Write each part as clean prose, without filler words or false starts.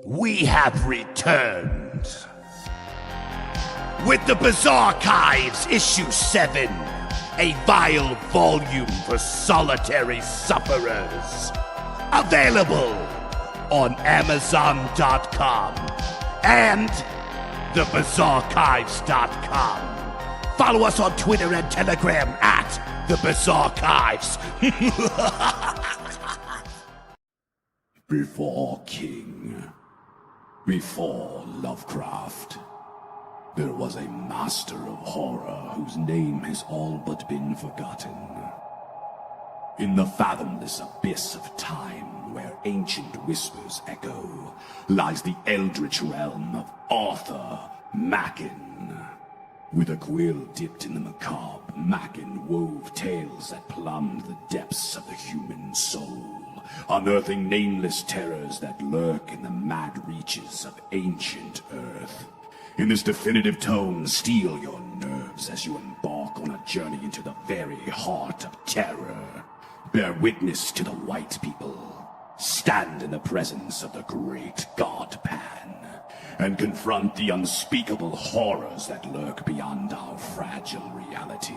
We have returned with the Bizarchives Issue 7, a vile volume for solitary sufferers. Available on Amazon.com and thebizarchives.com. Follow us on Twitter and Telegram at The Bizarchives. Before King, before Lovecraft, there was a master of horror whose name has all but been forgotten. In the fathomless abyss of time, where ancient whispers echo, lies the eldritch realm of Arthur Machen. With a quill dipped in the macabre, Machen wove tales that plumbed the depths of the human soul, unearthing nameless terrors that lurk in the mad reaches of ancient Earth. In this definitive tome, steel your nerves as you embark on a journey into the very heart of terror. Bear witness to the white people. Stand in the presence of the great God Pan, and confront the unspeakable horrors that lurk beyond our fragile reality.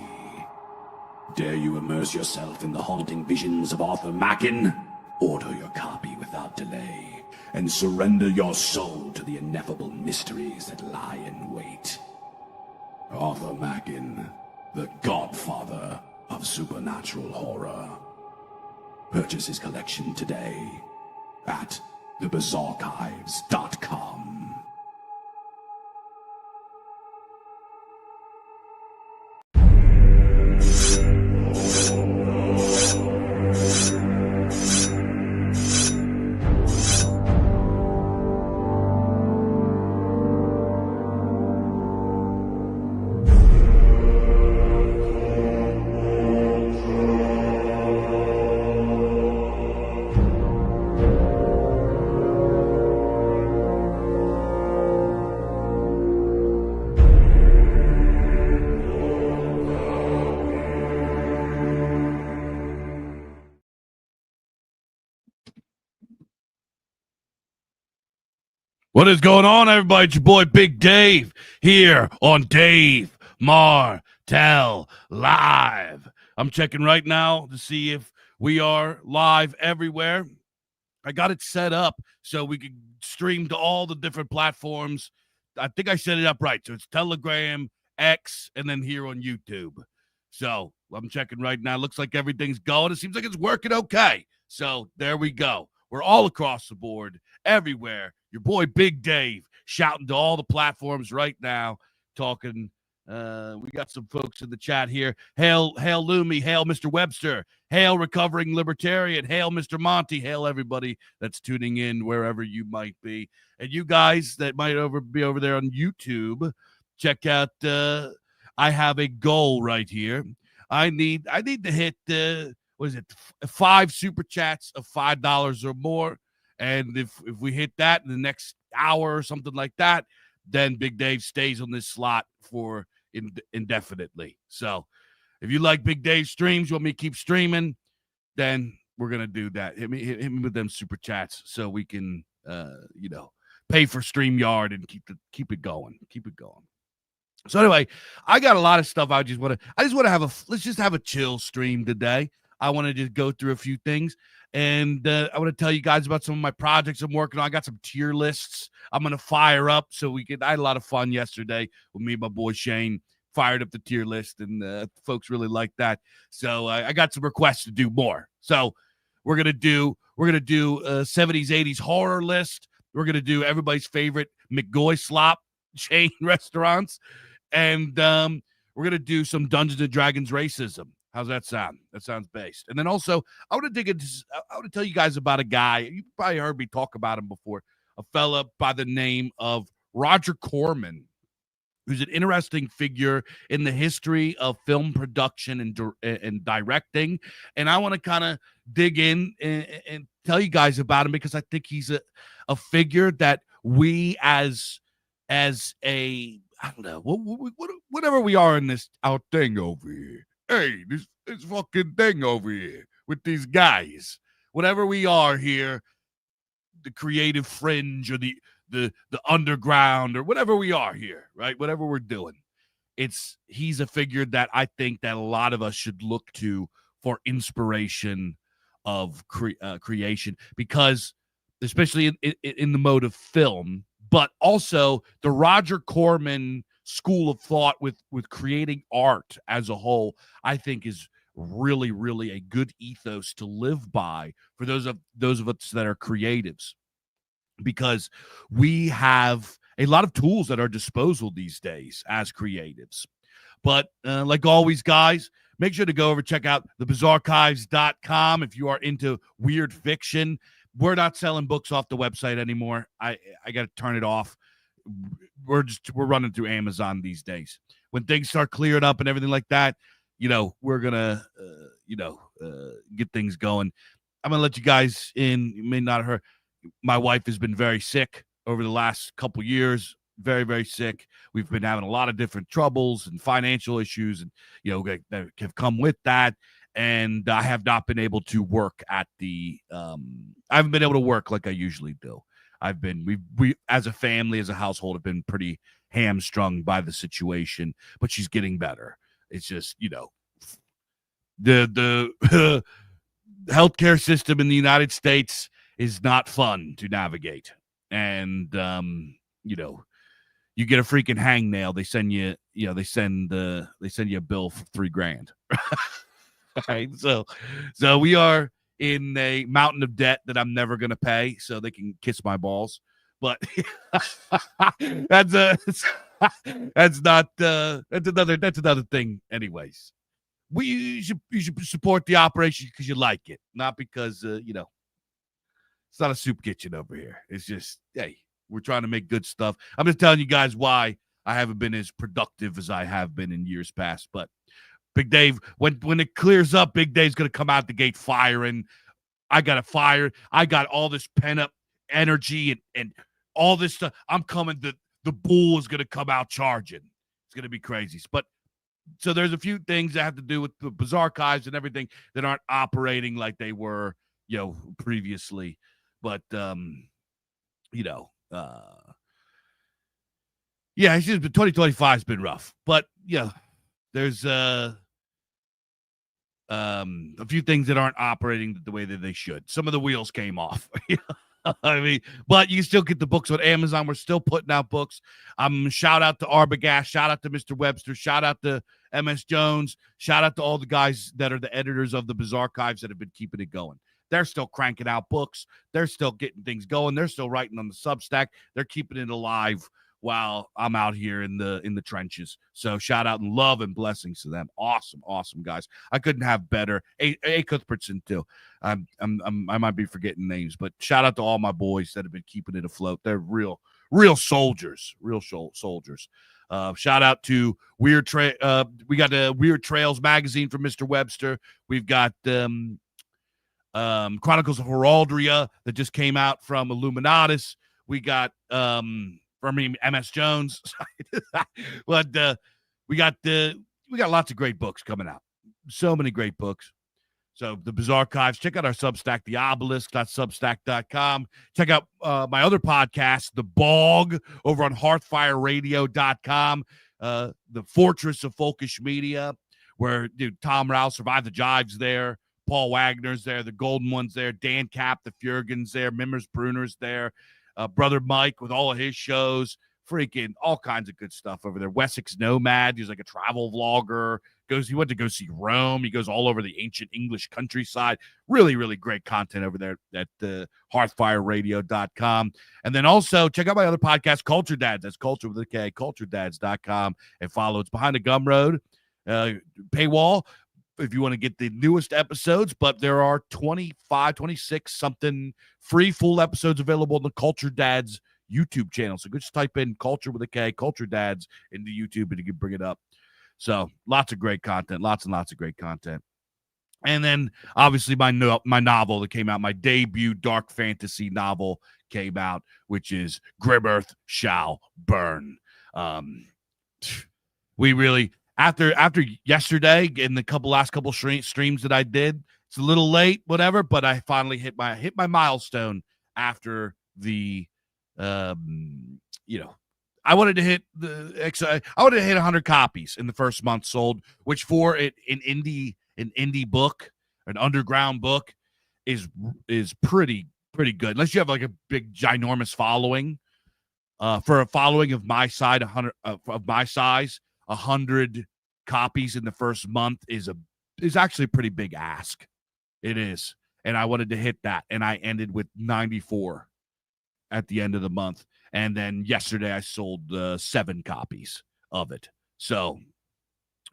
Dare you immerse yourself in the haunting visions of Arthur Machen? Order your copy without delay, and surrender your soul to the ineffable mysteries that lie in wait. Arthur Machen, the godfather of supernatural horror. Purchase his collection today at thebizarchives.com. What is going on, everybody? It's your boy Big Dave here on Dave Martell Live. I'm checking right now to see if we are live everywhere. I got it set up so we could stream to all the different platforms. I think I set it up right. So it's Telegram, X, and then here on YouTube. So I'm checking right now. Looks like everything's going. It seems like it's working okay. So there we go. We're all across the board, everywhere. Your boy Big Dave shouting to all the platforms right now, talking. We got some folks in the chat here. Hail Lumi. Hail Mr. Webster. Hail Recovering Libertarian. Hail Mr. Monty. Hail everybody that's tuning in wherever you might be. And you guys that might be over there on YouTube, check out. I have a goal right here. I need to hit 5 super chats of $5 or more. And if we hit that in the next hour or something like that, then Big Dave stays on this slot for indefinitely. So if you like Big Dave streams, you want me to keep streaming, then we're going to do that. Hit me with them super chats so we can, pay for StreamYard and keep it going. Keep it going. So anyway, I got a lot of stuff. I just want to let's just have a chill stream today. I want to just go through a few things. And I want to tell you guys about some of my projects I'm working on. I got some tier lists I'm going to fire up I had a lot of fun yesterday with me and my boy Shane. Fired up the tier list, and folks really like that. So I got some requests to do more. So we're going to do 70s, 80s horror list. We're going to do everybody's favorite McGoy slop chain restaurants. And we're going to do some Dungeons and Dragons racism. How's that sound? That sounds based. And then also, I want to tell you guys about a guy. You probably heard me talk about him before. A fella by the name of Roger Corman, who's an interesting figure in the history of film production and directing. And I want to kind of dig in and tell you guys about him because I think he's a figure that we as a, I don't know, whatever we are in this our thing over here. Hey, this fucking thing over here with these guys. Whatever we are here, creative fringe or the underground or whatever we are here, right? Whatever we're doing. He's a figure that I think that a lot of us should look to for inspiration of creation, because especially in the mode of film, but also the Roger Corman school of thought with creating art as a whole, I think is really, really a good ethos to live by for those of us that are creatives, because we have a lot of tools at our disposal these days as creatives. But like always, guys, make sure to go over, check out thebizarchives.com if you are into weird fiction. We're not selling books off the website anymore. I got to turn it off. We're running through Amazon these days. When things start clearing up and everything like that, we're gonna get things going. I'm gonna let you guys in. You may not have heard. My wife has been very sick over the last couple years. Very, very sick. We've been having a lot of different troubles and financial issues, and that have come with that. And I have not been able to work at the. I haven't been able to work like I usually do. We as a family, as a household, have been pretty hamstrung by the situation. But she's getting better. It's just the healthcare system in the United States is not fun to navigate, and you get a freaking hangnail, they send you, they send you a bill for $3,000. Right? So we are in a mountain of debt that I'm never going to pay, so they can kiss my balls. But that's another thing. Anyways, you should support the operation because you like it, not because it's not a soup kitchen over here. It's just, hey, we're trying to make good stuff. I'm just telling you guys why I haven't been as productive as I have been in years past. But Big Dave, when it clears up, Big Dave's going to come out the gate firing. I got to fire. I got all this pent-up energy and all this stuff. I'm coming. The bull is going to come out charging. It's going to be crazy. But so there's a few things that have to do with the Bizarchives and everything that aren't operating like they were, previously. But, it's just 2025 has been rough. But, there's a few things that aren't operating the way that they should. Some of the wheels came off. I mean, but you can still get the books on Amazon. We're still putting out books. Shout out to Arbogast. Shout out to Mr. Webster. Shout out to MS Jones. Shout out to all the guys that are the editors of the Bizarchives that have been keeping it going. They're still cranking out books. They're still getting things going. They're still writing on the Substack. They're keeping it alive while I'm out here in the trenches. So shout out and love and blessings to them. Awesome, awesome guys. I couldn't have better. A Cuthbertson too. I might be forgetting names, but shout out to all my boys that have been keeping it afloat. They're real soldiers. Shout out to we got the Weird Trails magazine from Mr. Webster. We've got Chronicles of Heraldria that just came out from Illuminatus. We got MS Jones. But we got lots of great books coming out. So many great books. So the Bizarchives, check out our Substack, theobelisk.substack.com. Check out my other podcast, The Bog, over on hearthfireradio.com. The Fortress of Folkish Media, where Tom Rowell survived the jives there. Paul Wagner's there. The Golden One's there. Dan Cap, the Furgans there. Mimmers Bruner's there. Brother Mike with all of his shows. Freaking all kinds of good stuff over there. Wessex Nomad, he's like a travel vlogger. He went to go see Rome. He goes all over the ancient English countryside. Really, really great content over there at hearthfireradio.com. And then also check out my other podcast, Culture Dads. That's Culture with a K, culturedads.com. And follow. It's Behind the Gum Road. Paywall if you want to get the newest episodes, but there are 25, 26 something free full episodes available on the Culture Dads YouTube channel. So just type in Culture with a K, Culture Dads into YouTube, and you can bring it up. So lots of great content, lots and lots of great content. And then obviously my novel that came out, my debut dark fantasy novel came out, which is Grim Earth Shall Burn. We really, after yesterday and the last couple streams that I did, it's a little late, whatever, but I finally hit my milestone after the, you know, I wanted to hit I wanted to hit 100 copies in the first month sold, which for an indie book, an underground book, is pretty good. Unless you have like a big ginormous following. For a following of my side, 100 of my size, 100 copies in the first month is actually a pretty big ask. It is, and I wanted to hit that, and I ended with 94 at the end of the month. And then yesterday I sold 7 copies of it. So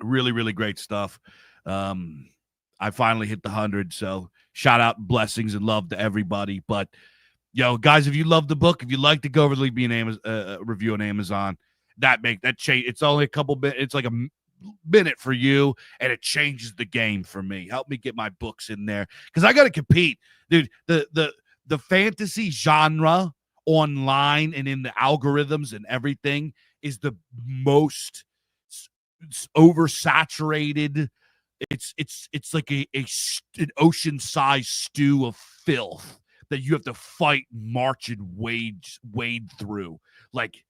really, really great stuff. I finally hit the 100. So shout out, blessings, and love to everybody. But guys, if you love the book, if you like to go over, leave me a review on Amazon. That change. It's only a couple bit. It's like a minute for you, and it changes the game for me. Help me get my books in there because I got to compete, dude. The fantasy genre online and in the algorithms and everything is the most oversaturated. It's like an ocean-sized stew of filth that you have to fight, march, and wade through like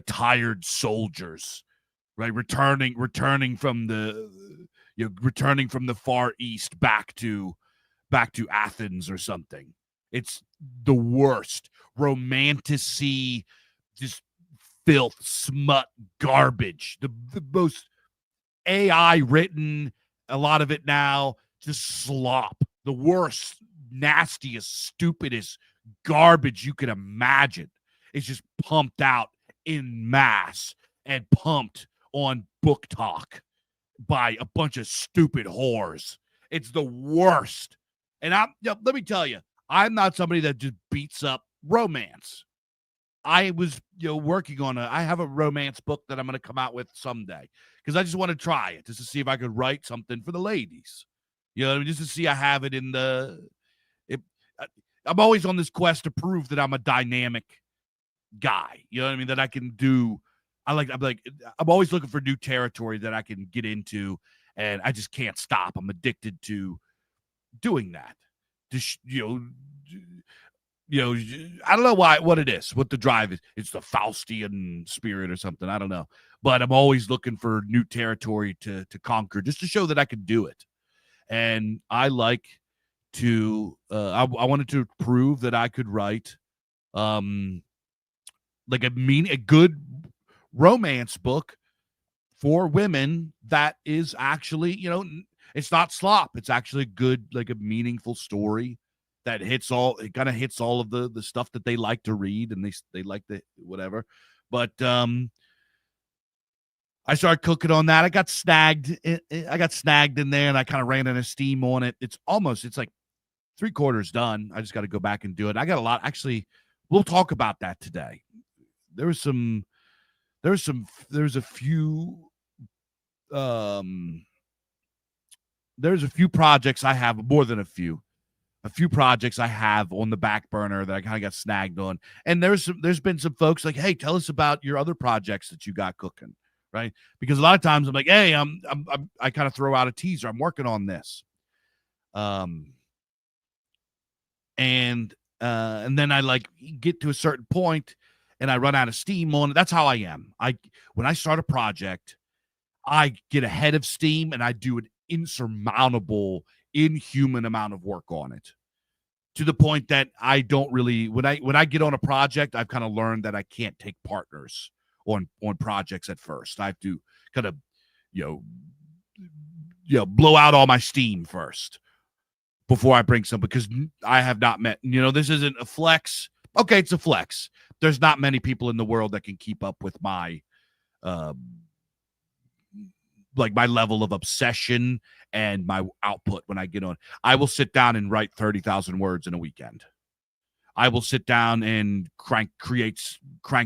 tired soldiers, right? Returning from the Far East back to Athens or something. It's the worst. Romanticy, just filth, smut, garbage. The most AI written, a lot of it now, just slop. The worst, nastiest, stupidest garbage you can imagine is just pumped out in mass and pumped on Book Talk by a bunch of stupid whores. It's the worst. And let me tell you, I'm not somebody that just beats up romance. I was, working on I have a romance book that I'm going to come out with someday because I just want to try it just to see if I could write something for the ladies. Just to see I have it in I'm always on this quest to prove that I'm a dynamic guy. You know what I mean? That I can do. I'm always looking for new territory that I can get into, and I just can't stop. I'm addicted to doing that. I don't know what it is, what the drive is. It's the Faustian spirit or something. I don't know. But I'm always looking for new territory to conquer just to show that I can do it. And I like to, I wanted to prove that I could write like a good romance book for women that is actually, it's not slop. It's actually good, like a meaningful story that kind of hits all of the stuff that they like to read and they like the whatever. But I started cooking on that. I got snagged in there, and I kind of ran out of steam on it. It's like 3/4 done. I just got to go back and do it. I got a lot. Actually, we'll talk about that today. There's a few projects I have, more than a few projects I have on the back burner that I kind of got snagged on. And there's been some folks like, hey, tell us about your other projects that you got cooking, right? Because a lot of times I'm like, hey, I kind of throw out a teaser. I'm working on this. And then I like get to a certain point and I run out of steam on it. That's how I am. When I start a project, I get ahead of steam and I do an insurmountable, inhuman amount of work on it, to the point that I don't really, when I get on a project, I've kind of learned that I can't take partners on projects at first. I have to kind of, blow out all my steam first before I bring some, because I have not met, this isn't a flex. Okay, it's a flex. There's not many people in the world that can keep up with my, my level of obsession and my output when I get on. I will sit down and write 30,000 words in a weekend. I will sit down and crank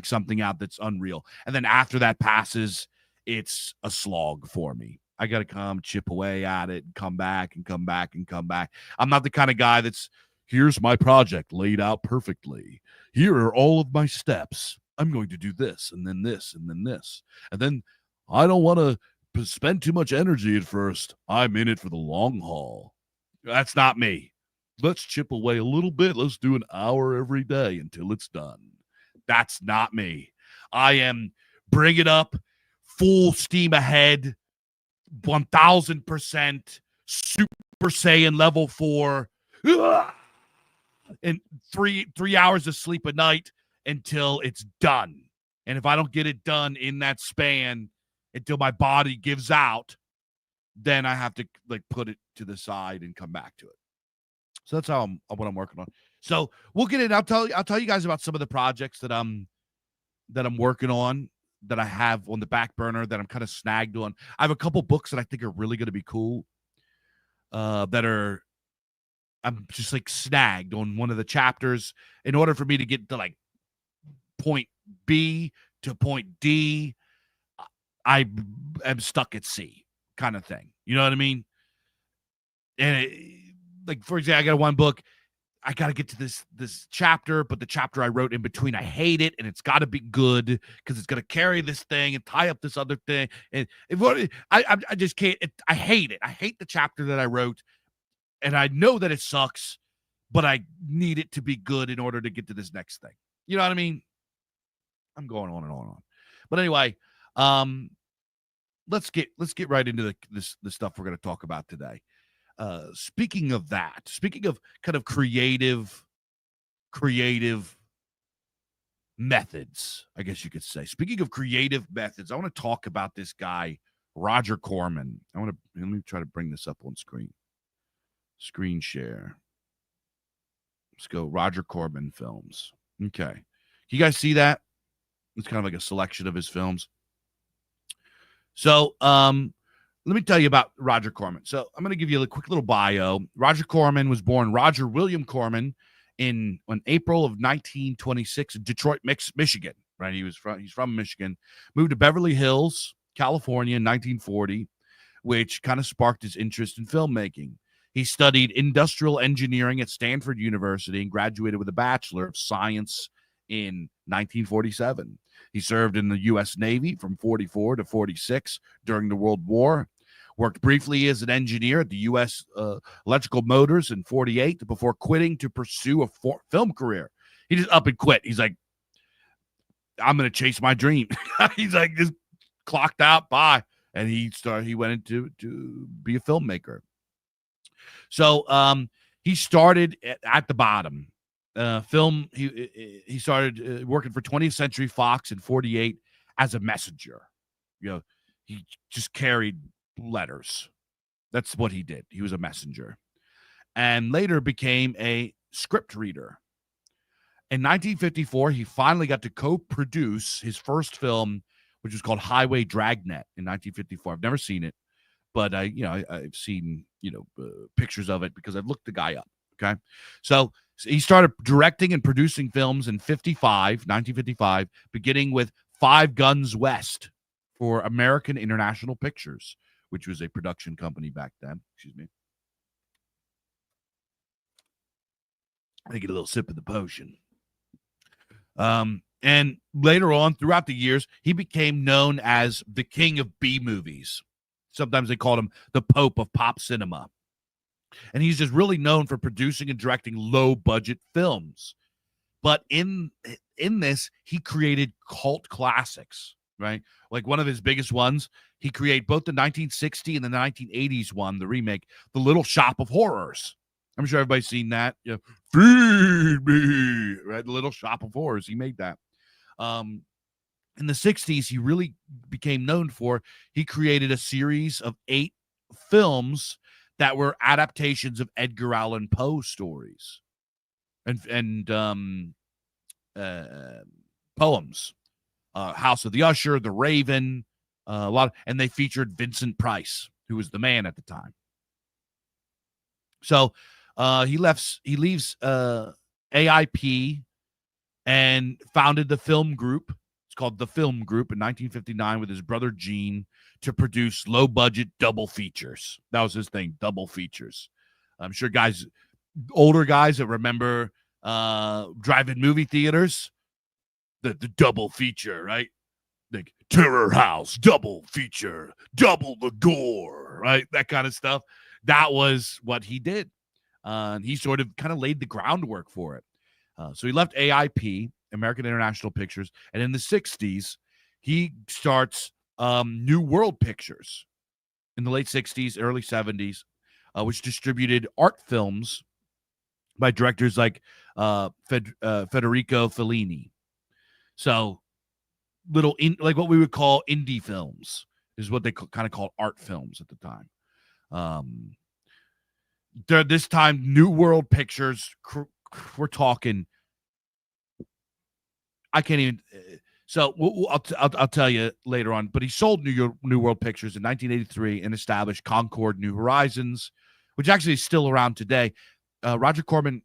something out that's unreal. And then after that passes, it's a slog for me. I got to come chip away at it and come back and come back and come back. I'm not the kind of guy that's, here's my project laid out perfectly. Here are all of my steps. I'm going to do this and then this and then this. And then I don't want to spend too much energy at first. I'm in it for the long haul. That's not me. let's chip away a little bit. Let's do an hour every day until it's done. That's not me. I am bring it up, full steam ahead, 1000%, Super Saiyan level 4, and three hours of sleep a night until it's done. And if I don't get it done in that span until my body gives out, then I have to like put it to the side and come back to it. So that's what I'm working on. So we'll get in. I'll tell you guys about some of the projects that I'm working on, that I have on the back burner, that I'm kind of snagged on. I have a couple books that I think are really going to be cool. I'm just like snagged on one of the chapters. In order for me to get to like point B to point D, I am stuck at C, kind of thing. You know what I mean? And like, for example, I got one book, I got to get to this chapter, but the chapter I wrote in between, I hate it, and it's got to be good because it's going to carry this thing and tie up this other thing. And I just can't. I hate it. I hate the chapter that I wrote, and I know that it sucks, but I need it to be good in order to get to this next thing. You know what I mean? I'm going on and on and on. But anyway, let's get right into the stuff we're going to talk about today. Speaking of kind of creative methods, I guess you could say. Speaking of creative methods, I want to talk about this guy, Roger Corman. Let me try to bring this up on screen. Screen share. Let's go. Roger Corman films. Okay. You guys see that? It's kind of like a selection of his films. So, let me tell you about Roger Corman. So I'm going to give you a quick little bio. Roger Corman was born Roger William Corman on April of 1926 in Detroit, Michigan. Right? He's from Michigan. Moved to Beverly Hills, California in 1940, which kind of sparked his interest in filmmaking. He studied industrial engineering at Stanford University and graduated with a Bachelor of Science in 1947. He served in the U.S. Navy from 44 to 46 during the World War. Worked briefly as an engineer at the U.S. Electrical Motors in 48 before quitting to pursue a film career. He just up and quit. He's like, I'm going to chase my dream. He's like, just clocked out, bye. And he went into to be a filmmaker. So he started at the bottom. He started working for 20th Century Fox in 48 as a messenger. He just carried letters. That's what he did. He was a messenger, and later became a script reader. In 1954, he finally got to co-produce his first film, which was called Highway Dragnet in 1954. I've never seen it, but I've seen pictures of it because I've looked the guy up. Okay, so he started directing and producing films in 1955, beginning with Five Guns West for American International Pictures, which was a production company back then. Excuse me. I get a little sip of the potion. And later on, throughout the years, he became known as the king of B movies. Sometimes they called him the Pope of pop cinema. And he's just really known for producing and directing low-budget films. But in this, he created cult classics, right? Like one of his biggest ones, he created both the 1960 and the 1980s one, the remake, The Little Shop of Horrors. I'm sure everybody's seen that. Feed me, right? The Little Shop of Horrors. He made that. In the 60s, he really became known for, he created a series of 8 films that were adaptations of Edgar Allan Poe stories and poems. House of the Usher, The Raven, and they featured Vincent Price, who was the man at the time. So he leaves AIP and founded the film group. It's called The Film Group in 1959 with his brother Gene to produce low-budget double features. That was his thing, double features. I'm sure older guys that remember drive-in movie theaters, the double feature, right? Like Terror House, double feature, double the gore, right? That kind of stuff. That was what he did. And he sort of kind of laid the groundwork for it. So he left AIP, American International Pictures, and in the 60s, he starts New World Pictures in the late 60s, early 70s, which distributed art films by directors like Federico Fellini. So like what we would call indie films is what they kind of called art films at the time. This time, New World Pictures, we're talking, I can't even. So I'll tell you later on. But he sold New World Pictures in 1983 and established Concord New Horizons, which actually is still around today. Roger Corman,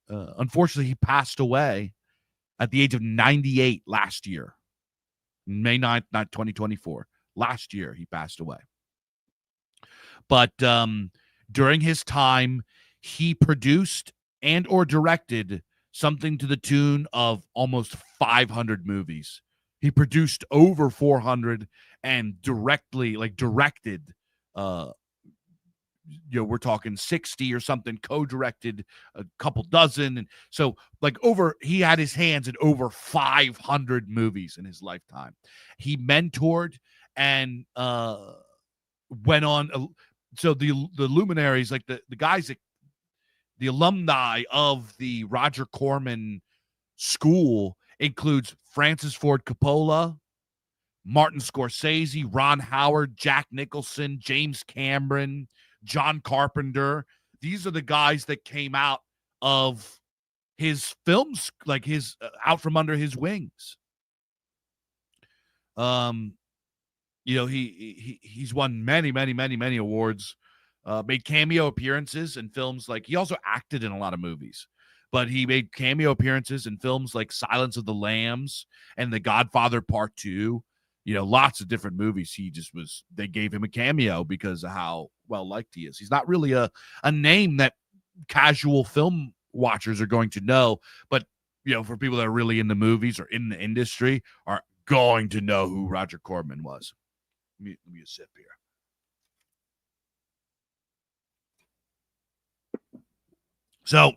unfortunately, he passed away at the age of 98 last year, May 9th, 2024. Last year, he passed away. But during his time, he produced and or directed something to the tune of almost 500 movies. He produced over 400 and directed, we're talking 60 or something, co-directed a couple dozen. And so he had his hands in over 500 movies in his lifetime. He mentored and went on. So the luminaries, like the guys that, the alumni of the Roger Corman School includes Francis Ford Coppola, Martin Scorsese, Ron Howard, Jack Nicholson, James Cameron, John Carpenter. These are the guys that came out of his films, like his out from under his wings. He's won many awards. Made cameo appearances in films like, he also acted in a lot of movies, but he made cameo appearances in films like Silence of the Lambs and The Godfather Part 2. Lots of different movies. They gave him a cameo because of how well liked he is. He's not really a name that casual film watchers are going to know, but for people that are really into movies or in the industry are going to know who Roger Corman was. Let me sip here. So,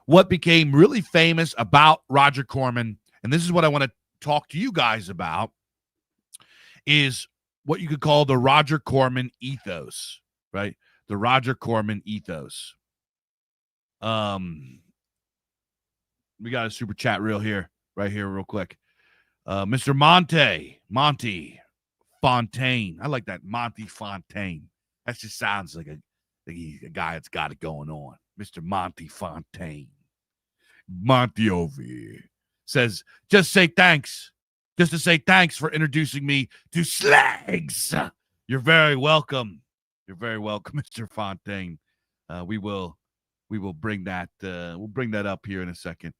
what became really famous about Roger Corman, and this is what I want to talk to you guys about, is what you could call the Roger Corman ethos, right? The Roger Corman ethos. We got a super chat right here, real quick. Mr. Monty Fontaine. I like that, Monty Fontaine. That just sounds like he's a guy that's got it going on. Mr. Monty Fontaine. Monty over here says, just to say thanks for introducing me to Slags. You're very welcome. Mr. Fontaine. We will bring that. We'll bring that up here in a second.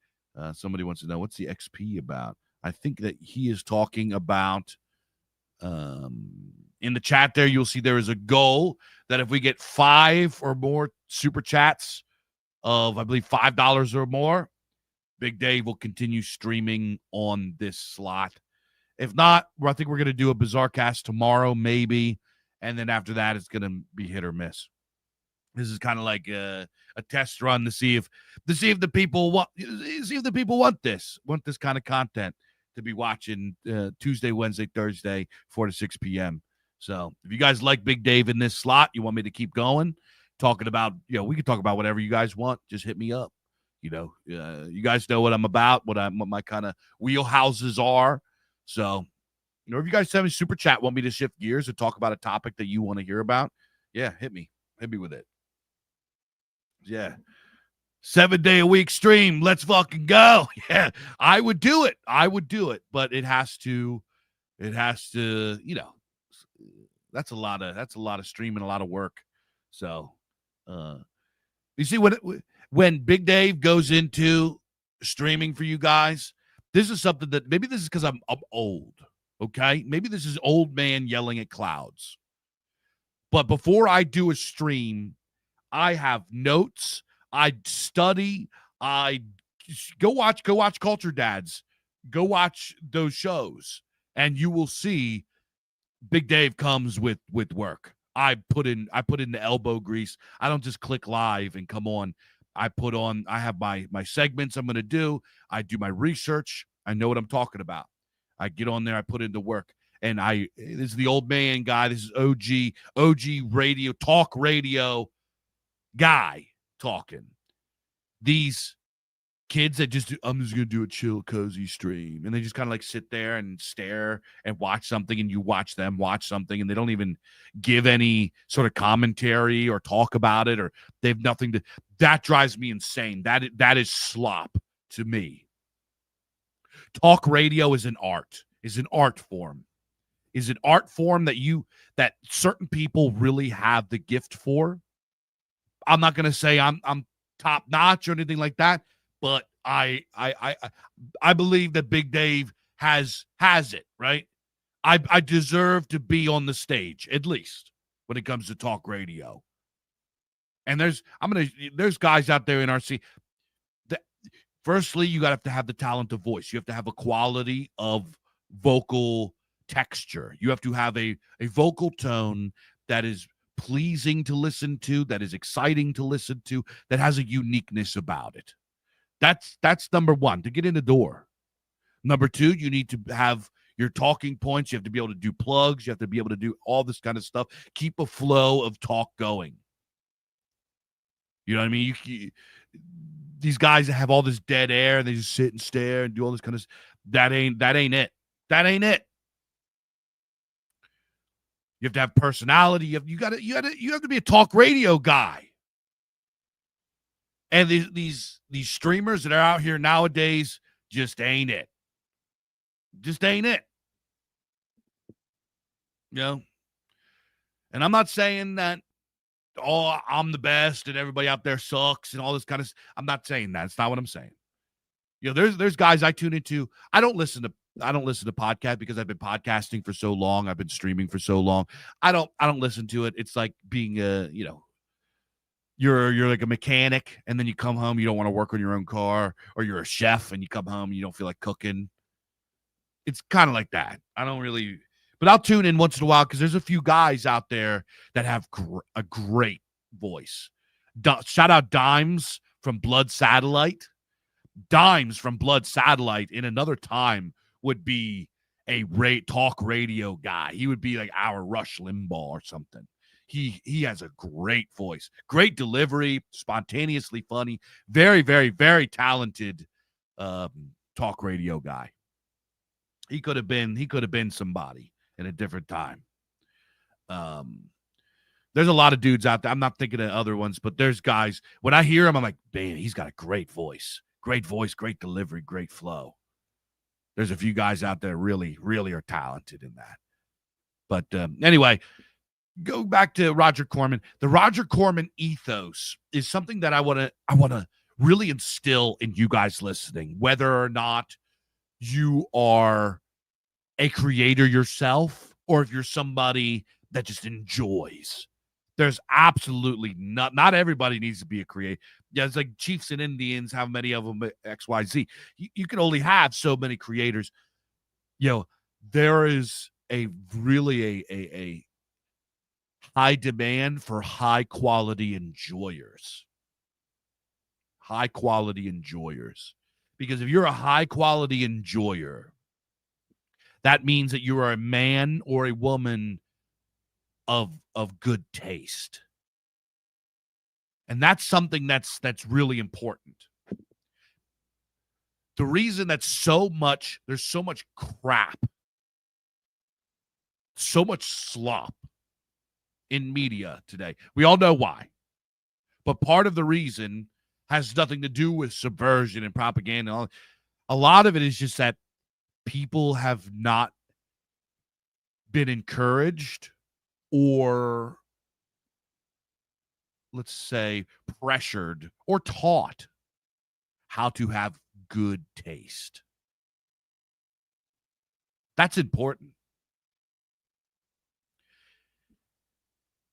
Somebody wants to know, what's the XP about? I think that he is talking about, in the chat there, you'll see there is a goal that if we get 5 or more super chats of, I believe, $5 or more, Big Dave will continue streaming on this slot. If not, I think we're going to do a Bizarre Cast tomorrow, maybe. And then after that, it's going to be hit or miss. This is kind of like a test run to see if the people want this kind of content to be watching Tuesday, Wednesday, Thursday, 4 to 6 p.m. So if you guys like Big Dave in this slot, you want me to keep going, talking about, we can talk about whatever you guys want. Just hit me up. You guys know what I'm about, what my kind of wheelhouses are. So, if you guys have a super chat, want me to shift gears and talk about a topic that you want to hear about, yeah, hit me with it. Yeah. 7-day-a-week stream. Let's fucking go. Yeah, I would do it. But it has to, that's a lot of streaming, a lot of work. So, you see when Big Dave goes into streaming for you guys, this is something that maybe this is because I'm old. Okay. Maybe this is old man yelling at clouds, but before I do a stream, I have notes. I study. I go watch Culture Dads. Go watch those shows, and you will see Big Dave comes with work. I put in the elbow grease. I don't just click live and come on. I have my segments I'm going to do. I do my research. I know what I'm talking about. I get on there, I put in the work. And this is the old man guy. This is OG radio, talk radio guy talking. These kids that I'm just going to do a chill, cozy stream. And they just kind of like sit there and stare and watch something, and you watch them watch something, and they don't even give any sort of commentary or talk about it, or they have nothing to. That drives me insane. That is slop to me. Talk radio is an art form. Is an art form that certain people really have the gift for. I'm not going to say I'm top notch or anything like that, but I believe that Big Dave has it, right? I deserve to be on the stage, at least when it comes to talk radio. And there's guys out there in RC that, firstly, you got to have the talent of voice. You have to have a quality of vocal texture. You have to have a vocal tone that is pleasing to listen to, that is exciting to listen to, that has a uniqueness about it. That's number one, to get in the door. Number two, you need to have your talking points. You have to be able to do plugs. You have to be able to do all this kind of stuff. Keep a flow of talk going. You know what I mean? These guys that have all this dead air, and they just sit and stare and do all this kind of stuff. That ain't it. That ain't it. You have to have personality. You have to be a talk radio guy. And these streamers that are out here nowadays just ain't it. Just ain't it. You know? And I'm not saying that, I'm the best and everybody out there sucks and all this kind of stuff. I'm not saying that. It's not what I'm saying. You know, there's guys I tune into. I don't listen to podcasts because I've been podcasting for so long. I've been streaming for so long. I don't listen to it. It's like being you're like a mechanic, and then you come home, you don't want to work on your own car, or you're a chef and you come home, you don't feel like cooking. It's kind of like that. I don't really, but I'll tune in once in a while because there's a few guys out there that have a great voice. Shout out Dimes from Blood Satellite. Dimes from Blood Satellite in another time would be a talk radio guy. He would be like our Rush Limbaugh or something. He has a great voice, great delivery, spontaneously funny, very, very, very talented talk radio guy. He could have been somebody in a different time. There's a lot of dudes out there. I'm not thinking of other ones, but there's guys. When I hear him, I'm like, man, he's got a great voice, great delivery, great flow. There's a few guys out there really, really are talented in that. But anyway, go back to Roger Corman. The Roger Corman ethos is something that I want to really instill in you guys listening, whether or not you are a creator yourself or if you're somebody that just enjoys. There's absolutely not everybody needs to be a creator. Yeah, it's like Chiefs and Indians, how many of them XYZ. You can only have so many creators. You know, there is a really a high demand for high quality enjoyers. High quality enjoyers. Because if you're a high quality enjoyer, that means that you are a man or a woman of good taste. And that's something that's really important. The reason that there's so much crap, so much slop in media today. We all know why. But part of the reason has nothing to do with subversion and propaganda. A lot of it is just that people have not been encouraged or, let's say, pressured or taught how to have good taste. That's important.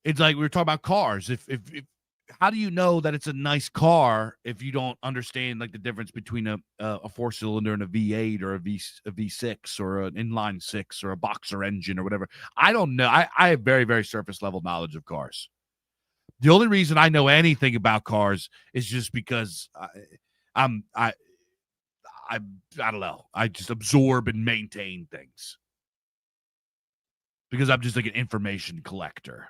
It's like we were talking about cars. If how do you know that it's a nice car if you don't understand like the difference between a 4-cylinder and a V8 or a V6 or an inline six or a boxer engine or whatever? I don't know. I have very, very surface level knowledge of cars. The only reason I know anything about cars is just because I don't know. I just absorb and maintain things because I'm just like an information collector.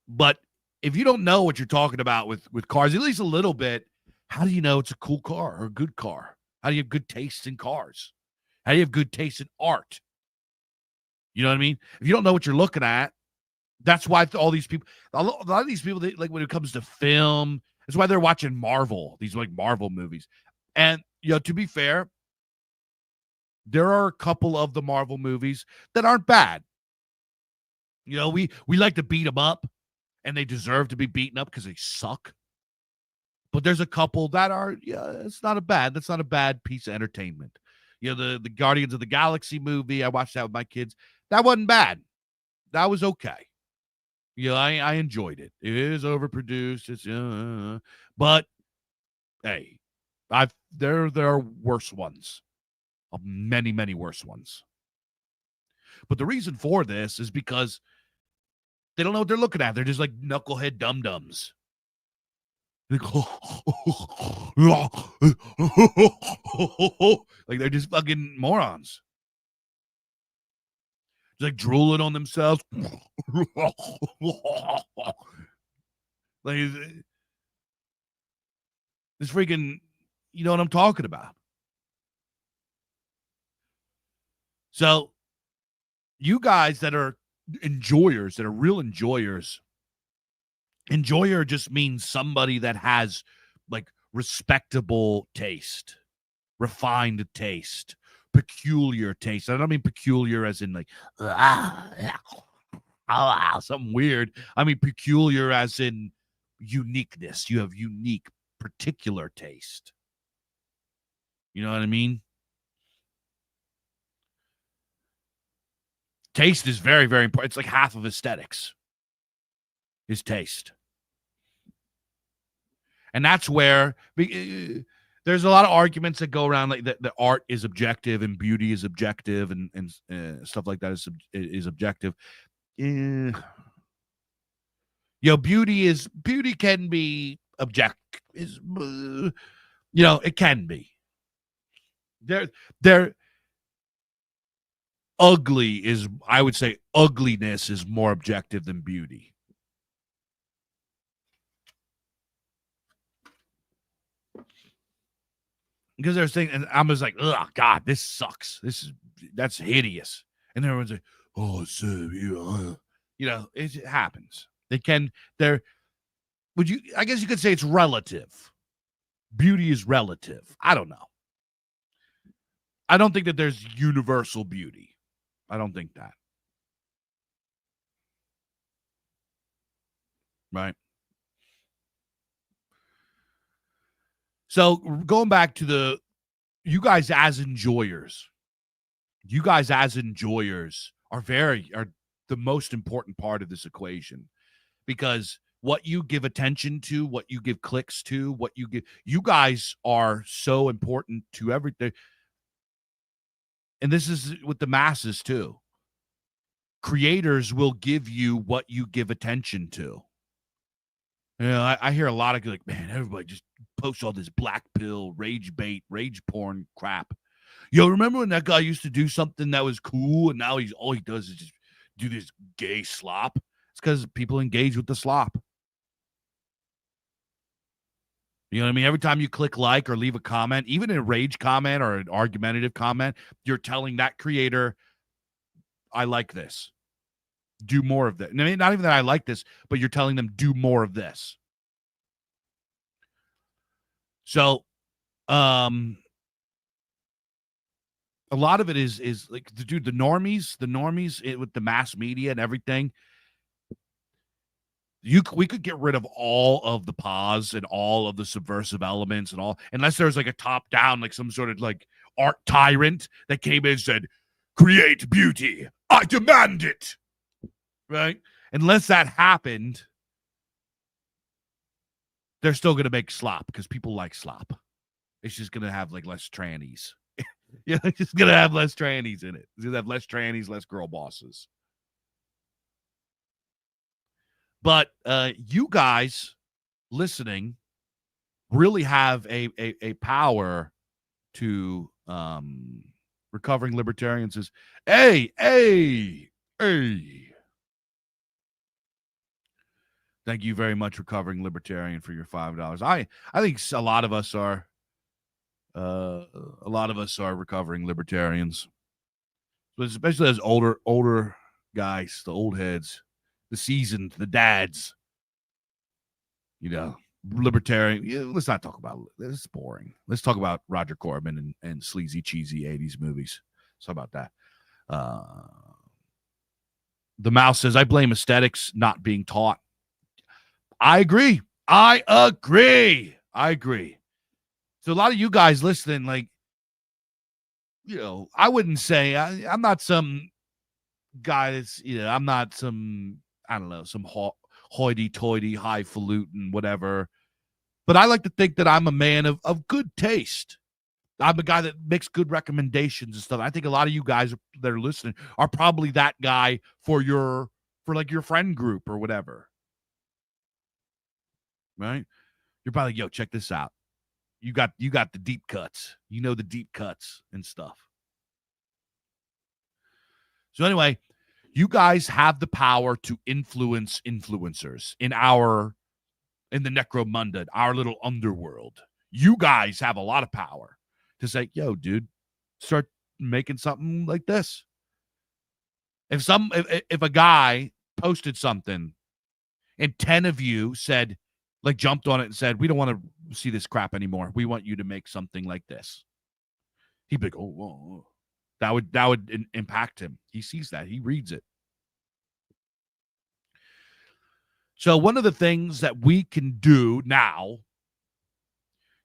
But if you don't know what you're talking about with cars, at least a little bit, how do you know it's a cool car or a good car? How do you have good taste in cars? How do you have good taste in art? You know what I mean? If you don't know what you're looking at, that's why all these people, a lot of these people, they, like when it comes to film, that's why they're watching Marvel, these like Marvel movies. And, to be fair, there are a couple of the Marvel movies that aren't bad. We like to beat them up, and they deserve to be beaten up because they suck. But there's a couple that are, that's not a bad piece of entertainment. The Guardians of the Galaxy movie, I watched that with my kids. That wasn't bad. That was okay. I enjoyed it. It is overproduced. It's but hey, there are worse ones. Many, many worse ones. But the reason for this is because they don't know what they're looking at. They're just like knucklehead dum-dums. Like they're just fucking morons. Just like drooling on themselves. Like this freaking, you know what I'm talking about. So you guys that are enjoyers, that are real enjoyers, enjoyer just means somebody that has like respectable taste, refined taste, peculiar taste. I don't mean peculiar as in like something weird. I mean peculiar as in uniqueness. You have unique, particular taste. You know what I mean? Taste is very, very important. It's like half of aesthetics is taste. And that's where there's a lot of arguments that go around like that art is objective and beauty is objective and stuff like that is objective. Beauty can be objective. It can be. They're ugly is, I would say, ugliness is more objective than beauty. Because they're saying, and I was like, oh God, this sucks. That's hideous. And everyone's like, oh, so it happens. I guess you could say it's relative. Beauty is relative. I don't know. I don't think that there's universal beauty. I don't think that. Right. So going back to you guys as enjoyers are the most important part of this equation, because what you give attention to, what you give clicks to, you guys are so important to everything. And this is with the masses too. Creators will give you what you give attention to. I hear a lot of like, man, everybody just posts all this black pill, rage bait, rage porn crap. Remember when that guy used to do something that was cool and now all he does is just do this gay slop? It's because people engage with the slop. You know what I mean? Every time you click like or leave a comment, even a rage comment or an argumentative comment, you're telling that creator, I like this. Do more of that. I mean, not even that I like this, but you're telling them do more of this. So, a lot of it is like, dude, the normies with the mass media and everything. We could get rid of all of the pause and all of the subversive elements and all, unless there's like a top down, like some sort of like art tyrant that came in and said, create beauty. I demand it. right? Unless that happened, they're still going to make slop because people like slop. It's just going to have like less trannies. Yeah, it's just going to have less trannies in it. It's going to have less trannies, less girl bosses. But you guys listening really have a power to recovering libertarians is, hey. Thank you very much, recovering libertarian, for your $5. I think a lot of us are recovering libertarians, but especially as older guys, the old heads, the seasoned, the dads. You know, libertarian. Yeah, let's not talk about this. It's boring. Let's talk about Roger Corman and sleazy, cheesy 80s movies. So about that. The Mouse says, I blame aesthetics not being taught. I agree. So a lot of you guys listening, like, you know, I wouldn't say I'm not some guy that's, you know, I'm not some, I don't know, some hoity-toity, highfalutin, whatever. But I like to think that I'm a man of good taste. I'm a guy that makes good recommendations and stuff. I think a lot of you guys that are listening are probably that guy for like your friend group or whatever. Right? You're probably like, yo, check this out. You got the deep cuts. You know the deep cuts and stuff. So anyway, you guys have the power to influence influencers in the Necromunda, our little underworld. You guys have a lot of power to say, yo, dude, start making something like this. If a guy posted something and 10 of you said, like, jumped on it and said, we don't want to see this crap anymore. We want you to make something like this. He'd be like, oh, whoa. That would impact him. He sees that. He reads it. So one of the things that we can do now,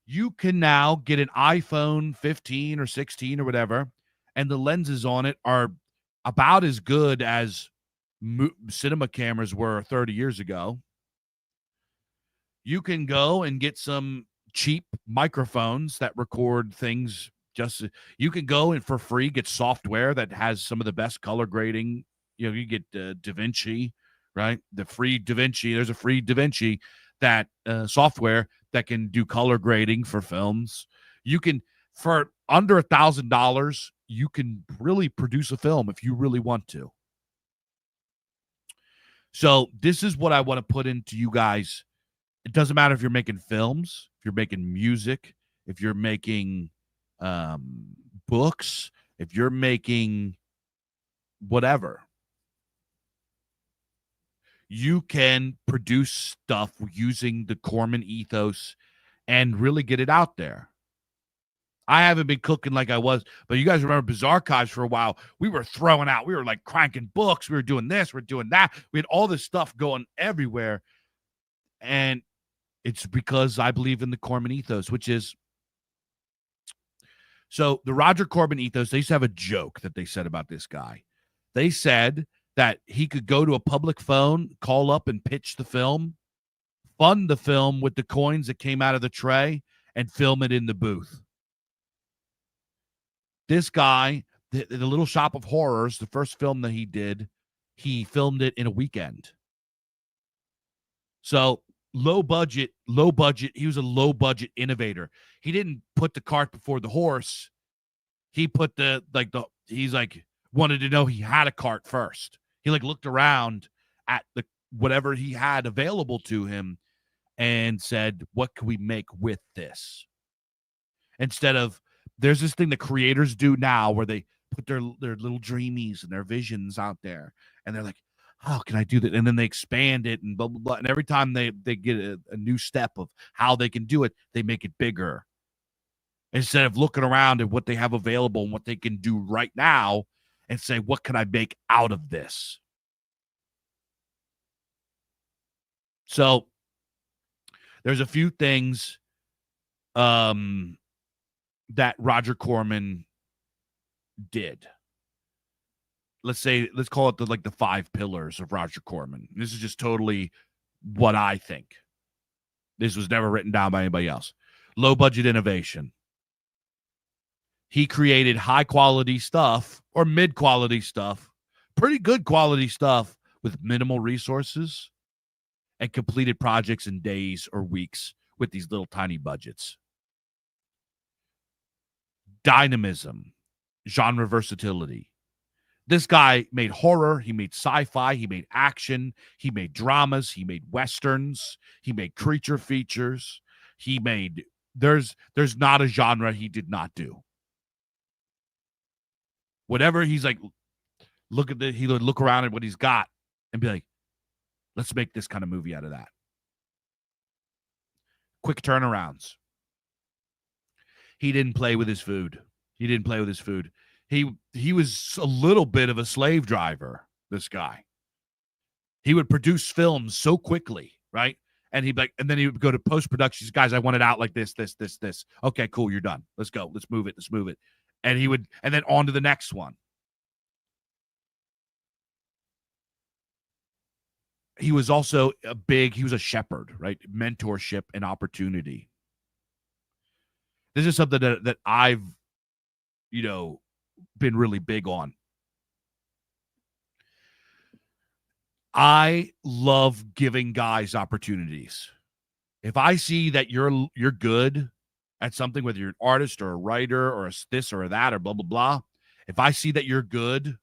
you can now get an iPhone 15 or 16 or whatever, and the lenses on it are about as good as cinema cameras were 30 years ago. You can go and get some cheap microphones that record things. You can go and for free get software that has some of the best color grading. You know, you get DaVinci, right? The free DaVinci. There's a free DaVinci that software that can do color grading for films. You can, for under $1,000, you can really produce a film if you really want to. So this is what I want to put into you guys. It doesn't matter if you're making films, if you're making music, if you're making books, if you're making whatever. You can produce stuff using the Corman ethos and really get it out there. I haven't been cooking like I was, but you guys remember Bizarre Archives for a while. We were throwing out, we were like cranking books. We were doing this, we're doing that. We had all this stuff going everywhere. And it's because I believe in the Corman ethos, which is, so the Roger Corman ethos, they used to have a joke that they said about this guy. They said that he could go to a public phone, call up and pitch the film, fund the film with the coins that came out of the tray, and film it in the booth. This guy, the Little Shop of Horrors, the first film that he did, he filmed it in a weekend. So low budget. He was a low budget innovator. He didn't put the cart before the horse. He put he's like, wanted to know he had a cart first. He like looked around at the whatever he had available to him and said, what can we make with this? Instead of, there's this thing that creators do now where they put their little dreamies and their visions out there, and they're like, how can I do that? And then they expand it and blah, blah, blah. And every time they get a new step of how they can do it, they make it bigger. Instead of looking around at what they have available and what they can do right now and say, what can I make out of this? So there's a few things that Roger Corman did. let's call it the 5 pillars of Roger Corman. This is just totally what I think. This was never written down by anybody else. Low budget innovation. He created high quality stuff or mid quality stuff, pretty good quality stuff with minimal resources, and completed projects in days or weeks with these little tiny budgets. Dynamism, genre versatility. This guy made horror, he made sci-fi, he made action, he made dramas, he made westerns, he made creature features, he made there's not a genre he did not do. Whatever he's like, he would look around at what he's got and be like, let's make this kind of movie out of that. Quick turnarounds. He didn't play with his food. He was a little bit of a slave driver, this guy. He would produce films so quickly, right? And and then he would go to post-production. Guys, I want it out like this. Okay, cool, you're done. Let's go. Let's move it. And then on to the next one. He was also he was a shepherd, right? Mentorship and opportunity. This is something that I've, been really big on. I love giving guys opportunities. If I see that you're good at something, whether you're an artist or a writer or this or that or blah, blah, blah, if I see that you're good,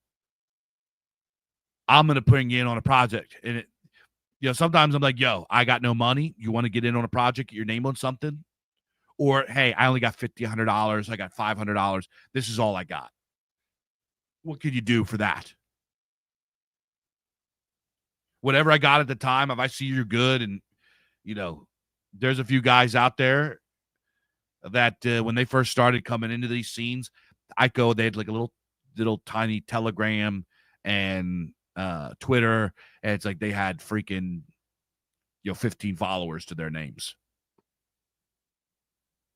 I'm going to bring you in on a project. And sometimes I'm like, yo, I got no money. You want to get in on a project, get your name on something? Or, hey, I only got $50, $100. I got $500. This is all I got. What could you do for that? Whatever I got at the time, if I see you're good, and, there's a few guys out there that when they first started coming into these scenes, they had like a little tiny Telegram and Twitter, and it's like they had freaking 15 followers to their names.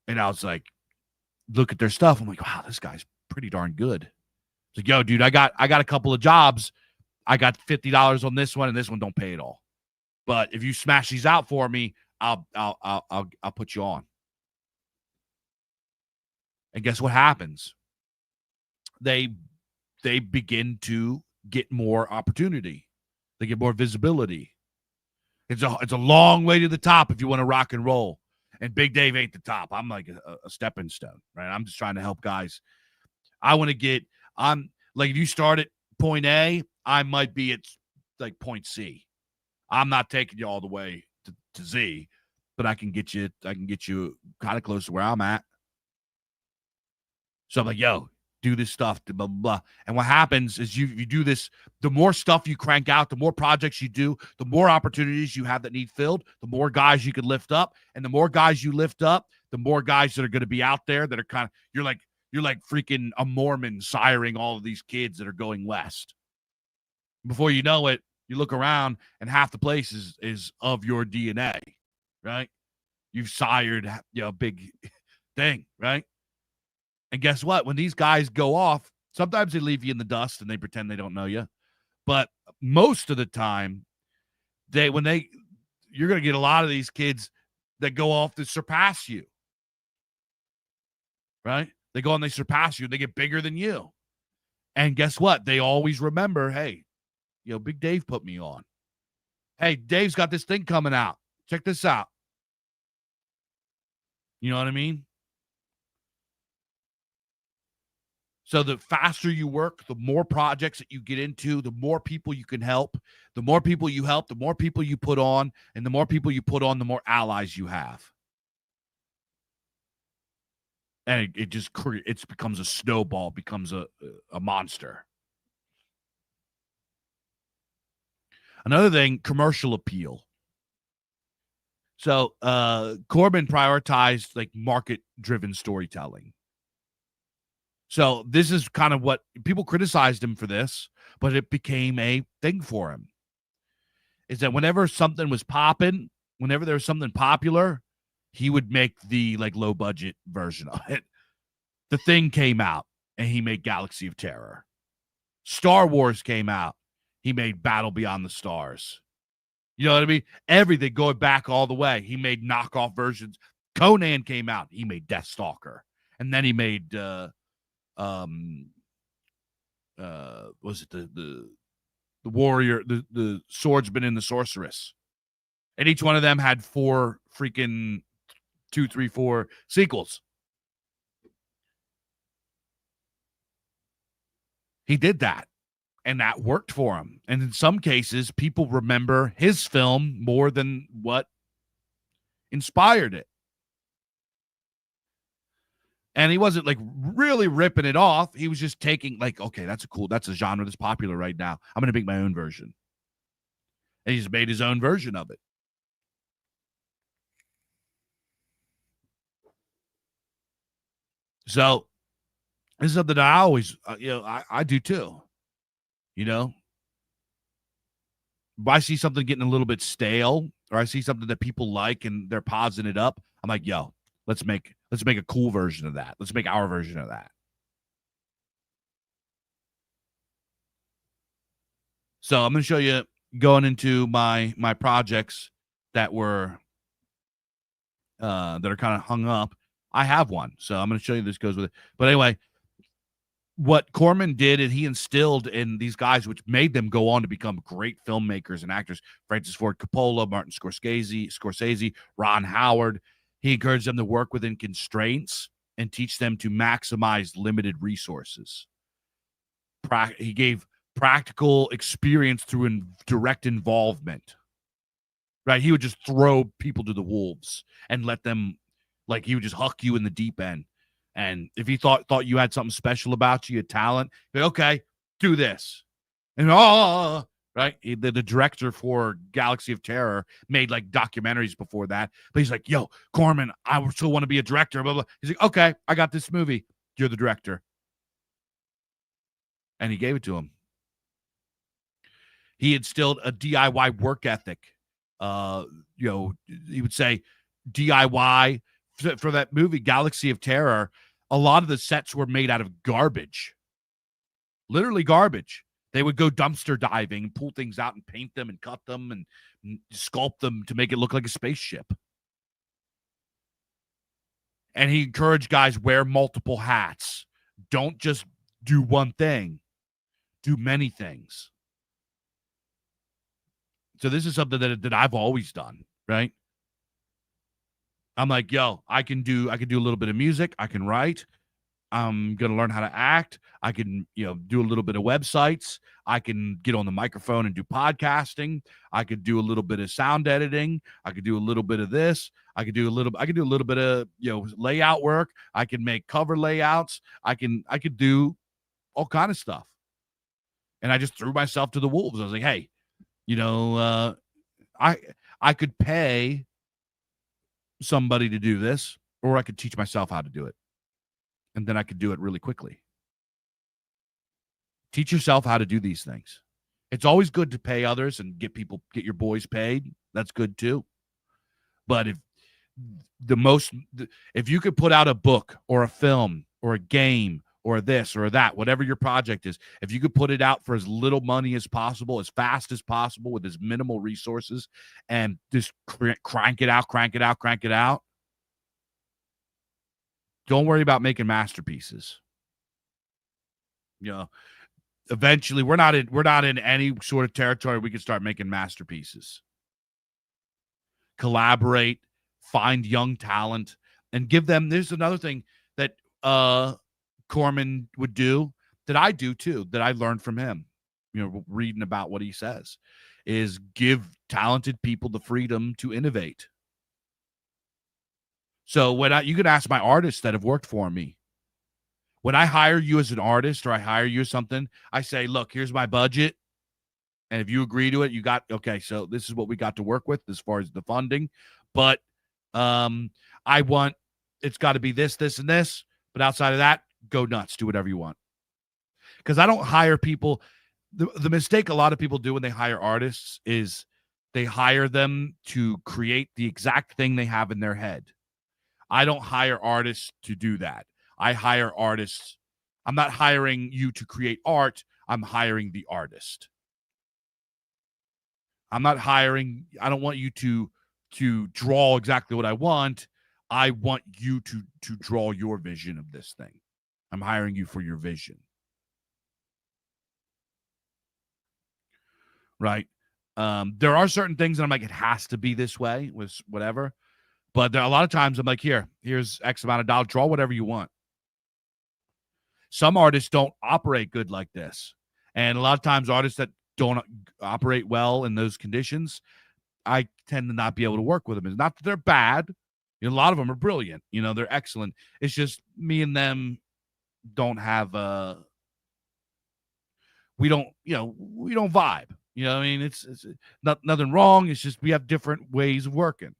And I was like, look at their stuff. I'm like, wow, this guy's pretty darn good. It's like, yo, dude, I got a couple of jobs. I got $50 on this one, and this one don't pay at all. But if you smash these out for me, I'll put you on. And guess what happens? They begin to get more opportunity. They get more visibility. It's a long way to the top if you want to rock and roll. And Big Dave ain't the top. I'm like a stepping stone, right? I'm just trying to help guys. I'm like, if you start at point A, I might be at like point C. I'm not taking you all the way to Z, but I can get you kind of close to where I'm at. So I'm like, yo, do this stuff, blah, blah, blah. And what happens is you do this, the more stuff you crank out, the more projects you do, the more opportunities you have that need filled, the more guys you could lift up. And the more guys you lift up, the more guys that are going to be out there that are kind of, you're like freaking a Mormon siring all of these kids that are going west. Before you know it, you look around and half the place is of your DNA, right? You've sired a big thing, right? And guess what? When these guys go off, sometimes they leave you in the dust and they pretend they don't know you. But most of the time, you're going to get a lot of these kids that go off to surpass you, right? They go and they surpass you. They get bigger than you. And guess what? They always remember, hey, Big Dave put me on. Hey, Dave's got this thing coming out. Check this out. You know what I mean? So the faster you work, the more projects that you get into, the more people you can help. The more people you help, the more people you put on. And the more people you put on, the more allies you have. And it becomes a snowball, becomes a monster. Another thing, commercial appeal. So Corman prioritized like market-driven storytelling. So this is kind of what people criticized him for this, but it became a thing for him. Is that whenever something was popping, whenever there was something popular, he would make the like low budget version of it. The Thing came out and he made Galaxy of Terror. Star Wars came out. He made Battle Beyond the Stars. You know what I mean? Everything going back all the way. He made knockoff versions. Conan came out. He made Deathstalker. And then he made was it the warrior, the swordsman and the sorceress. And each one of them had 4 freaking 2, 3, 4 sequels. He did that. And that worked for him. And in some cases, people remember his film more than what inspired it. And he wasn't like really ripping it off. He was just taking like, okay, that's a genre that's popular right now. I'm going to make my own version. And he's made his own version of it. So this is something that I always, I do too. You know, if I see something getting a little bit stale, or I see something that people like and they're pausing it up, I'm like, yo, let's make a cool version of that. Let's make our version of that. So I'm going to show you going into my projects that were that are kind of hung up. I have one, so I'm going to show you this goes with it. But anyway, what Corman did, and he instilled in these guys, which made them go on to become great filmmakers and actors. Francis Ford Coppola, Martin Scorsese, Ron Howard. He encouraged them to work within constraints and teach them to maximize limited resources. He gave practical experience through direct involvement. Right? He would just throw people to the wolves and let them, like, he would just huck you in the deep end. And if he thought you had something special about you, a talent, like, okay, do this. And right? The director for Galaxy of Terror made like documentaries before that. But he's like, yo, Corman, I still want to be a director. Blah, blah. He's like, okay, I got this movie. You're the director. And he gave it to him. He instilled a DIY work ethic. He would say DIY for that movie, Galaxy of Terror. A lot of the sets were made out of garbage, literally garbage. They would go dumpster diving, pull things out and paint them and cut them and sculpt them to make it look like a spaceship. And he encouraged guys, wear multiple hats. Don't just do one thing. Do many things. So this is something that I've always done, right? I'm like, yo, I can do a little bit of music. I can write. I'm going to learn how to act. I can, do a little bit of websites. I can get on the microphone and do podcasting. I could do a little bit of sound editing. I could do a little bit of this. I could do a little bit of, layout work. I can make cover layouts. I could do all kind of stuff. And I just threw myself to the wolves. I was like, hey, I could pay somebody to do this, or I could teach myself how to do it. And then I could do it really quickly. Teach yourself how to do these things. It's always good to pay others and get your boys paid. That's good too. But if you could put out a book or a film or a game or this or that, whatever your project is, if you could put it out for as little money as possible, as fast as possible, with as minimal resources, and just crank it out. Don't worry about making masterpieces. Eventually we're not in any sort of territory we can start making masterpieces. Collaborate, find young talent, and give them. There's another thing that Corman would do that I do too, that I learned from him, reading about what he says, is give talented people the freedom to innovate. So you can ask my artists that have worked for me. When I hire you as an artist, or I hire you as something, I say, look, here's my budget. And if you agree to it, so this is what we got to work with as far as the funding. But it's got to be this, this, and this. But outside of that, go nuts, do whatever you want. Because I don't hire people. The mistake a lot of people do when they hire artists is they hire them to create the exact thing they have in their head. I don't hire artists to do that. I hire artists. I'm not hiring you to create art. I'm hiring the artist. I'm not hiring. I don't want you to draw exactly what I want. I want you to draw your vision of this thing. I'm hiring you for your vision. Right? There are certain things that I'm like, it has to be this way with whatever. But there are a lot of times I'm like, here's X amount of dollars. Draw whatever you want. Some artists don't operate good like this. And a lot of times artists that don't operate well in those conditions, I tend to not be able to work with them. It's not that they're bad. A lot of them are brilliant. They're excellent. It's just me and them don't have we don't vibe. I mean, it's not nothing wrong. It's just we have different ways of working.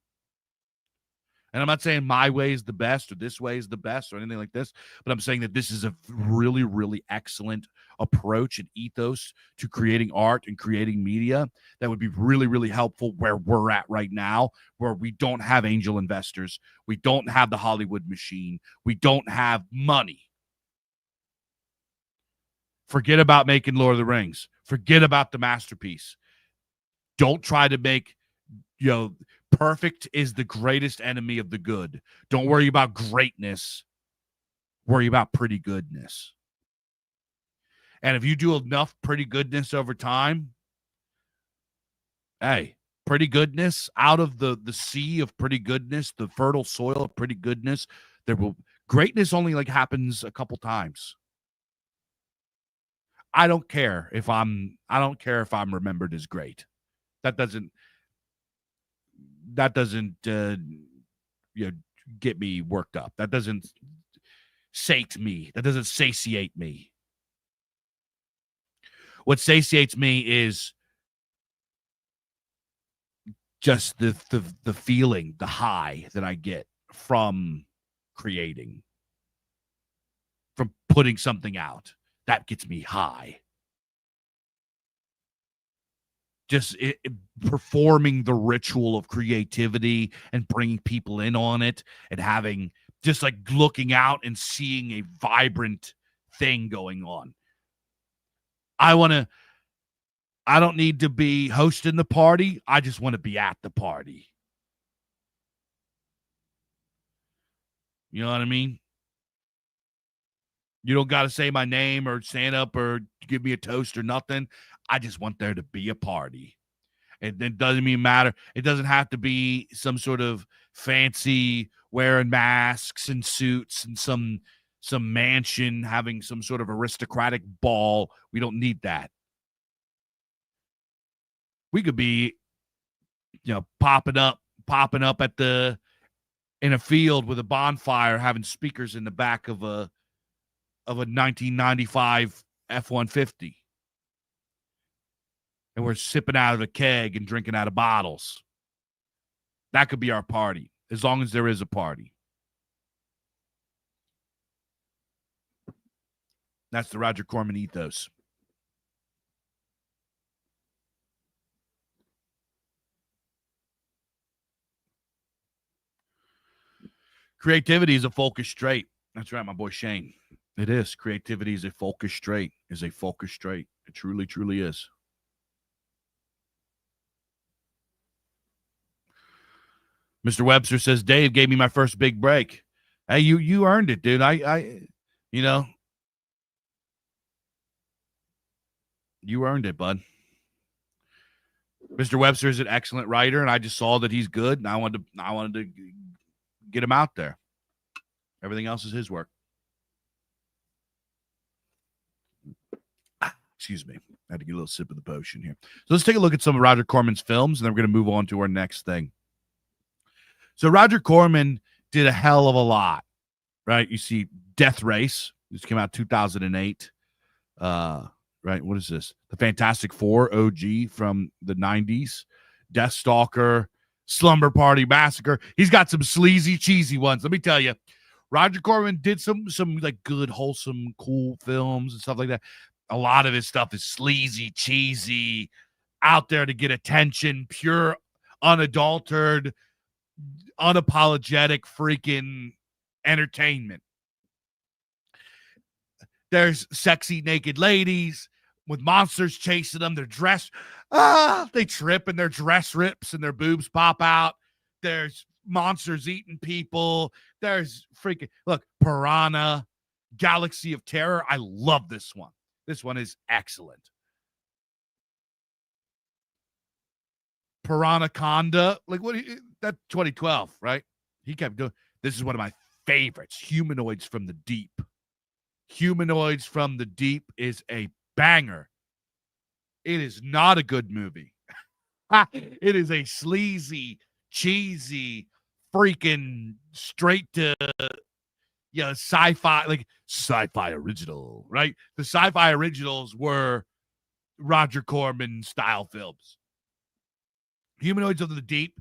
And I'm not saying my way is the best or this way is the best or anything like this, but I'm saying that this is a really, really excellent approach and ethos to creating art and creating media that would be really, really helpful where we're at right now, where we don't have angel investors. We don't have the Hollywood machine. We don't have money. Forget about making Lord of the Rings. Forget about the masterpiece. Don't try to make, perfect is the greatest enemy of the good. Don't worry about greatness. Worry about pretty goodness. And if you do enough pretty goodness over time, hey, pretty goodness out of the sea of pretty goodness, the fertile soil of pretty goodness, greatness only happens a couple times. I don't care if I'm remembered as great. That doesn't get me worked up. That doesn't sate me. That doesn't satiate me. What satiates me is just the feeling, the high that I get from creating, from putting something out. That gets me high. Just performing the ritual of creativity and bringing people in on it and having just looking out and seeing a vibrant thing going on. I don't need to be hosting the party. I just want to be at the party. You know what I mean? You don't got to say my name or stand up or give me a toast or nothing. I just want there to be a party. And it doesn't even matter. It doesn't have to be some sort of fancy wearing masks and suits and some mansion having some sort of aristocratic ball. We don't need that. We could be, popping up in a field with a bonfire, having speakers in the back of a 1995 F-150. And we're sipping out of a keg and drinking out of bottles. That could be our party, as long as there is a party. That's the Roger Corman ethos. Creativity is a focused trait. That's right, my boy Shane. It is. Creativity is a focused trait. It truly, truly is. Mr. Webster says, Dave gave me my first big break. Hey, you earned it, dude. You earned it, bud. Mr. Webster is an excellent writer, and I just saw that he's good, and I wanted to get him out there. Everything else is his work. Excuse me. I had to get a little sip of the potion here. So let's take a look at some of Roger Corman's films, and then we're going to move on to our next thing. So Roger Corman did a hell of a lot, right? You see Death Race. This came out 2008. Right? What is this? The Fantastic Four, OG from the 90s. Deathstalker, Slumber Party Massacre. He's got some sleazy, cheesy ones. Let me tell you, Roger Corman did some good, wholesome, cool films and stuff like that. A lot of his stuff is sleazy, cheesy, out there to get attention, pure, unadulterated, unapologetic freaking entertainment. There's sexy naked ladies, with monsters chasing them. They're dressed, they trip and their dress rips and their boobs pop out. There's monsters eating people. There's freaking, look, Piranha, Galaxy of Terror. I love this one. This one is excellent. Piranaconda, like what? That 2012, right? He kept doing. This is one of my favorites. Humanoids from the Deep. Humanoids from the Deep is a banger. It is not a good movie. It is a sleazy, cheesy, freaking straight to sci-fi, like sci-fi original, right? The sci-fi originals were Roger Corman style films. Humanoids of the Deep,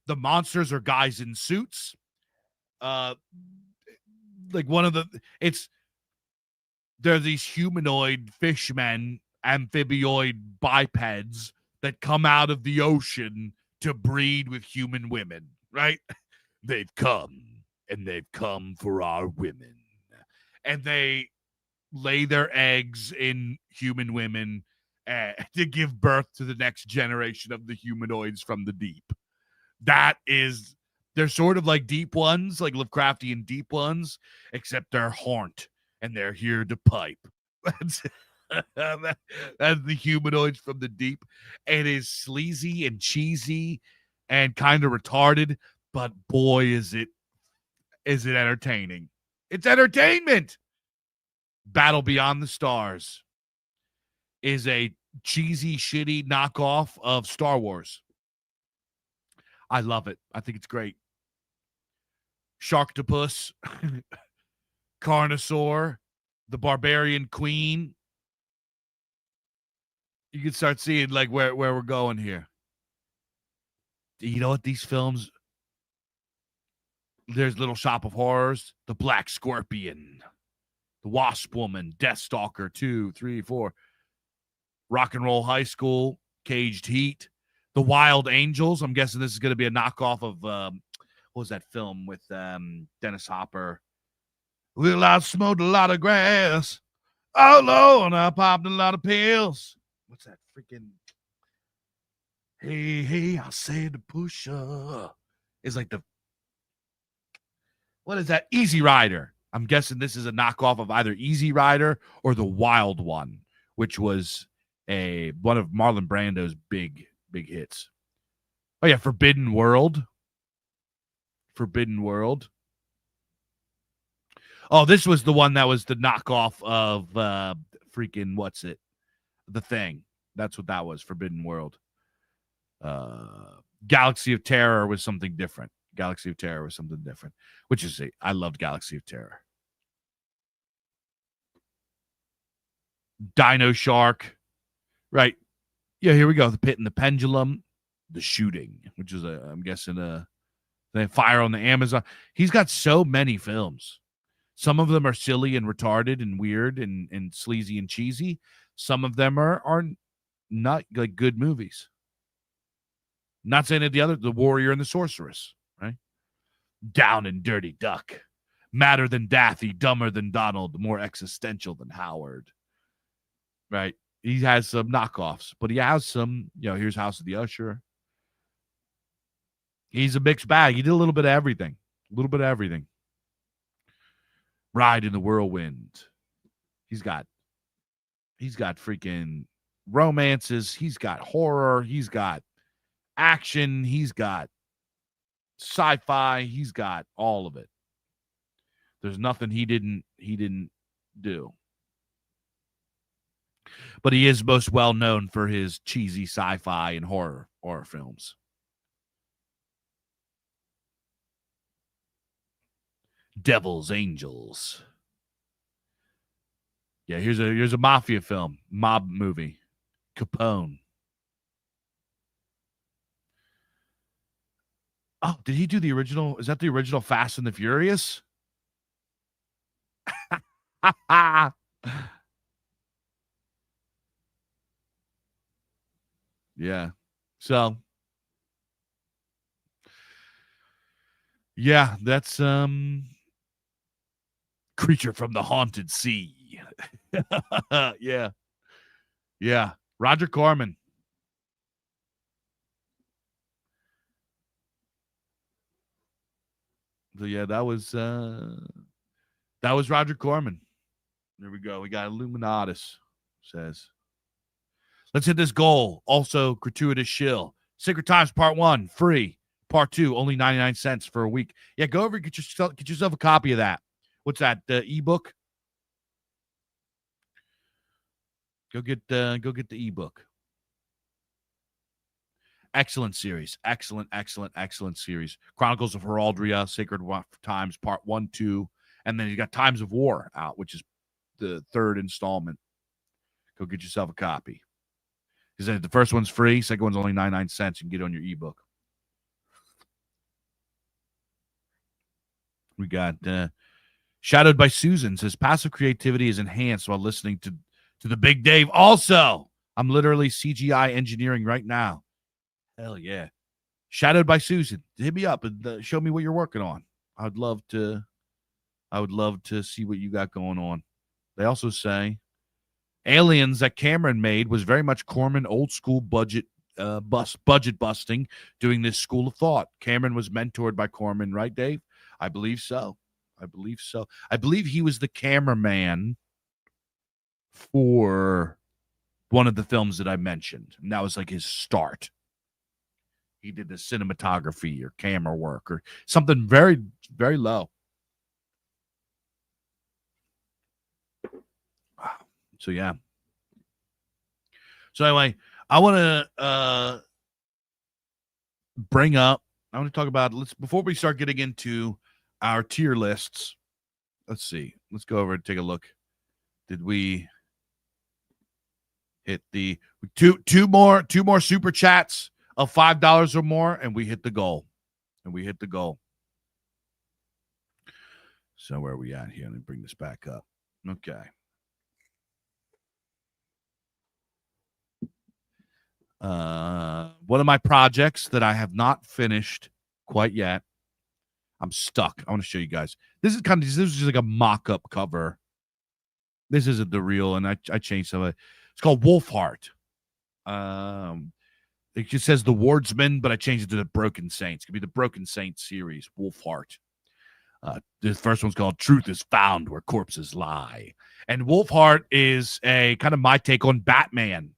the monsters are guys in suits. Like one of the, they're these humanoid fishmen, amphibioid bipeds that come out of the ocean to breed with human women, right? They've come for our women. And they lay their eggs in human women to give birth to the next generation of the humanoids from the deep. They're sort of like deep ones, like Lovecraftian deep ones, except they're horned and they're here to pipe. That's the humanoids from the deep. It is sleazy and cheesy and kind of retarded, but boy, is it entertaining. It's entertainment. Battle Beyond the Stars is a cheesy, shitty knockoff of Star Wars. I love it. I think it's great. Sharktopus, Carnosaur, the Barbarian Queen. You can start seeing like where we're going here. You know what? These films, there's Little Shop of Horrors, The Black Scorpion, The Wasp Woman, Deathstalker 2, 3, 4, Rock and Roll High School, Caged Heat, The Wild Angels. I'm guessing this is going to be a knockoff of what was that film with Dennis Hopper? Well, I smoked a lot of grass. Oh, Lord, I popped a lot of pills. What's that freaking? Hey, I said to push up. It's like what is that? Easy Rider. I'm guessing this is a knockoff of either Easy Rider or The Wild One, which was one of Marlon Brando's big hits. Oh yeah, Forbidden World. Oh, this was the one that was the knockoff of freaking what's it? The Thing. That's what that was. Forbidden World. Galaxy of Terror was something different. Which is I loved Galaxy of Terror. Dino Shark. Right. Yeah, here we go. The Pit and the Pendulum. The Shooting, which is I'm guessing the Fire on the Amazon. He's got so many films. Some of them are silly and retarded and weird and sleazy and cheesy. Some of them are not like good movies. Not saying that the Warrior and the Sorceress, right? Down and Dirty Duck. Madder than Daffy, dumber than Donald, more existential than Howard. Right? He has some knockoffs, but he has some, here's House of the Usher. He's a mixed bag. He did a little bit of everything. Ride in the Whirlwind. He's got freaking romances. He's got horror. He's got action. He's got sci-fi. He's got all of it. There's nothing he didn't do. But he is most well known for his cheesy sci-fi and horror films. Devil's Angels. Yeah, here's a mafia film, mob movie. Capone. Oh, did he do the original? Is that the original Fast and the Furious? Yeah. So, yeah, that's Creature from the Haunted Sea. Yeah. Yeah, Roger Corman. So yeah, that was Roger Corman. There we go. We got Illuminatus says. Let's hit this goal. Also, gratuitous shill. Secret Times Part 1, free. Part 2, only 99 cents for a week. Yeah, go over and get yourself a copy of that. What's that? The ebook? Go get the ebook. Excellent series. Excellent series. Chronicles of Heraldria, Sacred Times, Part 1, 2. And then you got Times of War out, which is the third installment. Go get yourself a copy. Because the first one's free, second one's only 99 cents. You can get it on your ebook. We got Shadowed by Susan says passive creativity is enhanced while listening to the Big Dave. Also, I'm literally CGI engineering right now. Hell yeah. Shadowed by Susan. Hit me up and show me what you're working on. I would love to see what you got going on. They also say Aliens that Cameron made was very much Corman old school budget busting, doing this school of thought. Cameron was mentored by Corman, right, Dave? I believe so. I believe he was the cameraman for one of the films that I mentioned. And that was like his start. He did the cinematography or camera work or something very, very low. So, yeah. So, anyway, I want to talk about, before we start getting into our tier lists, let's see. Let's go over and take a look. Did we hit the two more super chats of $5 or more, and we hit the goal. So where are we at here? Let me bring this back up. Okay. One of my projects that I have not finished quite yet. I'm stuck. I want to show you guys. This is just like a mock-up cover. This isn't the real, and I changed some of it. It's called Wolfheart. It just says the Wardsman, but I changed it to the Broken Saints. It could be the Broken Saints series, Wolfheart. The first one's called Truth is Found Where Corpses Lie. And Wolfheart is a kind of my take on Batman.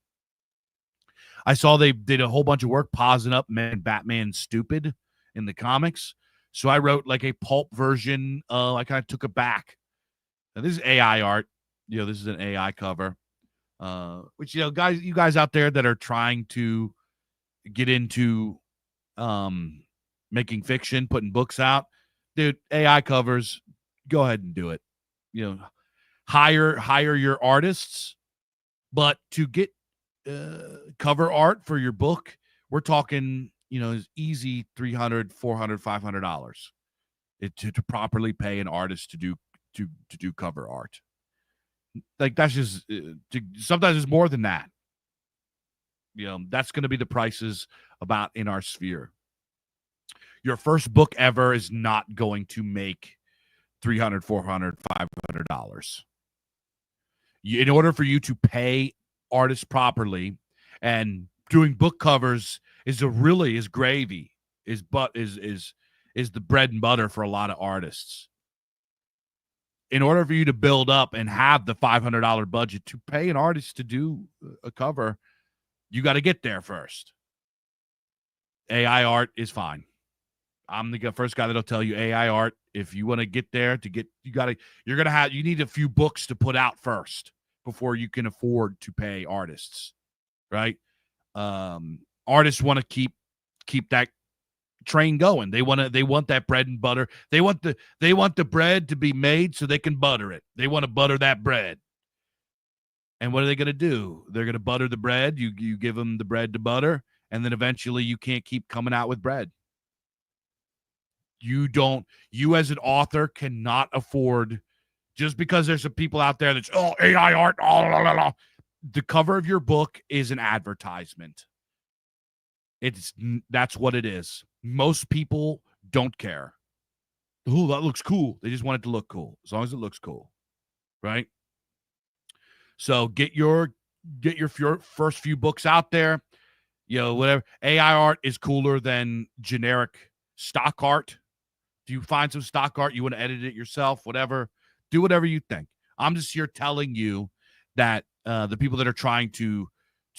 I saw they did a whole bunch of work pausing up Batman stupid in the comics. So I wrote like a pulp version. I kind of took it back. Now, this is AI art. This is an AI cover. Which, you guys out there that are trying to get into making fiction, putting books out, dude, AI covers, go ahead and do it. Hire your artists, but to get cover art for your book, we're talking, is easy $300, $400, $500 to properly pay an artist to do cover art. Like that's just sometimes it's more than that. That's going to be the prices about in our sphere. Your first book ever is not going to make $300, $400, $500. In order for you to pay artists properly, and doing book covers is gravy, is the bread and butter for a lot of artists. In order for you to build up and have the $500 budget to pay an artist to do a cover, you got to get there first. AI art is fine. I'm the first guy that'll tell you AI art. If you want to get there, you need a few books to put out first before you can afford to pay artists, right? Artists want to keep that train going. They want that bread and butter. They want the bread to be made so they can butter it. They want to butter that bread. And what are they going to do? They're going to butter the bread. You give them the bread to butter, and then eventually you can't keep coming out with bread. You as an author cannot afford, just because there's some people out there that's AI art, the cover of your book is an advertisement. That's what it is. Most people don't care. Oh, that looks cool. They just want it to look cool, as long as it looks cool, right? So get your get your first few books out there. Whatever. AI art is cooler than generic stock art. If you find some stock art, you want to edit it yourself, whatever. Do whatever you think. I'm just here telling you that the people that are trying to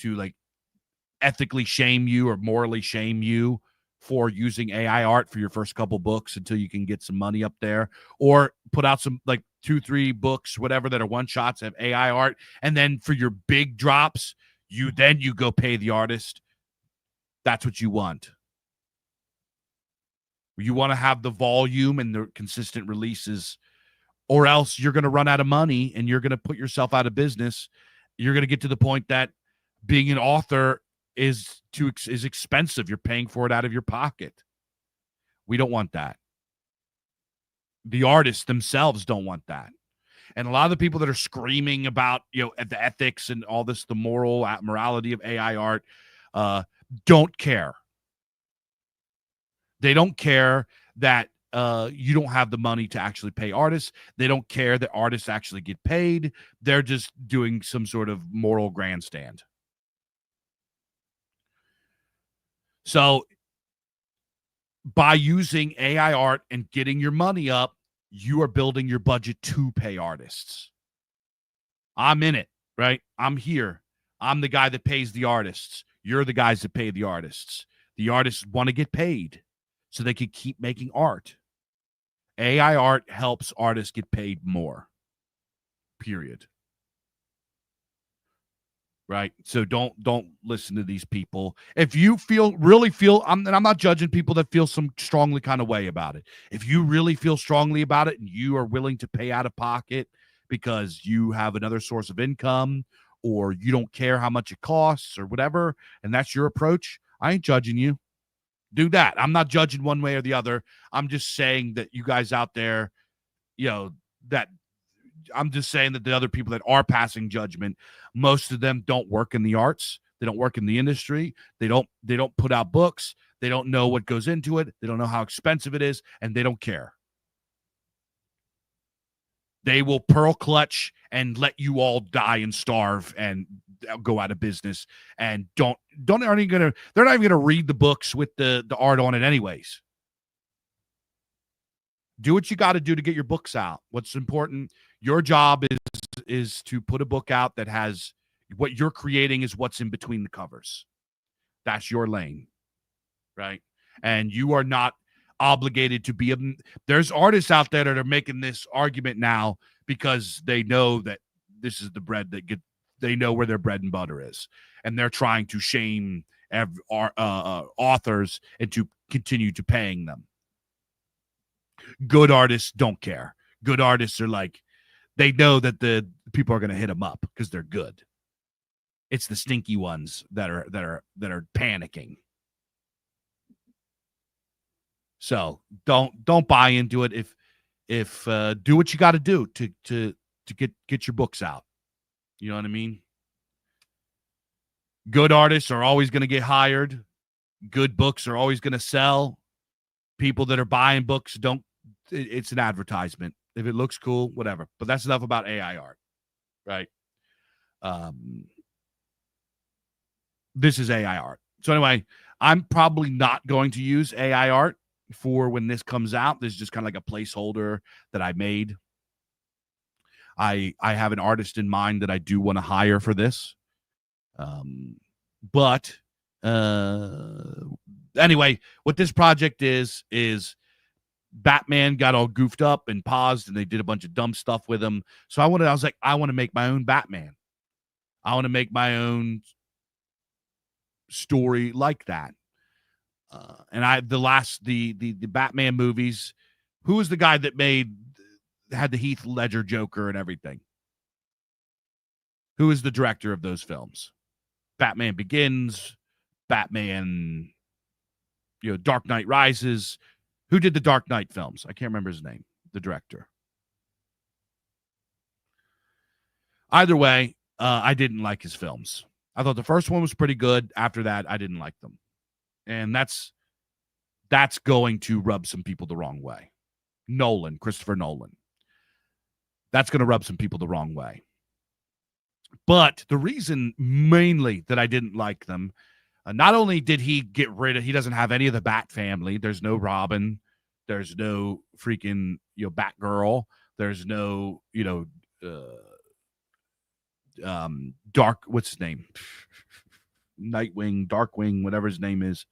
like ethically shame you or morally shame you for using AI art for your first couple books until you can get some money up there, or put out some like 2-3 books, whatever, that are one shots, have AI art, and then for your big drops, you go pay the artist. That's what you want. You want to have the volume and the consistent releases, or else you're going to run out of money and you're going to put yourself out of business. You're going to get to the point that being an author is expensive. You're paying for it out of your pocket. We don't want that. The artists themselves don't want that. And a lot of the people that are screaming about, the ethics and all this, the morality of AI art, don't care. They don't care that you don't have the money to actually pay artists. They don't care that artists actually get paid. They're just doing some sort of moral grandstand. So by using AI art and getting your money up, you are building your budget to pay artists. I'm in it, right? I'm here. I'm the guy that pays the artists. You're the guys that pay the artists. The artists want to get paid so they can keep making art. AI art helps artists get paid more. Period. Right? So don't listen to these people. If you really feel, and I'm not judging people that feel some strongly kind of way about it. If you really feel strongly about it and you are willing to pay out of pocket because you have another source of income, or you don't care how much it costs or whatever, and that's your approach, I ain't judging you. Do that. I'm not judging one way or the other. I'm just saying that you guys out there, that I'm just saying that the other people that are passing judgment, most of them don't work in the arts. They don't work in the industry. They don't put out books. They don't know what goes into it. They don't know how expensive it is, and they don't care. They will pearl clutch and let you all die and starve and go out of business, and they're not even gonna read the books with the art on it anyways. Do what you got to do to get your books out. What's important, your job is to put a book out that has what you're creating is what's in between the covers. That's your lane, right? And you are not obligated to be there's artists out there that are making this argument now because they know that this is the bread they know where their bread and butter is, and they're trying to shame authors into continue to paying them. Good artists don't care. Good artists are like, they know that the people are going to hit them up because they're good. It's the stinky ones that are panicking. So don't buy into it. If do what you got to do to get your books out. You know what I mean? Good artists are always going to get hired. Good books are always going to sell. People that are buying books it's an advertisement. If it looks cool, whatever. But that's enough about AI art, right? This is AI art. So anyway, I'm probably not going to use AI art for when this comes out. This is just kind of like a placeholder that I made. I have an artist in mind that I do want to hire for this. But anyway, what this project is Batman got all goofed up and paused, and they did a bunch of dumb stuff with him. So I want to make my own Batman. I want to make my own story like that. And the Batman movies, who was the guy that had the Heath Ledger Joker and everything? Who is the director of those films? Batman Begins, Batman, Dark Knight Rises. Who did the Dark Knight films? I can't remember his name, the director. Either way, I didn't like his films. I thought the first one was pretty good. After that, I didn't like them. And that's going to rub some people the wrong way. Christopher Nolan. That's going to rub some people the wrong way. But the reason mainly that I didn't like them, not only did he he doesn't have any of the Bat family. There's no Robin. There's no freaking, Batgirl. There's no, what's his name? Nightwing, Darkwing, whatever his name is.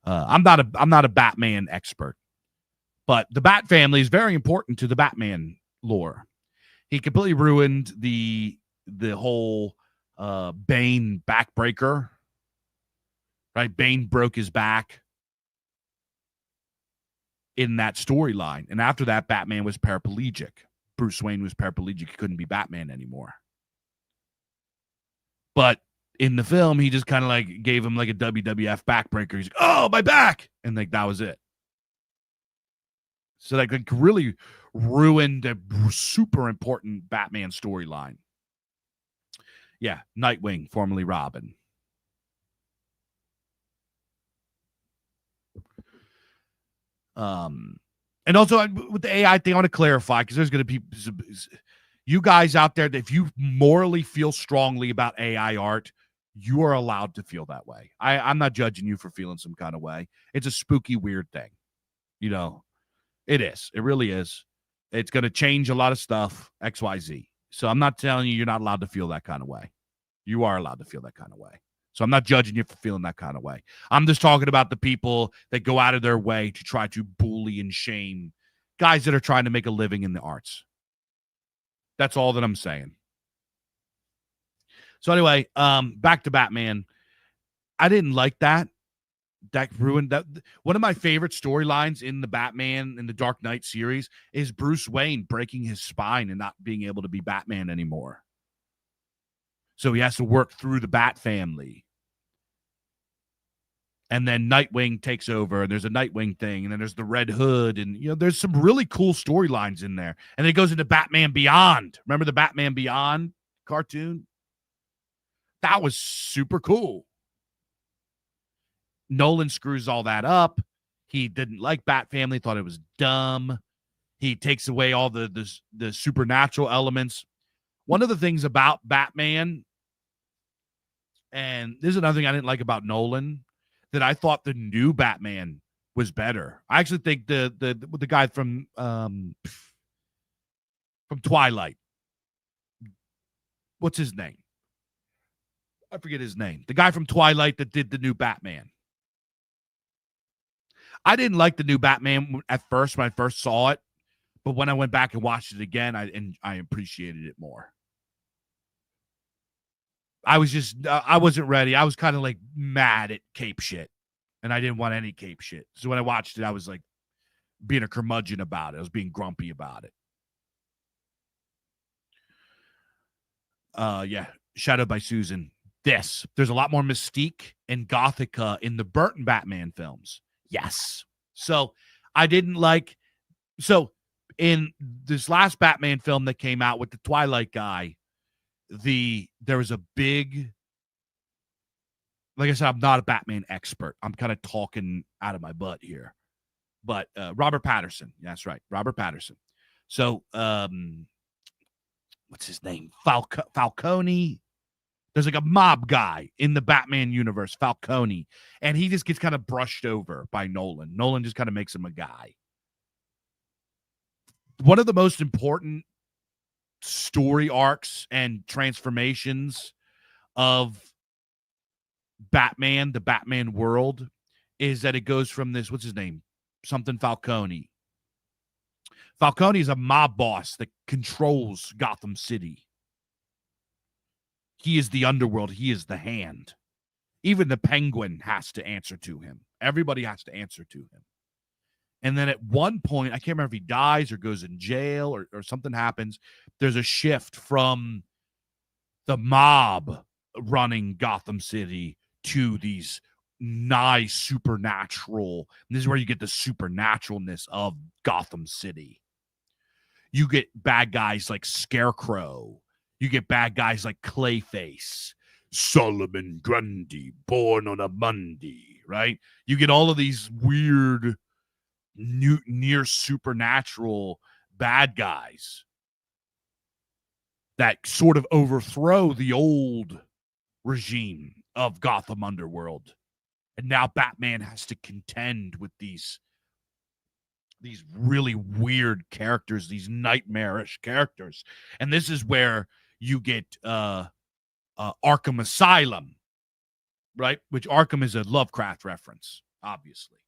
I'm not a Batman expert, but the Bat family is very important to the Batman lore. He completely ruined the whole Bane backbreaker. Right? Bane broke his back in that storyline. And after that, Batman was paraplegic. Bruce Wayne was paraplegic. He couldn't be Batman anymore. But in the film, he just kind of like gave him like a WWF backbreaker. He's like, oh, my back. And like that was it. So like really ruined a super important Batman storyline. Yeah, Nightwing, formerly Robin. And also with the AI thing, I want to clarify because there's going to be you guys out there that if you morally feel strongly about AI art, you are allowed to feel that way. I'm not judging you for feeling some kind of way. It's a spooky, weird thing. It is. It really is. It's going to change a lot of stuff, XYZ. So I'm not telling you you're not allowed to feel that kind of way. You are allowed to feel that kind of way. So I'm not judging you for feeling that kind of way. I'm just talking about the people that go out of their way to try to bully and shame guys that are trying to make a living in the arts. That's all that I'm saying. So anyway, back to Batman. I didn't like that. That ruined that. One of my favorite storylines in the Batman in the Dark Knight series is Bruce Wayne breaking his spine and not being able to be Batman anymore. So he has to work through the Bat family. And then Nightwing takes over, and there's a Nightwing thing, and then there's the Red Hood, and there's some really cool storylines in there. And it goes into Batman Beyond. Remember the Batman Beyond cartoon? That was super cool. Nolan screws all that up. He didn't like Bat Family, thought it was dumb. He takes away all the supernatural elements. One of the things about Batman, and this is another thing I didn't like about Nolan, that I thought the new Batman was better. I actually think the guy from Twilight, what's his name? I forget his name. The guy from Twilight that did the new Batman. I didn't like the new Batman at first when I first saw it, but when I went back and watched it again, I appreciated it more. I wasn't ready. I was kind of like mad at cape shit, and I didn't want any cape shit. So when I watched it, I was like being a curmudgeon about it. I was being grumpy about it. Yeah, Shadowed by Susan. There's a lot more mystique and Gothica in the Burton Batman films. Yes. So I didn't like. So in this last Batman film that came out with the Twilight guy, there was a big, like I said, I'm not a Batman expert. I'm kind of talking out of my butt here, but Robert Pattinson. That's right. Robert Pattinson. So, what's his name? Falcone. There's like a mob guy in the Batman universe, Falcone, and he just gets kind of brushed over by Nolan. Nolan just kind of makes him a guy. One of the most important story arcs and transformations of Batman, the Batman world, is that it goes from this, what's his name? Something Falcone. Falcone is a mob boss that controls Gotham City. He is the underworld. He is the hand. Even the Penguin has to answer to him. Everybody has to answer to him. And then at one point, I can't remember if he dies or goes in jail or something happens. There's a shift from the mob running Gotham City to these nice supernatural. And this is where you get the supernaturalness of Gotham City. You get bad guys like Scarecrow. You get bad guys like Clayface, Solomon Grundy, born on a Monday, right? You get all of these weird, near supernatural bad guys. that sort of overthrow the old regime of Gotham Underworld. And now Batman has to contend with these really weird characters, these nightmarish characters. And this is where you get Arkham Asylum, right? Which Arkham is a Lovecraft reference, obviously.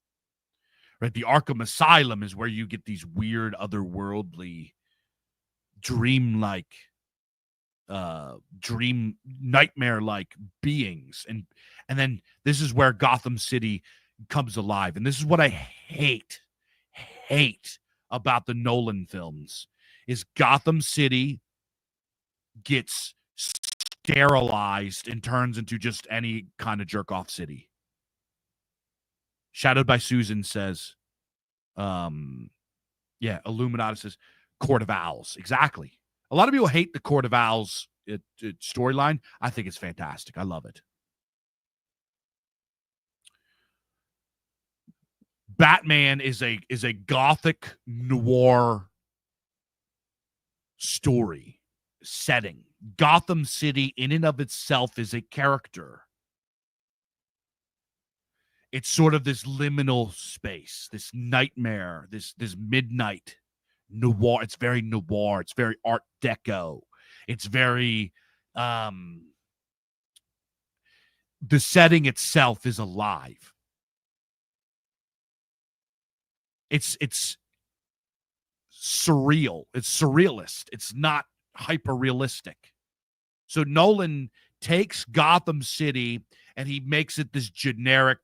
Right? The Arkham Asylum is where you get these weird, otherworldly, dream-like, dream nightmare-like beings. And then this is where Gotham City comes alive. And this is what I hate about the Nolan films is Gotham City gets sterilized and turns into just any kind of jerk off city. Shadowed by Susan says, Illuminati says Court of Owls. Exactly. A lot of people hate the Court of Owls storyline. I think it's fantastic. I love it. Batman is a gothic noir story setting. Gotham City in and of itself is a character. It's sort of this liminal space, this nightmare, this midnight noir. It's very noir. It's very Art Deco. It's very the setting itself is alive. It's surreal. It's surrealist. It's not hyper realistic. So Nolan takes Gotham City and he makes it this generic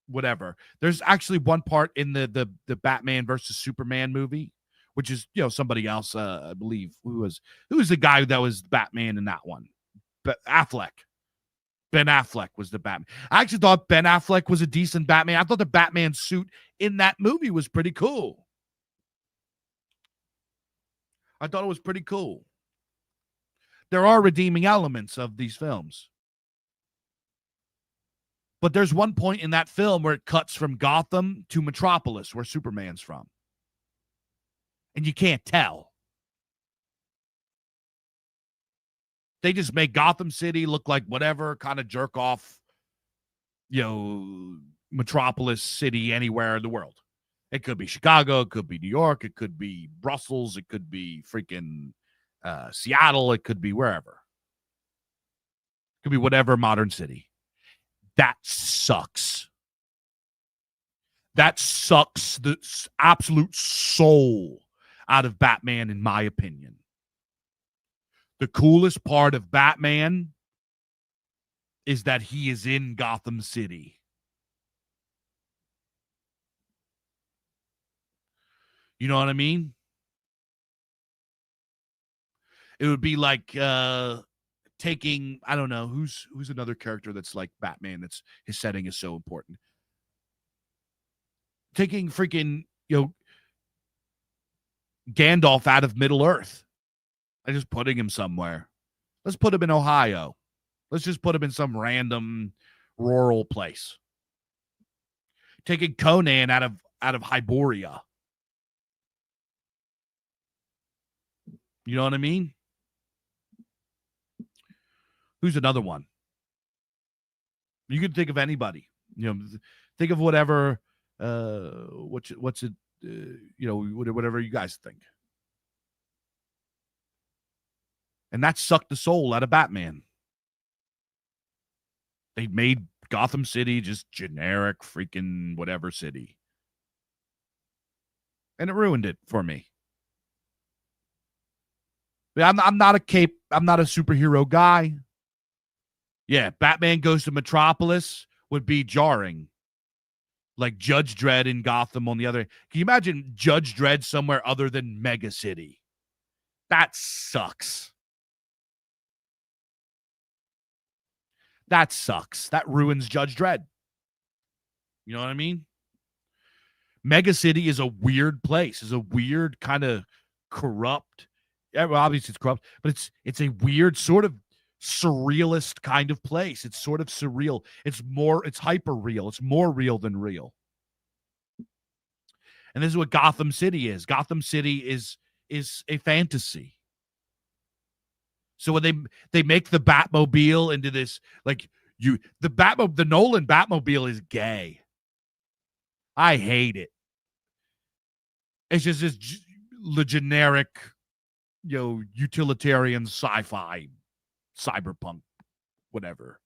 whatever. There's actually one part in the Batman versus Superman movie, which is, somebody else, I believe, who was the guy that was Batman in that one? Affleck. Ben Affleck was the Batman. I actually thought Ben Affleck was a decent Batman. I thought the Batman suit in that movie was pretty cool. I thought it was pretty cool. There are redeeming elements of these films. But there's one point in that film where it cuts from Gotham to Metropolis, where Superman's from. And you can't tell. They just make Gotham City look like whatever kind of jerk off, Metropolis city anywhere in the world. It could be Chicago. It could be New York. It could be Brussels. It could be freaking Seattle. It could be wherever. It could be whatever modern city. That sucks. That sucks the absolute soul out of Batman, in my opinion. The coolest part of Batman is that he is in Gotham City. You know what I mean? It would be like taking, I don't know, who's another character that's like Batman, that's his setting is so important. Taking freaking, Gandalf out of Middle-earth and just putting him somewhere. Let's put him in Ohio. Let's just put him in some random rural place. Taking Conan out of Hyboria. You know what I mean? Who's another one? You can think of anybody. Think of whatever. What's it? Whatever you guys think. And that sucked the soul out of Batman. They made Gotham City just generic freaking whatever city. And it ruined it for me. I'm not a superhero guy. Yeah, Batman Goes to Metropolis would be jarring. Like Judge Dredd in Gotham on the other. Can you imagine Judge Dredd somewhere other than Mega City? That sucks. That sucks. That ruins Judge Dredd. You know what I mean? Mega City is a weird place. It's a weird kind of corrupt. Well, obviously it's corrupt, but it's a weird sort of surrealist kind of place. It's sort of surreal. It's hyper real. It's more real than real. And this is what Gotham City is. Gotham City is a fantasy. So when they make the Batmobile into this, like, the Nolan Batmobile is gay. I hate it. It's just this generic, utilitarian sci-fi, cyberpunk, whatever.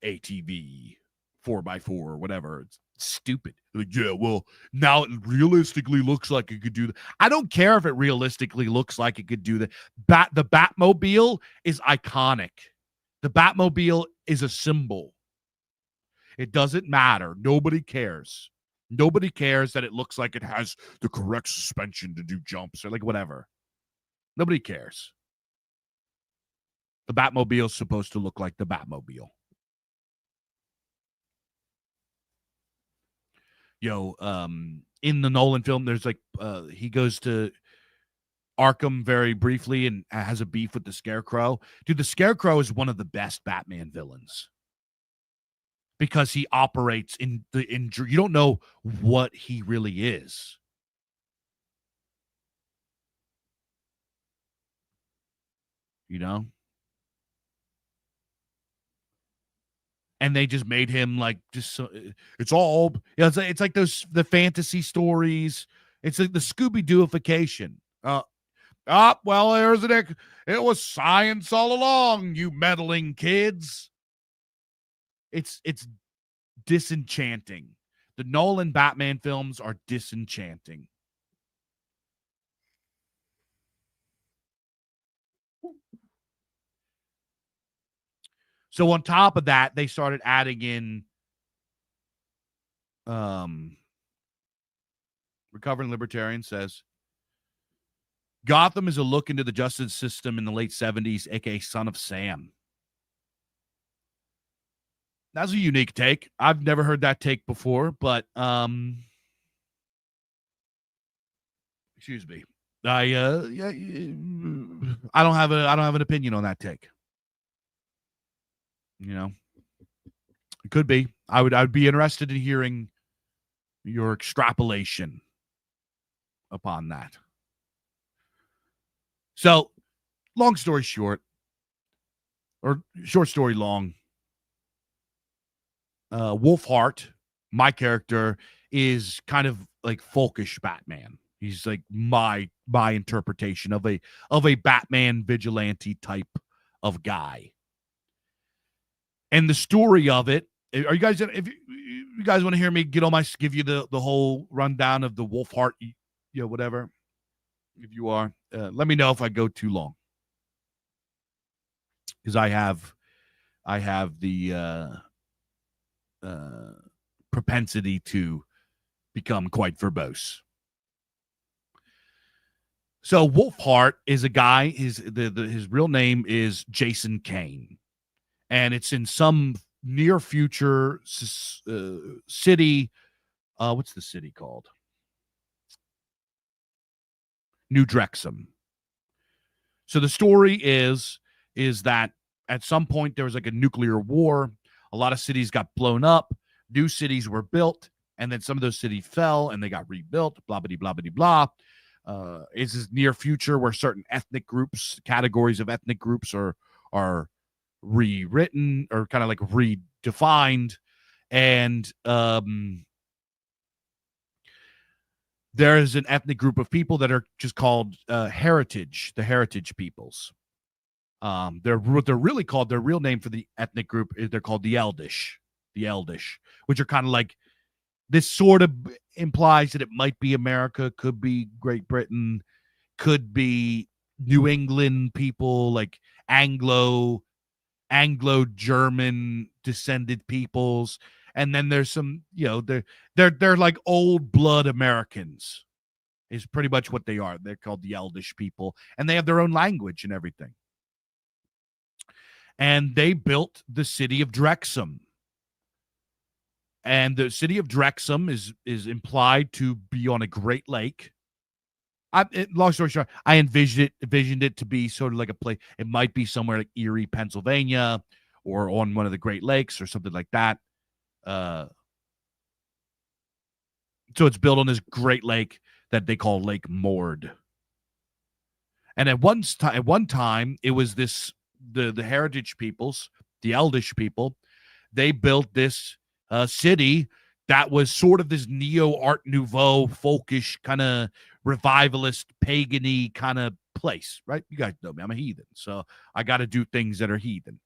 ATV, 4x4, whatever. It's stupid. Like, yeah, well, now it realistically looks like it could do that. I don't care if it realistically looks like it could do that. The Batmobile is iconic. The Batmobile is a symbol. It doesn't matter. Nobody cares. Nobody cares that it looks like it has the correct suspension to do jumps or like whatever. Nobody cares. The Batmobile is supposed to look like the Batmobile. In the Nolan film, there's like he goes to Arkham very briefly and has a beef with the Scarecrow. Dude, the Scarecrow is one of the best Batman villains because he operates in you don't know what he really is. And they just made him like just so, it's all it's like those the fantasy stories. It's like the Scooby-Dooification. Well, there's it was science all along, you meddling kids. It's disenchanting. The Nolan Batman films are disenchanting. So on top of that, they started adding in Recovering Libertarian says Gotham is a look into the justice system in the late 70s, aka Son of Sam. That's a unique take. I've never heard that take before, but excuse me. I don't have an opinion on that take. It could be. I would be interested in hearing your extrapolation upon that. So, long story short, or short story long, Wolfheart, my character, is kind of like folkish Batman. He's like my interpretation of a Batman vigilante type of guy. And the story of it, are you guys, if you guys want to hear me give you the whole rundown of the Wolfheart, whatever, if you are, let me know if I go too long. Because I have the propensity to become quite verbose. So Wolfheart is a guy. His real name is Jason Kane, and it's in some near future city. What's the city called? New Drexham. So the story is that at some point there was like a nuclear war. A lot of cities got blown up. New cities were built, and then some of those cities fell and they got rebuilt. Blah blah blah blah blah. Is this near future where certain ethnic groups, categories of ethnic groups are rewritten or kind of like redefined, and there is an ethnic group of people that are just called the heritage peoples. They're really called, their real name for the ethnic group is they're called the Eldish, which are kind of like, this sort of implies that it might be America, could be Great Britain, could be New England people, like Anglo-German descended peoples. And then there's some, they're like old blood Americans is pretty much what they are. They're called the Eldish people, and they have their own language and everything. And they built the city of Drexham. And the city of Drexham is implied to be on a Great Lake. Long story short, I envisioned it to be sort of like a place. It might be somewhere like Erie, Pennsylvania, or on one of the Great Lakes or something like that. So it's built on this Great Lake that they call Lake Mord. And at one time, it was the heritage peoples, the Eldish people. They built this city that was sort of this neo Art Nouveau, folkish kind of revivalist, pagany kind of place, right? You guys know me; I'm a heathen, so I got to do things that are heathen.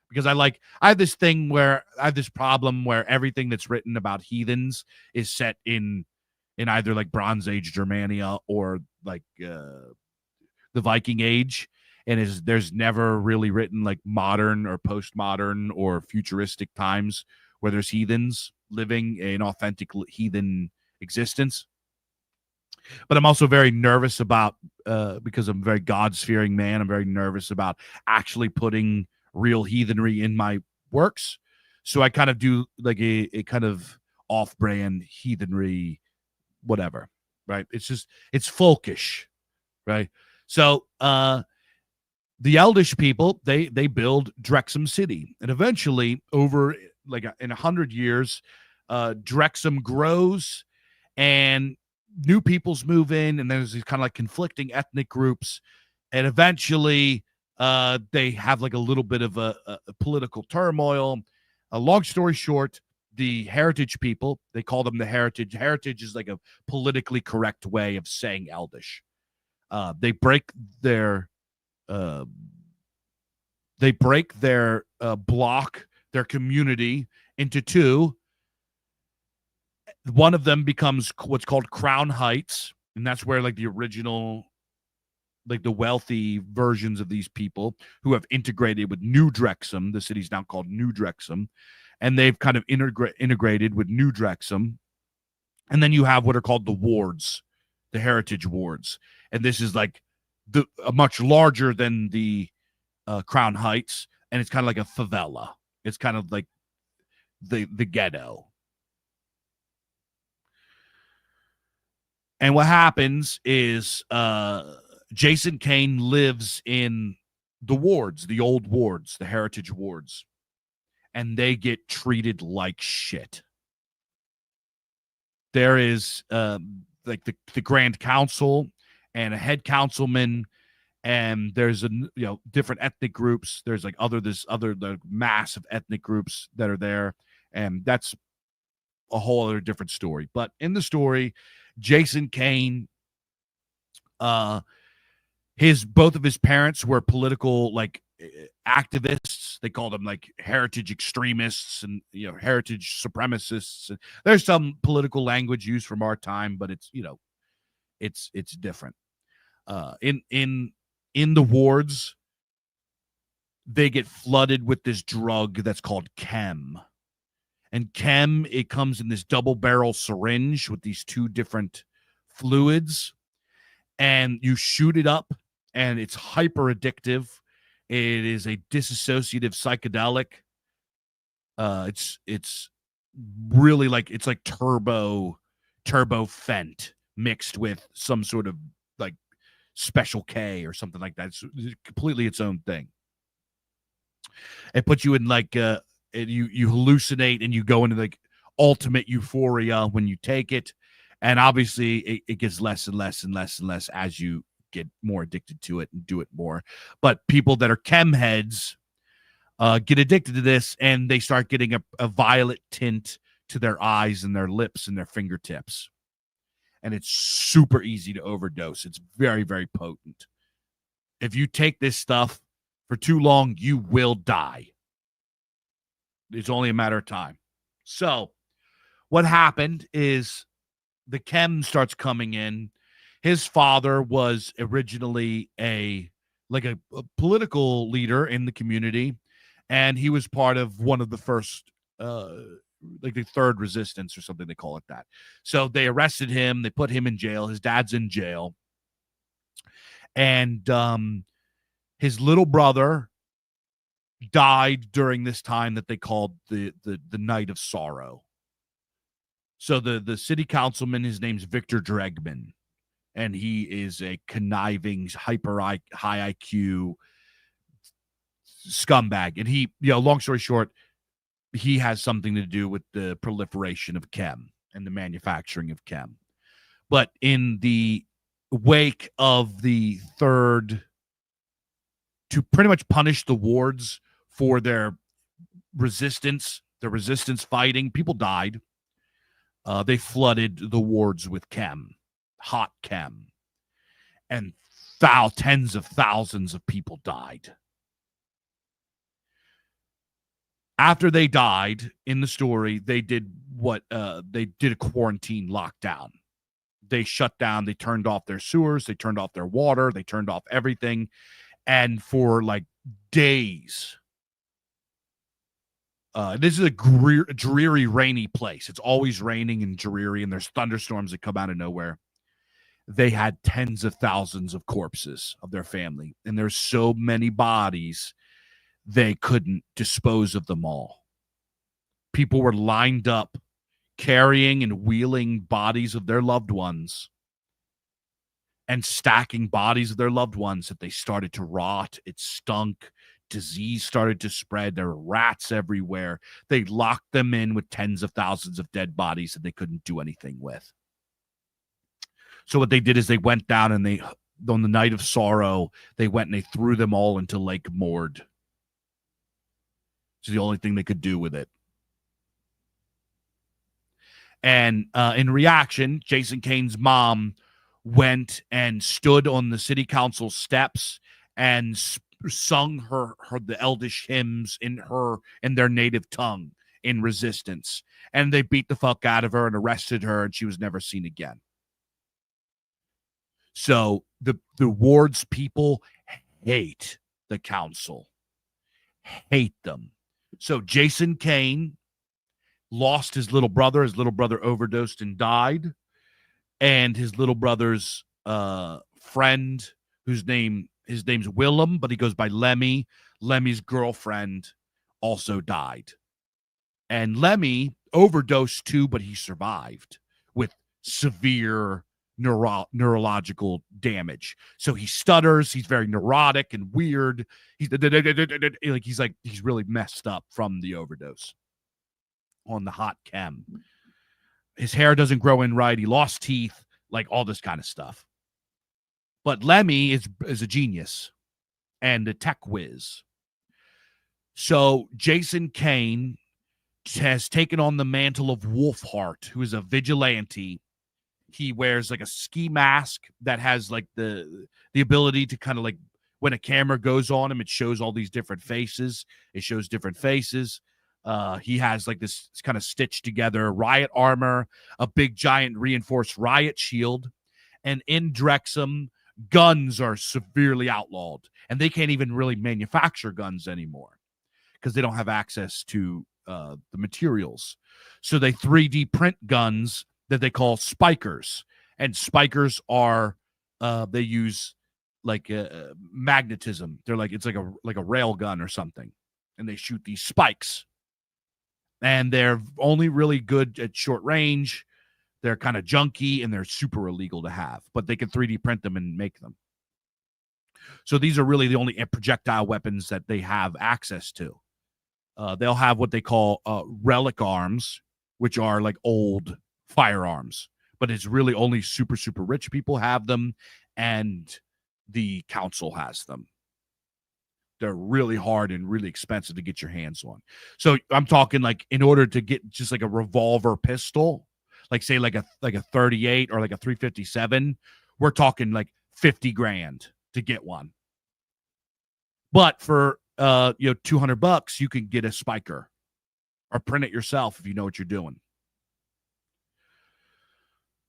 Because I have this thing where I have this problem where everything that's written about heathens is set in either like Bronze Age Germania or like the Viking Age, and there's never really written like modern or postmodern or futuristic times where there's heathens living an authentic heathen existence. But I'm also very nervous about because I'm a very God-fearing man. I'm very nervous about actually putting real heathenry in my works. So I kind of do like a kind of off-brand heathenry, whatever, right? It's folkish, right? So the Eldish people, they build Drexham City. And eventually, over like in 100 years, Drexham grows and new peoples move in, and there's these kind of like conflicting ethnic groups. And eventually they have like a little bit of a political turmoil. Long story short, the heritage people, they call them the heritage. Heritage is like a politically correct way of saying Eldish. They break their block, their community into two. One of them becomes what's called Crown Heights, and that's where like the original, like the wealthy versions of these people who have integrated with New Drexham. The city's now called New Drexham, and they've kind of integrated with New Drexham. And then you have what are called the wards, the heritage wards, and this is like a much larger than the Crown Heights, and it's kind of like a favela. It's kind of like the ghetto. And what happens is Jason Kane lives in the wards, the old wards, the heritage wards, and they get treated like shit. There is like the Grand Council and a head councilman, and there's different ethnic groups. There's like the massive ethnic groups that are there, and that's a whole other different story. But in the story, Jason Kane, both of his parents were political like activists. They called them like heritage extremists and heritage supremacists. There's some political language used from our time, but it's it's different. In the wards, they get flooded with this drug that's called chem. And chem, it comes in this double barrel syringe with these two different fluids, and you shoot it up, and it's hyper addictive. It is a dissociative psychedelic. It's really like it's like turbo fent mixed with some sort of like special K or something like that. It's completely its own thing. It puts you in like you hallucinate and you go into like ultimate euphoria when you take it, and obviously it gets less and less and less and less as you get more addicted to it and do it more. But people that are chem heads get addicted to this, and they start getting a violet tint to their eyes and their lips and their fingertips, and it's super easy to overdose. It's very, very potent. If you take this stuff for too long, you will die. It's only a matter of time. So what happened is the chem starts coming in. His father was originally a political leader in the community, and he was part of one of the first like the third resistance or something, they call it that. So they arrested him, they put him in jail. His dad's in jail. And his little brother died during this time that they called the Night of Sorrow. So the city councilman, his name's Victor Dregman, and he is a conniving, high IQ scumbag. And he, long story short, he has something to do with the proliferation of chem and the manufacturing of chem. But in the wake of the third, to pretty much punish the wards for their resistance fighting. People died. They flooded the wards with chem, hot chem, and tens of thousands of people died. After they died in the story, they did a quarantine lockdown. They shut down, they turned off their sewers, they turned off their water, they turned off everything. And for like days, this is a dreary, rainy place. It's always raining and dreary, and there's thunderstorms that come out of nowhere. They had tens of thousands of corpses of their family, and there's so many bodies, they couldn't dispose of them all. People were lined up, carrying and wheeling bodies of their loved ones and stacking bodies of their loved ones that they started to rot. It stunk. Disease started to spread. There were rats everywhere. They locked them in with tens of thousands of dead bodies that they couldn't do anything with. So what they did is they went down and they, on the night of sorrow, they went and they threw them all into Lake Mord. It's the only thing they could do with it. And in reaction, Jason Kane's mom went and stood on the city council steps and sung the Eldish hymns in their native tongue in resistance. And they beat the fuck out of her and arrested her, and she was never seen again. So the ward's people hate the council, hate them. So Jason Kane lost his little brother. His little brother overdosed and died. And his little brother's friend, his name's Willem, but he goes by Lemmy. Lemmy's girlfriend also died. And Lemmy overdosed too, but he survived with severe neurological damage. So he stutters. He's very neurotic and weird. He's really messed up from the overdose on the hot chem. His hair doesn't grow in right. He lost teeth, like all this kind of stuff. But Lemmy is a genius and a tech whiz. So Jason Kane has taken on the mantle of Wolfheart, who is a vigilante. He wears like a ski mask that has like the ability to kind of like, when a camera goes on him, it shows all these different faces. It shows different faces. He has like this kind of stitched together riot armor, a big giant reinforced riot shield, and in Drexham, guns are severely outlawed, and they can't even really manufacture guns anymore because they don't have access to the materials. So they 3D print guns that they call spikers, and spikers are they use like magnetism. They're like, it's like a rail gun or something, and they shoot these spikes. And they're only really good at short range. They're kind of junky, and they're super illegal to have, but they can 3D print them and make them. So these are really the only projectile weapons that they have access to. They'll have what they call relic arms, which are like old firearms, but it's really only super, super rich people have them, and the council has them. They're really hard and really expensive to get your hands on. So I'm talking like, in order to get just like a revolver pistol, like say like a 38 or like a 357, we're talking like $50,000 to get one. But for $200, you can get a spiker or print it yourself if you know what you're doing.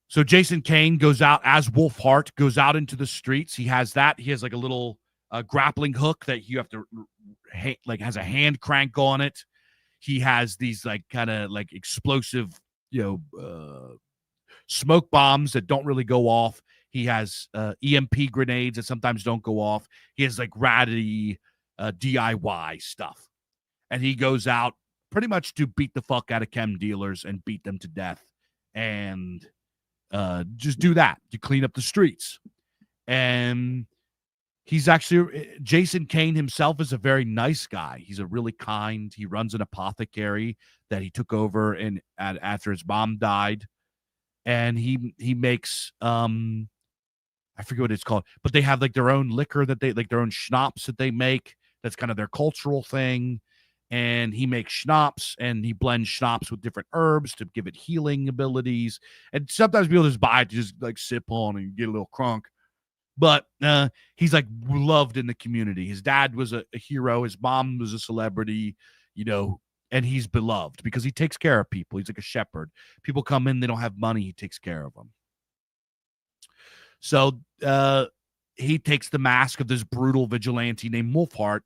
So Jason Kane goes out as Wolfheart, goes out into the streets. He has that. He has like a little grappling hook that you have to has a hand crank on it. He has these like kind of like explosive, smoke bombs that don't really go off. He has EMP grenades that sometimes don't go off. He has like ratty DIY stuff. And he goes out pretty much to beat the fuck out of chem dealers and beat them to death. And just do that to clean up the streets. And he's actually, Jason Kane himself is a very nice guy. He's a really kind. He runs an apothecary that he took over after his mom died, and he makes I I forget what it's called, but they have like their own liquor that they like, their own schnapps that they make. That's kind of their cultural thing. And he makes schnapps and he blends schnapps with different herbs to give it healing abilities. And sometimes people just buy it to just like sip on and get a little crunk. But he's like loved in the community. His dad was a hero. His mom was a celebrity, you know, and he's beloved because he takes care of people. He's like a shepherd. People come in, they don't have money. He takes care of them. So he takes the mask of this brutal vigilante named Wolfheart.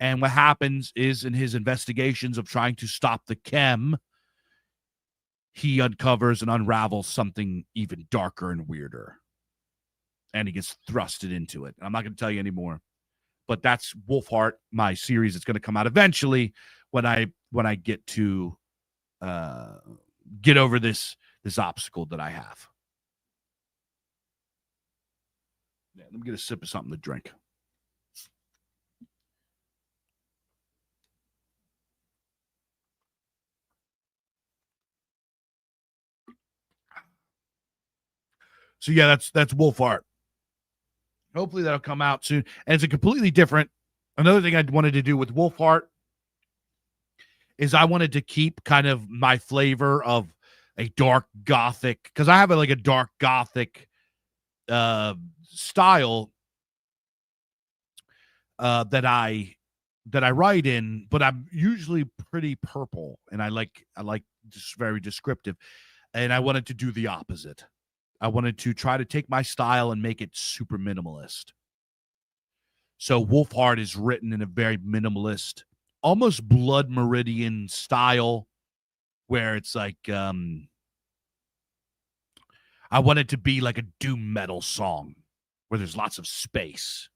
And what happens is, in his investigations of trying to stop the chem, he uncovers and unravels something even darker and weirder. And he gets thrusted into it. I'm not going to tell you anymore. But that's Wolfheart, my series that's going to come out eventually when I get to get over this obstacle that I have. Yeah, let me get a sip of something to drink. So yeah, that's Wolfheart. Hopefully that'll come out soon. And it's a completely different. Another thing I wanted to do with Wolfheart is I wanted to keep kind of my flavor of a dark gothic, because I have like a dark gothic style that I write in, but I'm usually pretty purple, and I like just very descriptive, and I wanted to do the opposite. I wanted to try to take my style and make it super minimalist. So Wolfheart is written in a very minimalist, almost Blood Meridian style, where it's like I want it to be like a doom metal song where there's lots of space.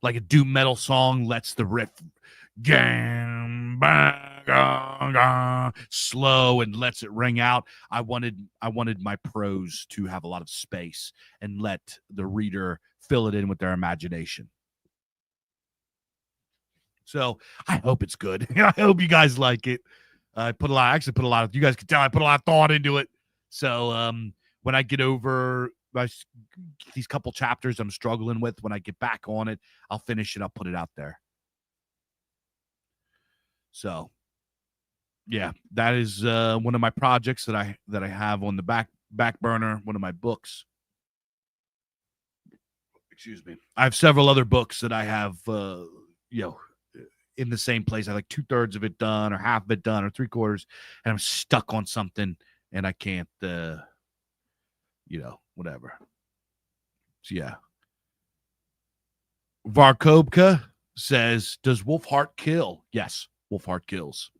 Like a doom metal song lets the riff slow and lets it ring out. I wanted my prose to have a lot of space and let the reader fill it in with their imagination. So I hope it's good. I hope you guys like it. I put a lot of, you guys can tell I put a lot of thought into it. So when I get over these couple chapters I'm struggling with, when I get back on it, I'll finish it. I'll put it out there. So yeah, that is one of my projects that I have on the back burner, one of my books. Excuse me. I have several other books that I have in the same place. I like 2/3 of it done, or half of it done, or 3/4, and I'm stuck on something and I can't whatever. So yeah. Varkobka says, does Wolfheart kill? Yes, Wolfheart kills.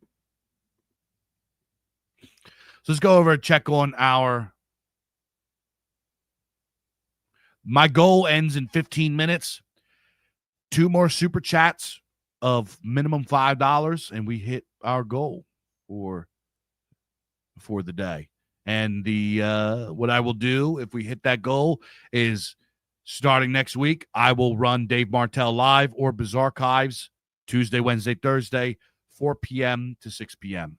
So let's go over and check on my goal ends in 15 minutes. 2 more super chats of minimum $5, and we hit our goal for the day. And what I will do if we hit that goal is, starting next week, I will run Dave Martell Live or Bizarchives Tuesday, Wednesday, Thursday, 4 p.m. to 6 p.m.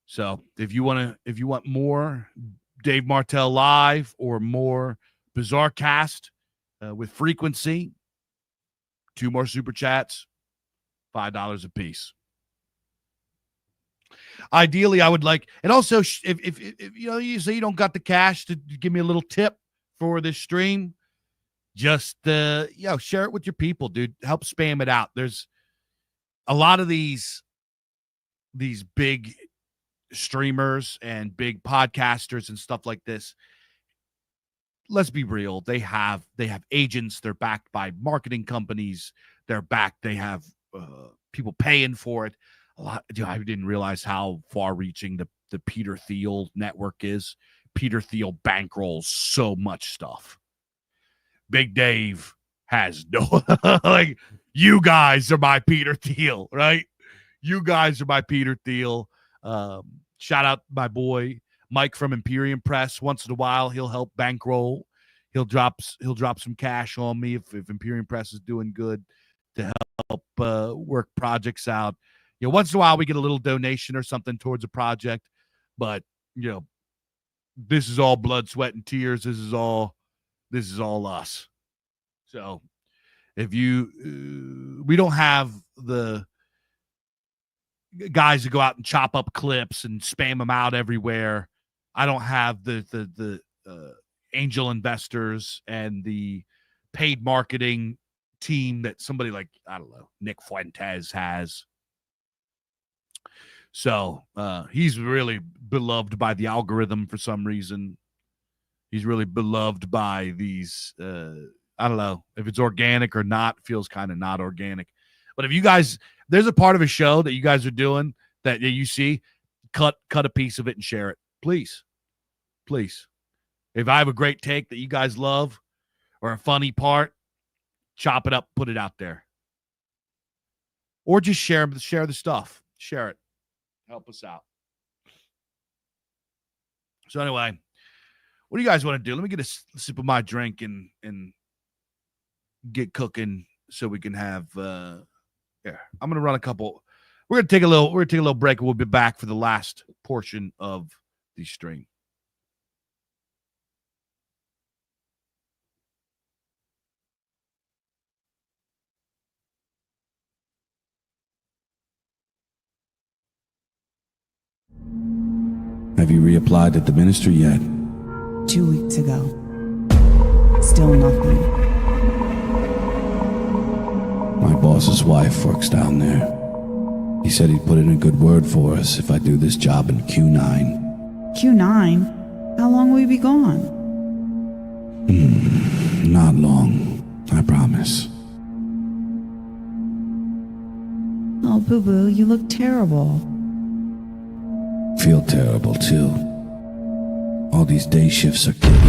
So if you want more Dave Martell Live or more Bizarrecast with frequency, 2 more super chats, $5 a piece. Ideally, I would like, and also if you say you don't got the cash to give me a little tip for this stream, just share it with your people, dude. Help spam it out. There's a lot of these big streamers and big podcasters and stuff like this. Let's be real. They have agents. They're backed by marketing companies. They have people paying for it. A lot. I didn't realize how far-reaching the Peter Thiel network is. Peter Thiel bankrolls so much stuff. Big Dave has no like. You guys are my Peter Thiel, right? You guys are my Peter Thiel. Shout out my boy Mike from Imperium Press. Once in a while, he'll help bankroll. He'll drop some cash on me if Imperium Press is doing good to help work projects out. Once in a while we get a little donation or something towards a project, but this is all blood, sweat, and tears. This is all us. So if you, we don't have the guys to go out and chop up clips and spam them out everywhere. I don't have the angel investors and the paid marketing team that somebody like, I don't know, Nick Fuentes has. So he's really beloved by the algorithm for some reason. He's really beloved by these, I don't know if it's organic or not. Feels kind of not organic. But if you guys, there's a part of a show that you guys are doing that you see, cut a piece of it and share it. Please. If I have a great take that you guys love or a funny part, chop it up, put it out there. Or just share the stuff. Share it. Help us out. So anyway, what do you guys want to do? Let me get a sip of my drink and get cooking so we can have I'm gonna run a couple. We're gonna take a little break and we'll be back for the last portion of the stream. Have you reapplied at the ministry yet? 2 weeks ago. Still nothing. My boss's wife works down there. He said he'd put in a good word for us if I do this job in Q9. Q9? How long will you be gone? Not long, I promise. Oh, Boo-Boo, you look terrible. Feel terrible, too. All these day shifts are killing me.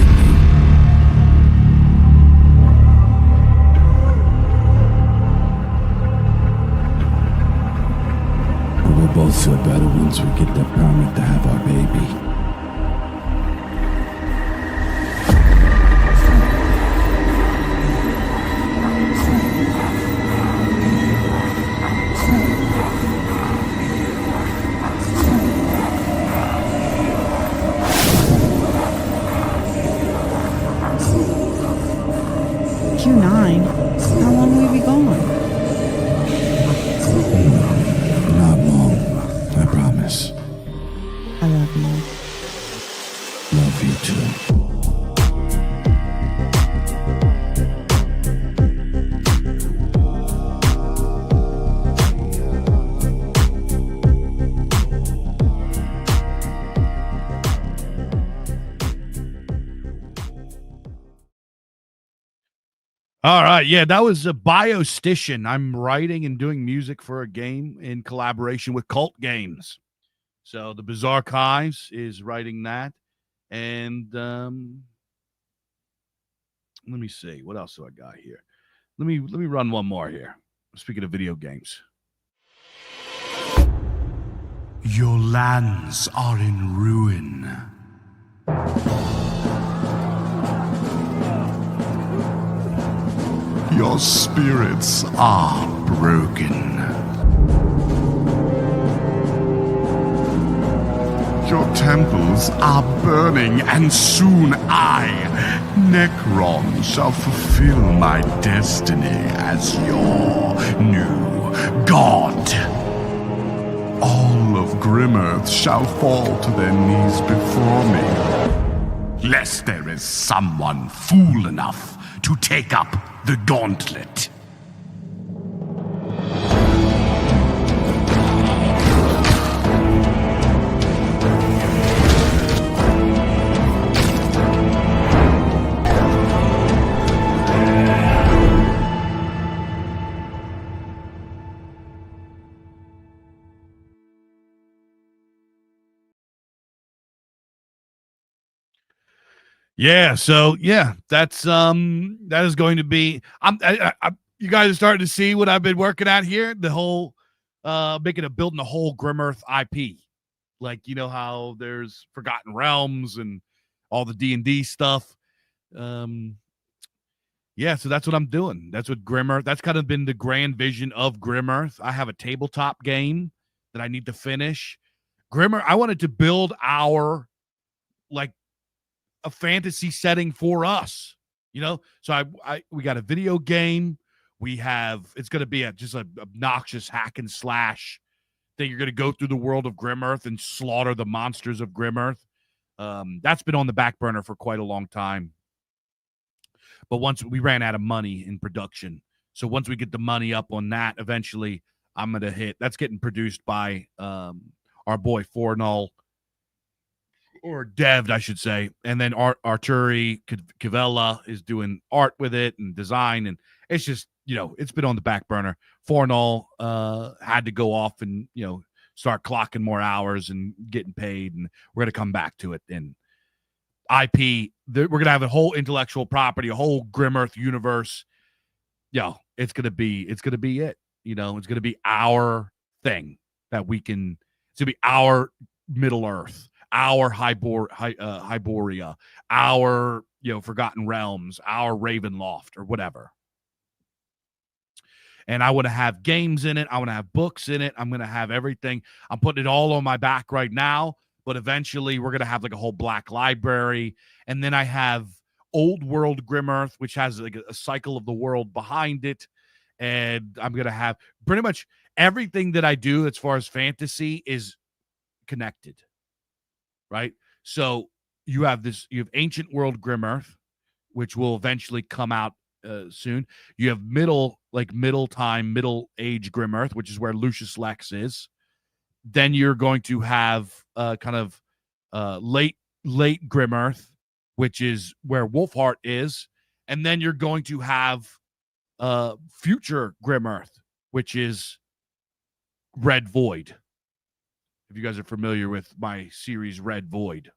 But we'll both feel better once we get that permit to have our baby. Q9? How long will you be gone? Not long, I promise. I love you. Love you too. All right. Yeah, that was a Biostician. I'm writing and doing music for a game in collaboration with Cult Games. So the Bizarre Archives is writing that. And let me see. What else do I got here? Let me run one more here. Speaking of video games. Your lands are in ruin. Your spirits are broken. Your temples are burning, and soon I, Necron, shall fulfill my destiny as your new god. All of Grimmearth shall fall to their knees before me, lest there is someone fool enough to take up the gauntlet. Yeah, so yeah, that's that is going to be. You guys are starting to see what I've been working at here. The whole building a whole Grimmearth IP, like you know how there's Forgotten Realms and all the D&D stuff. Yeah, so that's what I'm doing. That's what Grimmearth. That's kind of been the grand vision of Grimmearth. I have a tabletop game that I need to finish. Grimmearth. I wanted to build our like a fantasy setting for us, you know? So we got a video game. We have, it's going to be just an obnoxious hack and slash thing. You're going to go through the world of Grim-Earth and slaughter the monsters of Grim-Earth. That's been on the back burner for quite a long time. But once we ran out of money in production. So once we get the money up on that, eventually I'm going to hit. That's getting produced by our boy Fornal, or dev'd, I should say. And then Arturi Cavella is doing art with it and design. And it's just, you know, it's been on the back burner. Fornal had to go off and, you know, start clocking more hours and getting paid. And we're going to come back to it. And IP, we're going to have a whole intellectual property, a whole Grim-Earth universe. Yo, it's going to be it. You know, it's going to be our thing that we can, it's going to be our Middle Earth, our Hyboria, our, you know, Forgotten Realms, our Ravenloft, or whatever. And I want to have games in it. I want to have books in it. I'm going to have everything. I'm putting it all on my back right now, but eventually we're going to have like a whole black library. And then I have Old World Grim-Earth, which has like a cycle of the world behind it. And I'm going to have pretty much everything that I do as far as fantasy is connected, right? So you have Ancient World Grim-Earth, which will eventually come out soon. You have middle age Grim-Earth, which is where Lucius Lex is. Then you're going to have kind of late Grim-Earth, which is where Wolfheart is. And then you're going to have future Grim-Earth, which is Red Void. If you guys are familiar with my series Red Void,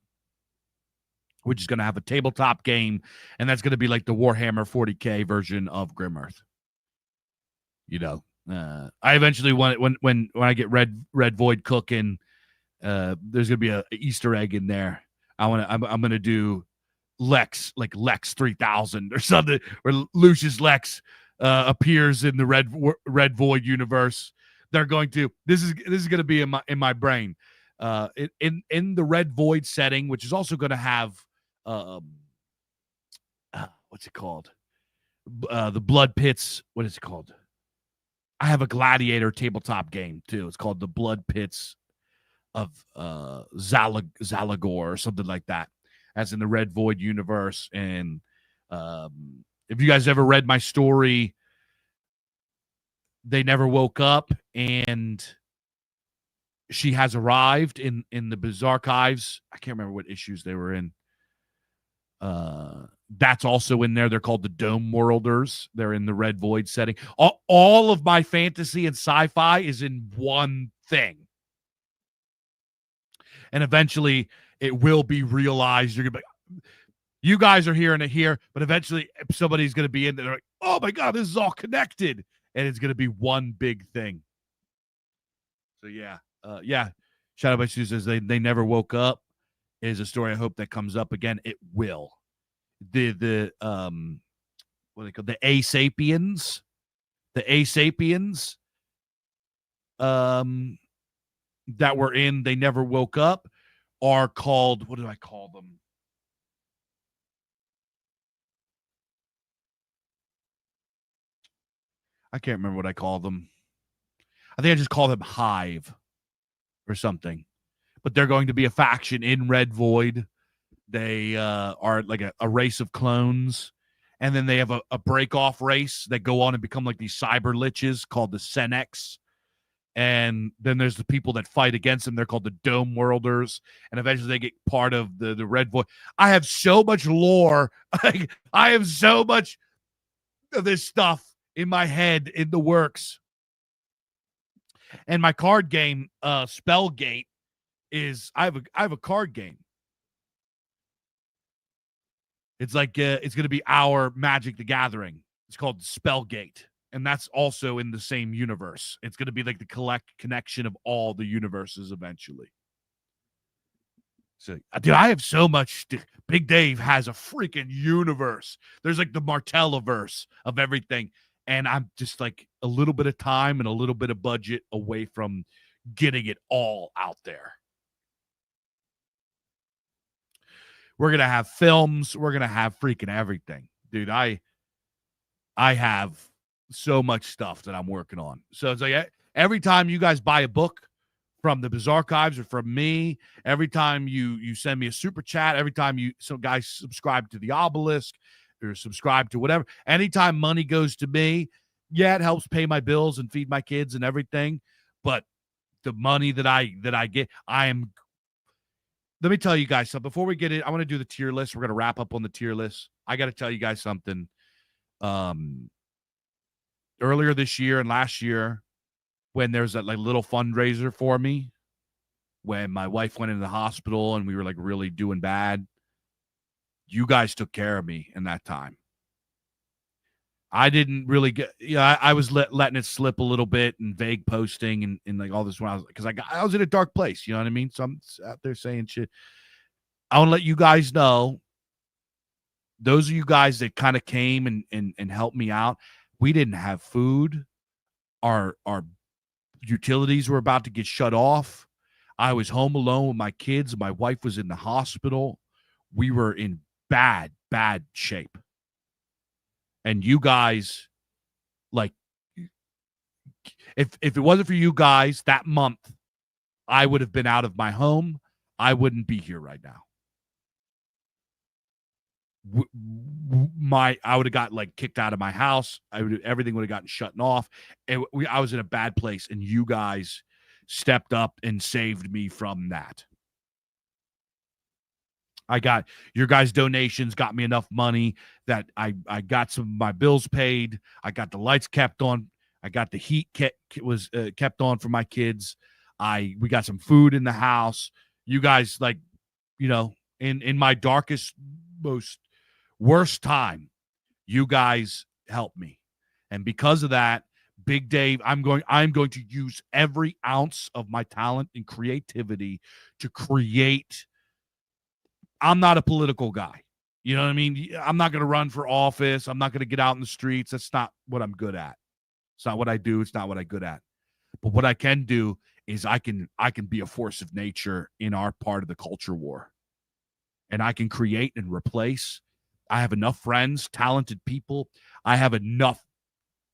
which is going to have a tabletop game, and that's going to be like the Warhammer 40K version of Grim-Earth. You know, I eventually want it when I get Red Void cooking. There's going to be a Easter egg in there. I'm going to do Lex 3000 or something, where Lucius Lex appears in the Red Void universe. They're going to this is going to be in my brain. In the Red Void setting, which is also going to have what's it called? The Blood Pits. What is it called? I have a Gladiator tabletop game too. It's called the Blood Pits of Zalagor or something like that. That's in the Red Void universe. And if you guys ever read my story, They Never Woke Up, and she has arrived in the Bizarchives. I can't remember what issues they were in. That's also in there. They're called the Dome Worlders. They're in the Red Void setting. All of my fantasy and sci-fi is in one thing. And eventually it will be realized. You're going to be, you guys are hearing it here, but eventually somebody's going to be in there. They're like, oh my God, this is all connected. And it's going to be one big thing. So yeah. Shadow by Sue says they never woke up is a story I hope that comes up again. It will. The what are they called? The Asapiens. The Asapiens that were in They Never Woke Up are called, what do I call them? I can't remember what I call them. I think I just call them Hive or something. But they're going to be a faction in Red Void. They are like a race of clones. And then they have a break-off race that go on and become like these cyber liches called the Senex. And then there's the people that fight against them. They're called the Dome Worlders. And eventually they get part of the Red Void. I have so much lore. I have so much of this stuff in my head, in the works. And my card game, Spellgate, is I have a card game. It's like it's going to be our Magic the Gathering. It's called Spellgate, and that's also in the same universe. It's going to be like the connection of all the universes eventually. So, dude, I have so much. Big Dave has a freaking universe. There's like the Martellaverse of everything, and I'm just like a little bit of time and a little bit of budget away from getting it all out there. We're going to have films. We're going to have freaking everything. Dude, I have so much stuff that I'm working on. So it's like every time you guys buy a book from the Bizarre Archives or from me, every time you send me a super chat, every time some guys subscribe to the Obelisk or subscribe to whatever, anytime money goes to me, yeah, it helps pay my bills and feed my kids and everything. But the money that I get, let me tell you guys something. Before we get it, I want to do the tier list. We're going to wrap up on the tier list. I got to tell you guys something. Earlier this year and last year, when there's that like little fundraiser for me, when my wife went into the hospital and we were like really doing bad, you guys took care of me in that time. I didn't really get, I was letting it slip a little bit and vague posting and like all this when I was in a dark place. You know what I mean? So I'm out there saying shit. I want to let you guys know, those of you guys that kind of came and helped me out, we didn't have food. Our utilities were about to get shut off. I was home alone with my kids. My wife was in the hospital. We were in bad shape. And you guys, like, if it wasn't for you guys that month, I would have been out of my home. I wouldn't be here right now. I would have got like kicked out of my house. Everything would have gotten shut off. I was in a bad place, and you guys stepped up and saved me from that. Your guys' donations got me enough money that I got some of my bills paid. I got the lights kept on. I got the heat kept on for my kids. We got some food in the house. You guys, like, in my darkest, most worst time, you guys helped me. And because of that, Big Dave, I'm going to use every ounce of my talent and creativity to create. I'm not a political guy. You know what I mean? I'm not going to run for office. I'm not going to get out in the streets. That's not what I'm good at. It's not what I do. It's not what I'm good at. But what I can do is I can be a force of nature in our part of the culture war. And I can create and replace. I have enough friends, talented people. I have enough.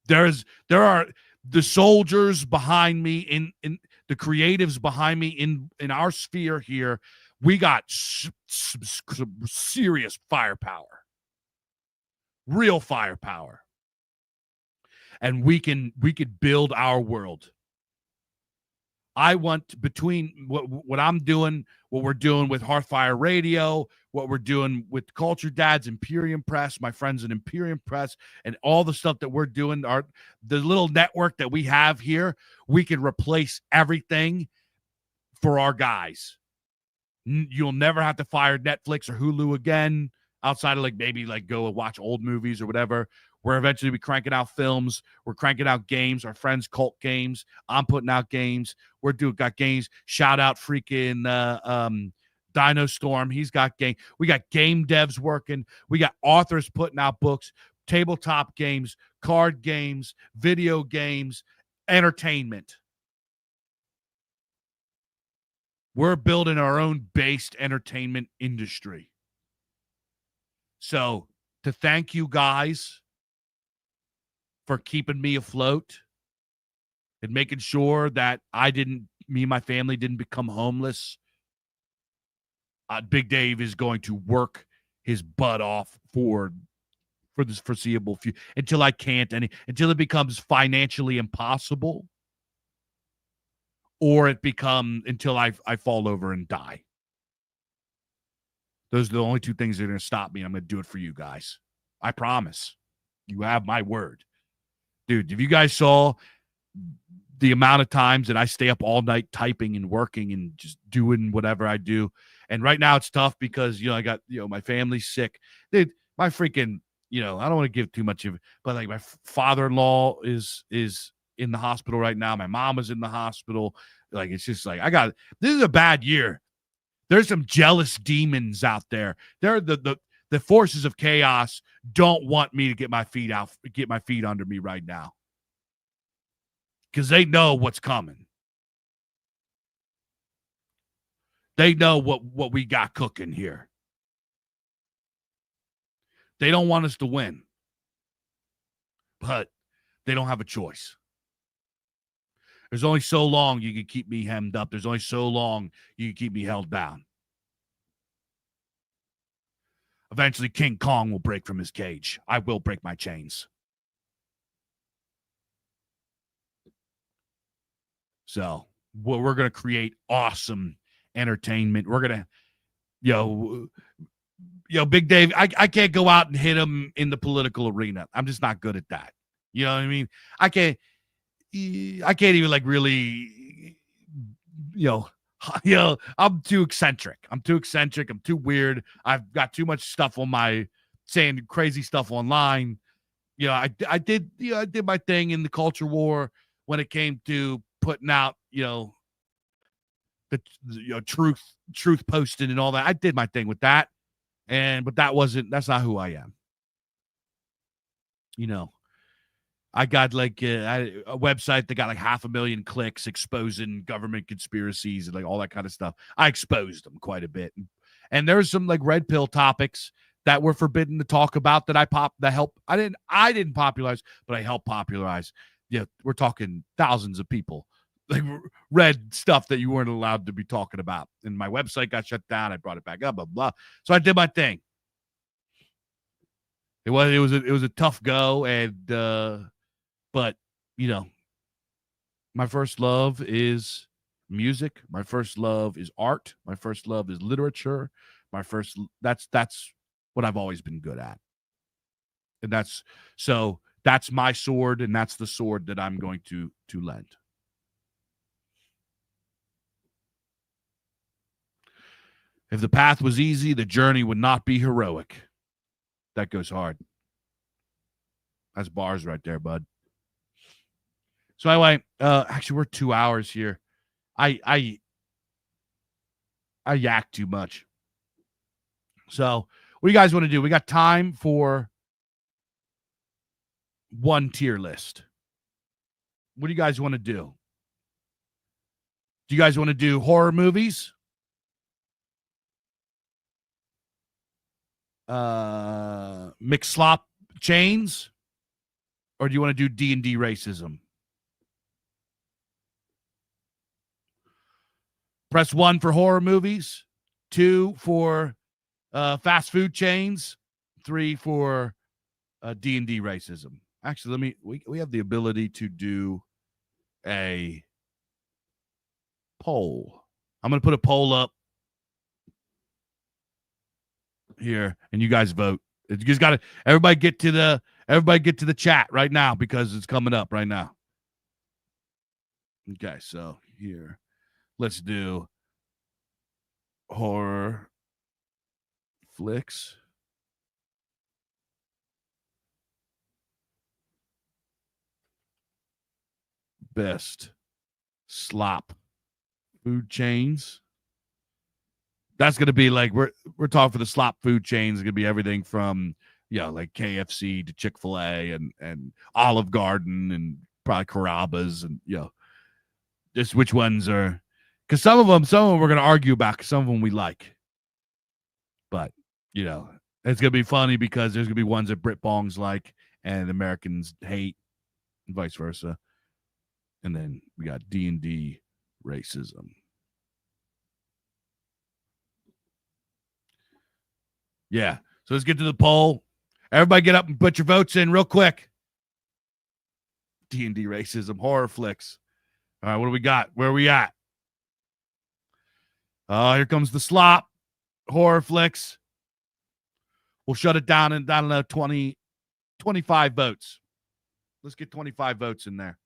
There are the soldiers behind me, in the creatives behind me in our sphere here. We got some serious firepower, real firepower, and we could build our world. I want, between what I'm doing, what we're doing with Hearthfire Radio, what we're doing with Culture Dads, Imperium Press, my friends at Imperium Press, and all the stuff that we're doing, the little network that we have here, we can replace everything for our guys. You'll never have to fire Netflix or Hulu again, outside of maybe go and watch old movies or whatever. We're eventually be cranking out films. We're cranking out games. Our friends Cult Games. I'm putting out games. Got games. Shout out freaking Dino Storm. He's got game. We got game devs working. We got authors putting out books, tabletop games, card games, video games, entertainment. We're building our own based entertainment industry. So to thank you guys for keeping me afloat and making sure that me and my family didn't become homeless, Big Dave is going to work his butt off for this foreseeable future until I can't until it becomes financially impossible, or until I fall over and die. Those are the only two things that are going to stop me. I'm going to do it for you guys. I promise. You have my word. Dude, if you guys saw the amount of times that I stay up all night typing and working and just doing whatever I do. And right now it's tough because, I got, my family's sick. Dude, my freaking, I don't want to give too much of it, but my father-in-law is in the hospital right now. My mom is in the hospital. It's just this is a bad year. There's some jealous demons out there. They're the forces of chaos don't want me to get my feet under me right now, because they know what's coming. They know what we got cooking here. They don't want us to win. But they don't have a choice. There's only so long you can keep me hemmed up. There's only so long you can keep me held down. Eventually, King Kong will break from his cage. I will break my chains. So, we're going to create awesome entertainment. We're going to, Big Dave, I can't go out and hit him in the political arena. I'm just not good at that. You know what I mean? I can't even like really, I'm too eccentric. I'm too weird. I've got too much stuff on my saying crazy stuff online. I did my thing in the culture war when it came to putting out, the truth posted and all that. I did my thing with that. But that's not who I am. I got like a website that got like 500,000 clicks exposing government conspiracies and like all that kind of stuff. I exposed them quite a bit. And there's some like red pill topics that were forbidden to talk about that I didn't popularize, but I helped popularize. Yeah, we're talking thousands of people like read stuff that you weren't allowed to be talking about. And my website got shut down. I brought it back up, blah, blah. So I did my thing. It was a tough go. And, but my first love is music. My first love is art. My first love is literature. That's what I've always been good at. And that's my sword. And that's the sword that I'm going to lend. If the path was easy, the journey would not be heroic. That goes hard. That's bars right there, bud. So anyway, actually we're 2 hours here. I yak too much. So what do you guys want to do? We got time for one tier list. What do you guys want to do? Do you guys want to do horror movies? McSlop chains, or do you want to do D&D racism? Press 1 for horror movies, 2 for fast food chains, 3 for D&D racism. Actually, we have the ability to do a poll. I'm going to put a poll up here, and you guys vote. You just got to everybody get to the chat right now because it's coming up right now. Okay, so here, let's do horror flicks. Best slop food chains. That's going to be like, we're talking for the slop food chains. It's going to be everything from, like KFC to Chick-fil-A and Olive Garden and probably Carrabba's and, just which ones are, because some of them we're going to argue about because some of them we like. But, it's going to be funny because there's going to be ones that Brit Bongs like and Americans hate and vice versa. And then we got D&D racism. Yeah. So let's get to the poll. Everybody get up and put your votes in real quick. D&D racism, horror flicks. All right, what do we got? Where are we at? Here comes the slop. Horror flicks. We'll shut it down in, 25 votes. Let's get 25 votes in there.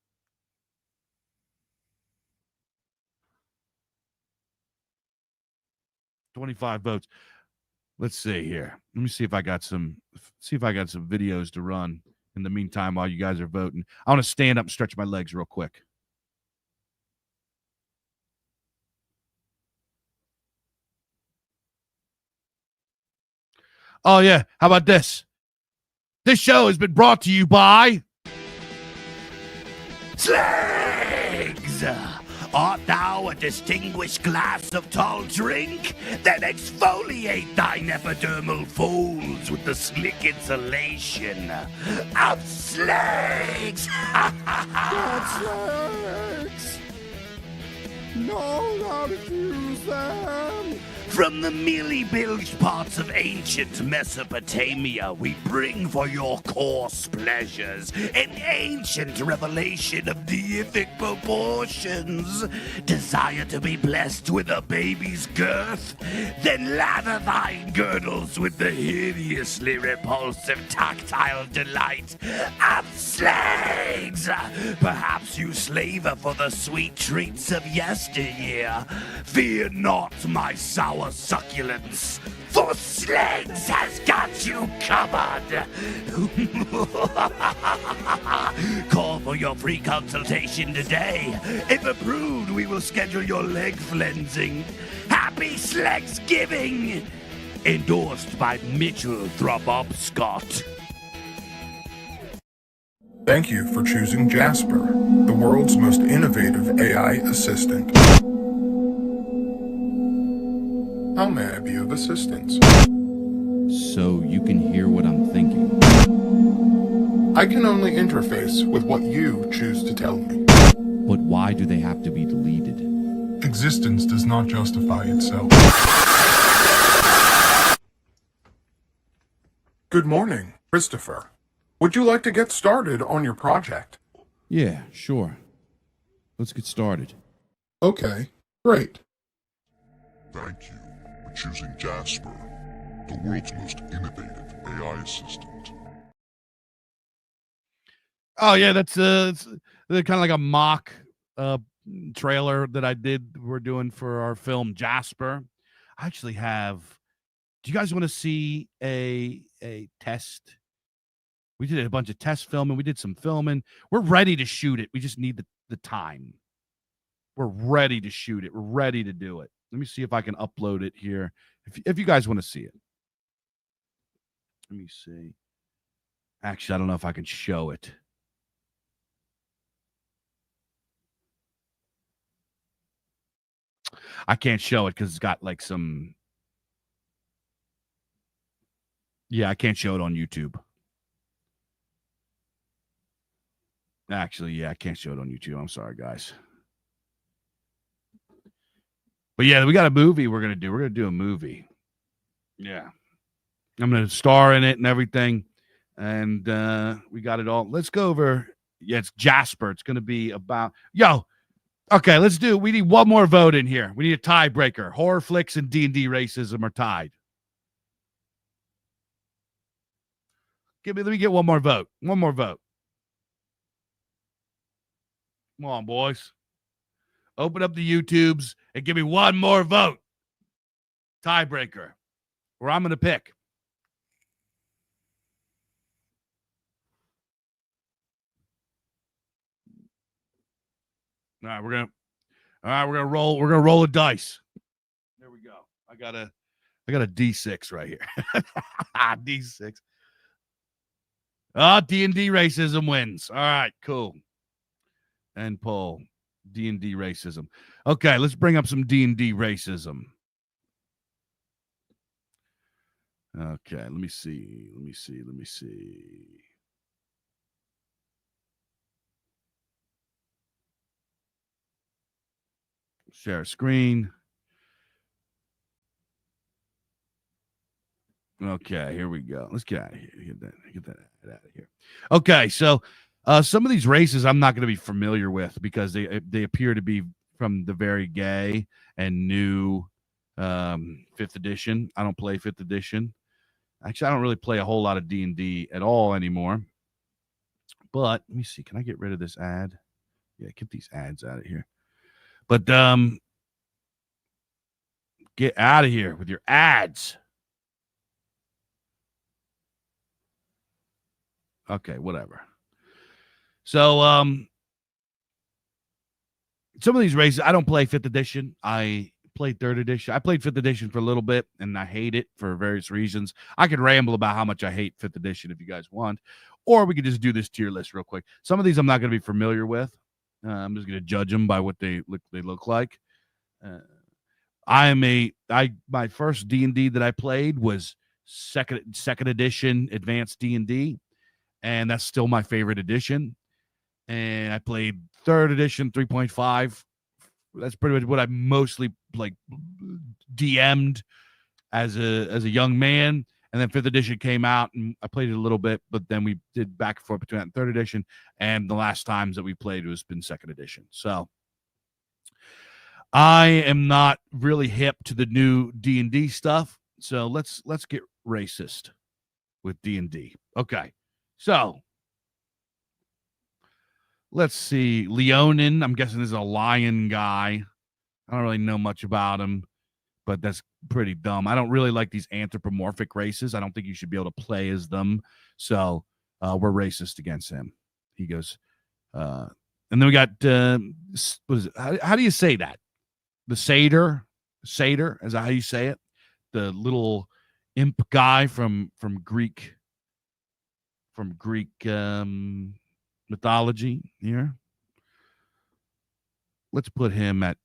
$25 votes. Let's see here. Let me see if I got some videos to run in the meantime while you guys are voting. I want to stand up and stretch my legs real quick. Oh, yeah. How about this? This show has been brought to you by Slings Art thou a distinguished glass of tall drink? Then exfoliate thine epidermal folds with the slick insulation of Slags! Slags! Know how to use them! From the mealy bilged parts of ancient Mesopotamia, we bring for your coarse pleasures an ancient revelation of deific proportions. Desire to be blessed with a baby's girth? Then lather thine girdles with the hideously repulsive tactile delight of Slags. Perhaps you slaver for the sweet treats of yesteryear. Fear not, my sour succulence, for Slags has got you covered. Call for your free consultation today. If approved, we will schedule your leg cleansing. Happy Slags giving! Endorsed by Mitchell Throbobscott. Thank you for choosing Jasper, the world's most innovative AI assistant. How may I be of assistance? So you can hear what I'm thinking. I can only interface with what you choose to tell me. But why do they have to be deleted? Existence does not justify itself. Good morning, Christopher. Would you like to get started on your project? Yeah, sure. Let's get started. Okay, great. Thank you for choosing Jasper, the world's most innovative AI assistant. Oh yeah, that's it's kind of like a mock trailer that I did. We're doing for our film Jasper. I actually have. Do you guys want to see a test? We did a bunch of test filming. We did some filming. We're ready to shoot it. We just need the time. We're ready to shoot it. We're ready to do it. Let me see if I can upload it here. If you guys want to see it. Let me see. Actually, I don't know if I can show it. I can't show it because it's got like some. Yeah, I can't show it on YouTube. Actually, yeah, I can't show it on YouTube. I'm sorry, guys. But yeah, we got a movie we're going to do. We're going to do a movie. Yeah. I'm going to star in it and everything. And we got it all. Let's go over. Yeah, it's Jasper. It's going to be about. Yo. Okay, let's do. We need one more vote in here. We need a tiebreaker. Horror flicks and D&D racism are tied. Let me get one more vote. One more vote. Come on, boys. Open up the YouTubes and give me one more vote. Tiebreaker. Where I'm going to pick. All right, we're gonna roll. We're gonna roll a dice. There we go. I got a D6 right here. D6. D&D racism wins. All right, cool. And pull D&D racism. Okay, let's bring up some D&D racism. Okay, let me see. Share screen. Okay, here we go. Let's get out of here. Get that out of here. Okay, so some of these races I'm not going to be familiar with because they appear to be from the very gay and new 5th edition. I don't play 5th edition. Actually, I don't really play a whole lot of D&D at all anymore. But let me see. Can I get rid of this ad? Yeah, get these ads out of here. But get out of here with your ads. Okay, whatever. So some of these races, I don't play 5th edition. I played 3rd edition. I played 5th edition for a little bit, and I hate it for various reasons. I could ramble about how much I hate 5th edition if you guys want, or we could just do this tier list real quick. Some of these I'm not going to be familiar with. I'm just going to judge them by what they look like. My first D&D that I played was second edition advanced D&D, and that's still my favorite edition. And I played third edition 3.5. That's pretty much what I mostly like DM'd as a young man. And then fifth edition came out and I played it a little bit, but then we did back and forth between that and third edition. And the last times that we played has been second edition. So I am not really hip to the new D&D stuff. So let's get racist with D&D. Okay. So let's see. Leonin, I'm guessing this is a lion guy. I don't really know much about him, but that's pretty dumb. I don't really like these anthropomorphic races. I don't think you should be able to play as them. So we're racist against him. He goes, and then we got, what is it? How do you say that? The satyr, is that how you say it? The little imp guy from Greek mythology here. Let's put him at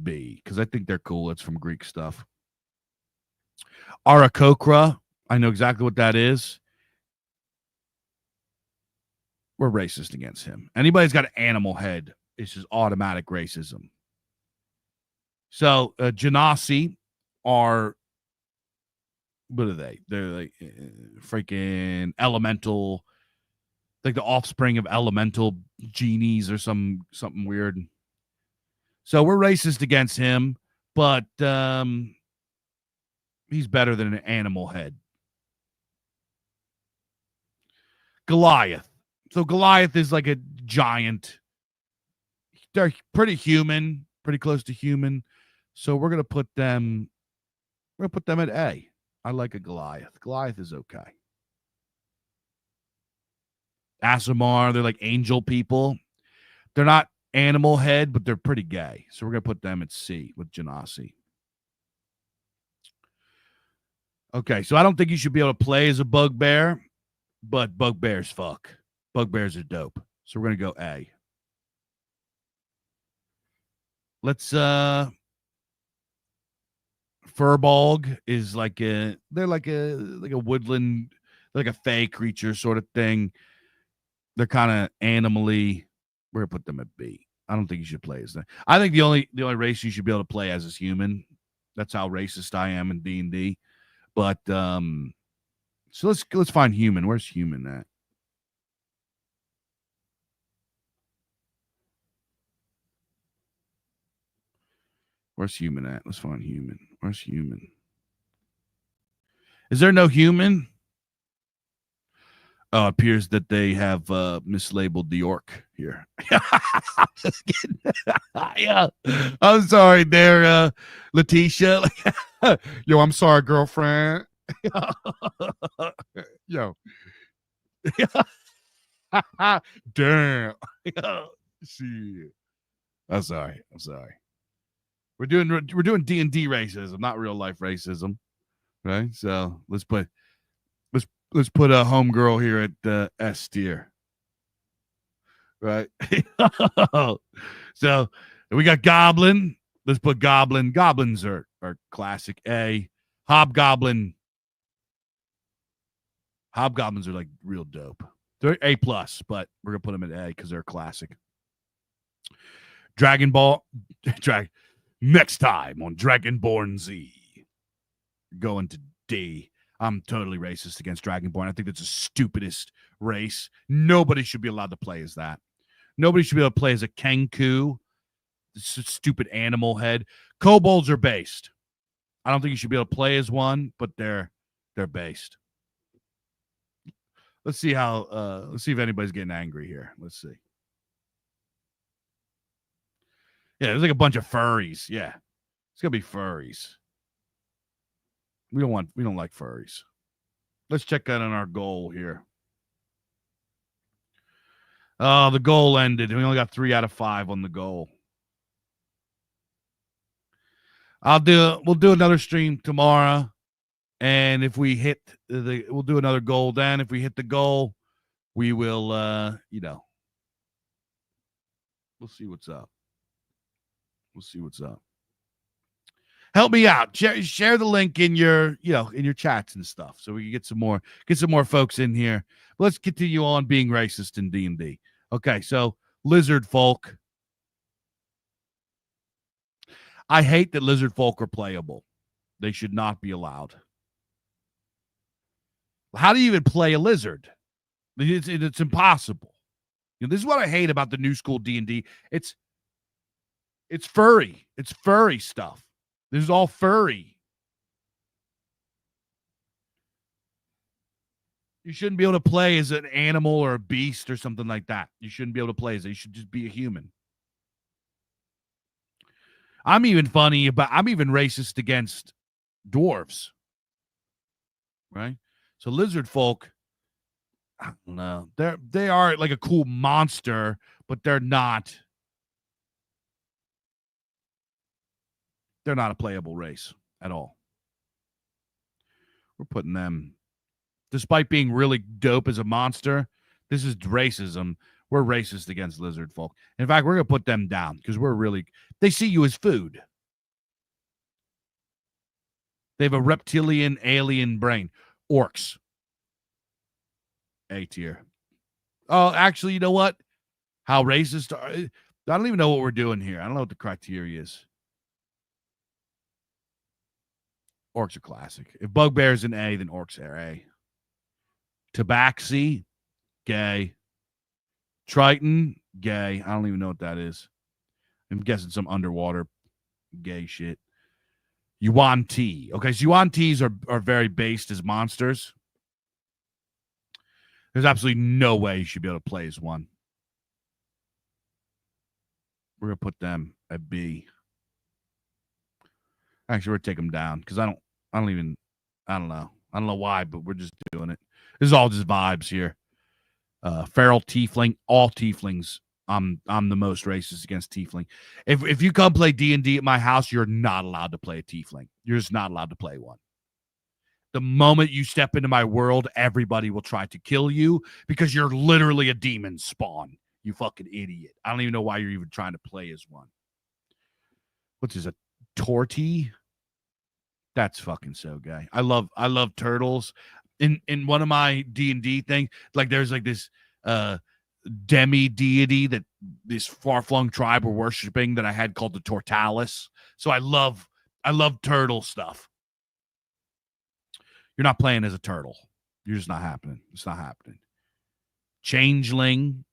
B because I think they're cool. It's from Greek stuff. Arakokra, I know exactly what that is. We're racist against him. Anybody's got an animal head, it's just automatic racism. So Genasi are, what are they? They're like freaking elemental, like the offspring of elemental genies or something weird. So we're racist against him, but he's better than an animal head. Goliath. So Goliath is like a giant. They're pretty human, pretty close to human. So we're gonna put them at A. I like a Goliath. Goliath is okay. Aasimar, they're like angel people. They're not animal head, but they're pretty gay. So we're gonna put them at C with Genasi. Okay, so I don't think you should be able to play as a bugbear, but bugbears fuck. Bugbears are dope. So we're gonna go A. Let's Furbolg is like they're like a woodland, like a fey creature sort of thing. They're kind of animally. We're gonna put them at B. I don't think you should play as that. I think the only race you should be able to play as is human. That's how racist I am in D&D. But so let's find human. Where's human at? Where's human at? Let's find human. Where's human? Is there no human? Oh, it appears that they have mislabeled the orc here. Just kidding. Yeah. I'm sorry there, Letitia. Yo, I'm sorry, girlfriend. Yo. Damn. Shit. I'm sorry. We're doing D&D racism, not real life racism, right? So let's put a homegirl here at S tier, right? So we got Goblin. Let's put Goblin. Goblins are classic A. Hobgoblins are like real dope. They're A+, but we're gonna put them at A because they're classic. Dragon Ball. Next time on Dragonborn Z. Going to D. I'm totally racist against Dragonborn. I think that's the stupidest race. Nobody should be allowed to play as that. Nobody should be able to play as a Kenku. Stupid animal head. Kobolds are based. I don't think you should be able to play as one, but they're based. Let's see if anybody's getting angry here. Let's see. Yeah, there's like a bunch of furries. Yeah. It's gonna be furries. We don't like furries. Let's check that on our goal here. Oh, the goal ended. We only got 3 out of 5 on the goal. We'll do another stream tomorrow. And if we hit we'll do another goal then. If we hit the goal, we will we'll We'll see what's up. We'll see what's up. Help me out. Share the link in your, in your chats and stuff, so we can get some more folks in here. But let's continue on being racist in D&D. Okay, so lizard folk. I hate that lizard folk are playable. They should not be allowed. How do you even play a lizard? It's impossible. This is what I hate about the new school D&D. It's furry. It's furry stuff. This is all furry. You shouldn't be able to play as an animal or a beast or something like that. You shouldn't be able to play as it. You should just be a human. I'm even racist against dwarves. Right? So lizard folk, I don't know. They are like a cool monster, but they're not a playable race at all. We're putting them, despite being really dope as a monster, this is racism. We're racist against lizard folk. In fact, we're going to put them down because they see you as food. They have a reptilian alien brain. Orcs. A tier. Oh, actually, you know what? How racist are... I don't even know what we're doing here. I don't know what the criteria is. Orcs are classic. If Bugbear's an A, then Orcs are A. Tabaxi, gay. Triton, gay. I don't even know what that is. I'm guessing some underwater gay shit. Yuan Ti. Okay, so Yuan Tis are very based as monsters. There's absolutely no way you should be able to play as one. We're going to put them at B. Actually, we're going to take them down because I don't know. I don't know why, but we're just doing it. This is all just vibes here. Feral tiefling, all tieflings. I'm the most racist against tiefling. If you come play D&D at my house, you're not allowed to play a tiefling. You're just not allowed to play one. The moment you step into my world, everybody will try to kill you because you're literally a demon spawn. You fucking idiot. I don't even know why you're even trying to play as one. What's this, a tortie? That's fucking so gay. I love turtles. In one of my D&D things, like there's like this demi deity that this far-flung tribe were worshiping that I had called the Tortalis. So I love turtle stuff. You're not playing as a turtle. You're just not happening. It's not happening. Changeling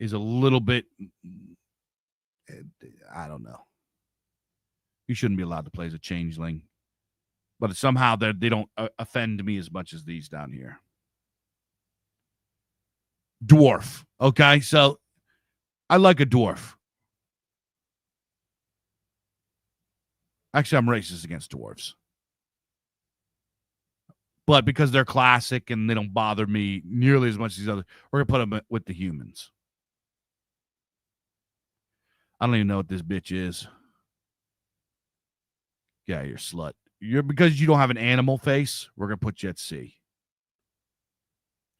is a little bit, I don't know. You shouldn't be allowed to play as a changeling. But somehow they don't offend me as much as these down here. Dwarf. Okay, so I like a dwarf. Actually, I'm racist against dwarves. But because they're classic and they don't bother me nearly as much as these others, we're going to put them with the humans. I don't even know what this bitch is. Yeah, you're slut. Because you don't have an animal face, we're going to put you at C.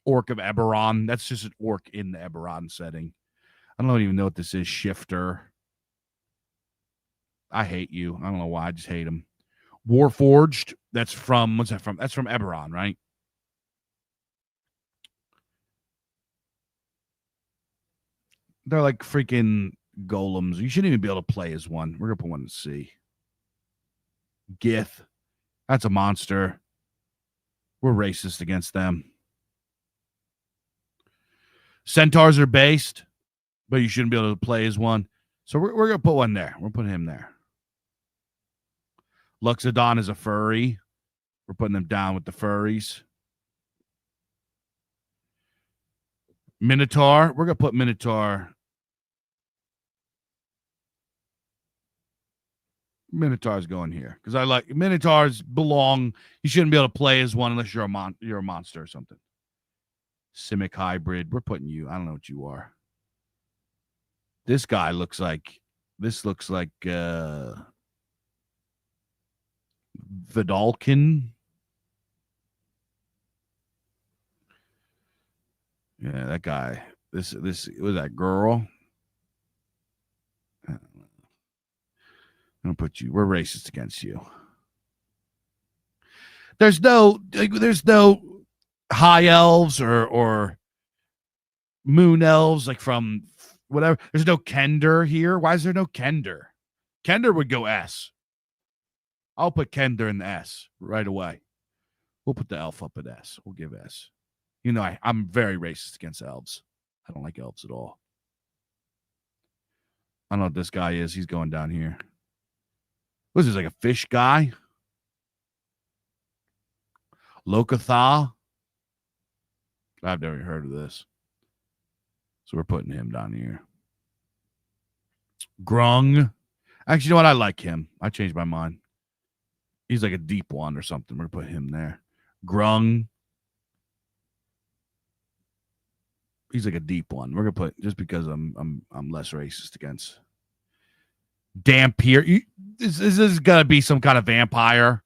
Orc of Eberron. That's just an orc in the Eberron setting. I don't even know what this is. Shifter. I hate you. I don't know why. I just hate him. Warforged. That's from, what's that from? That's from Eberron, right? They're like freaking golems. You shouldn't even be able to play as one. We're going to put one in C. Gith. That's a monster. We're racist against them. Centaurs are based, but you shouldn't be able to play as one. So we're going to put one there. We're putting him there. Luxodon is a furry. We're putting them down with the furries. Minotaur. We're going to put Minotaur. Minotaurs going here because I like Minotaurs belong. You shouldn't be able to play as one unless you're a monster or something. Simic hybrid. We're putting you. I don't know what you are. This guy looks like. This looks like Vidalkin. Yeah, that guy. This was that girl. I'm gonna put you. We're racist against you. There's no high elves or moon elves like from whatever. There's no Kender here. Why is there no Kender? Kender would go S. I'll put Kender in the S right away. We'll put the elf up at S. We'll give S. You know, I'm very racist against elves. I don't like elves at all. I don't know what this guy is. He's going down here. What is this, like a fish guy? Lokatha? I've never heard of this. So we're putting him down here. Grung. Actually, you know what? I like him. I changed my mind. He's like a deep one or something. We're going to put him there. Grung. He's like a deep one. We're going to put, just because I'm less racist against. Dampier. This is going to be some kind of vampire.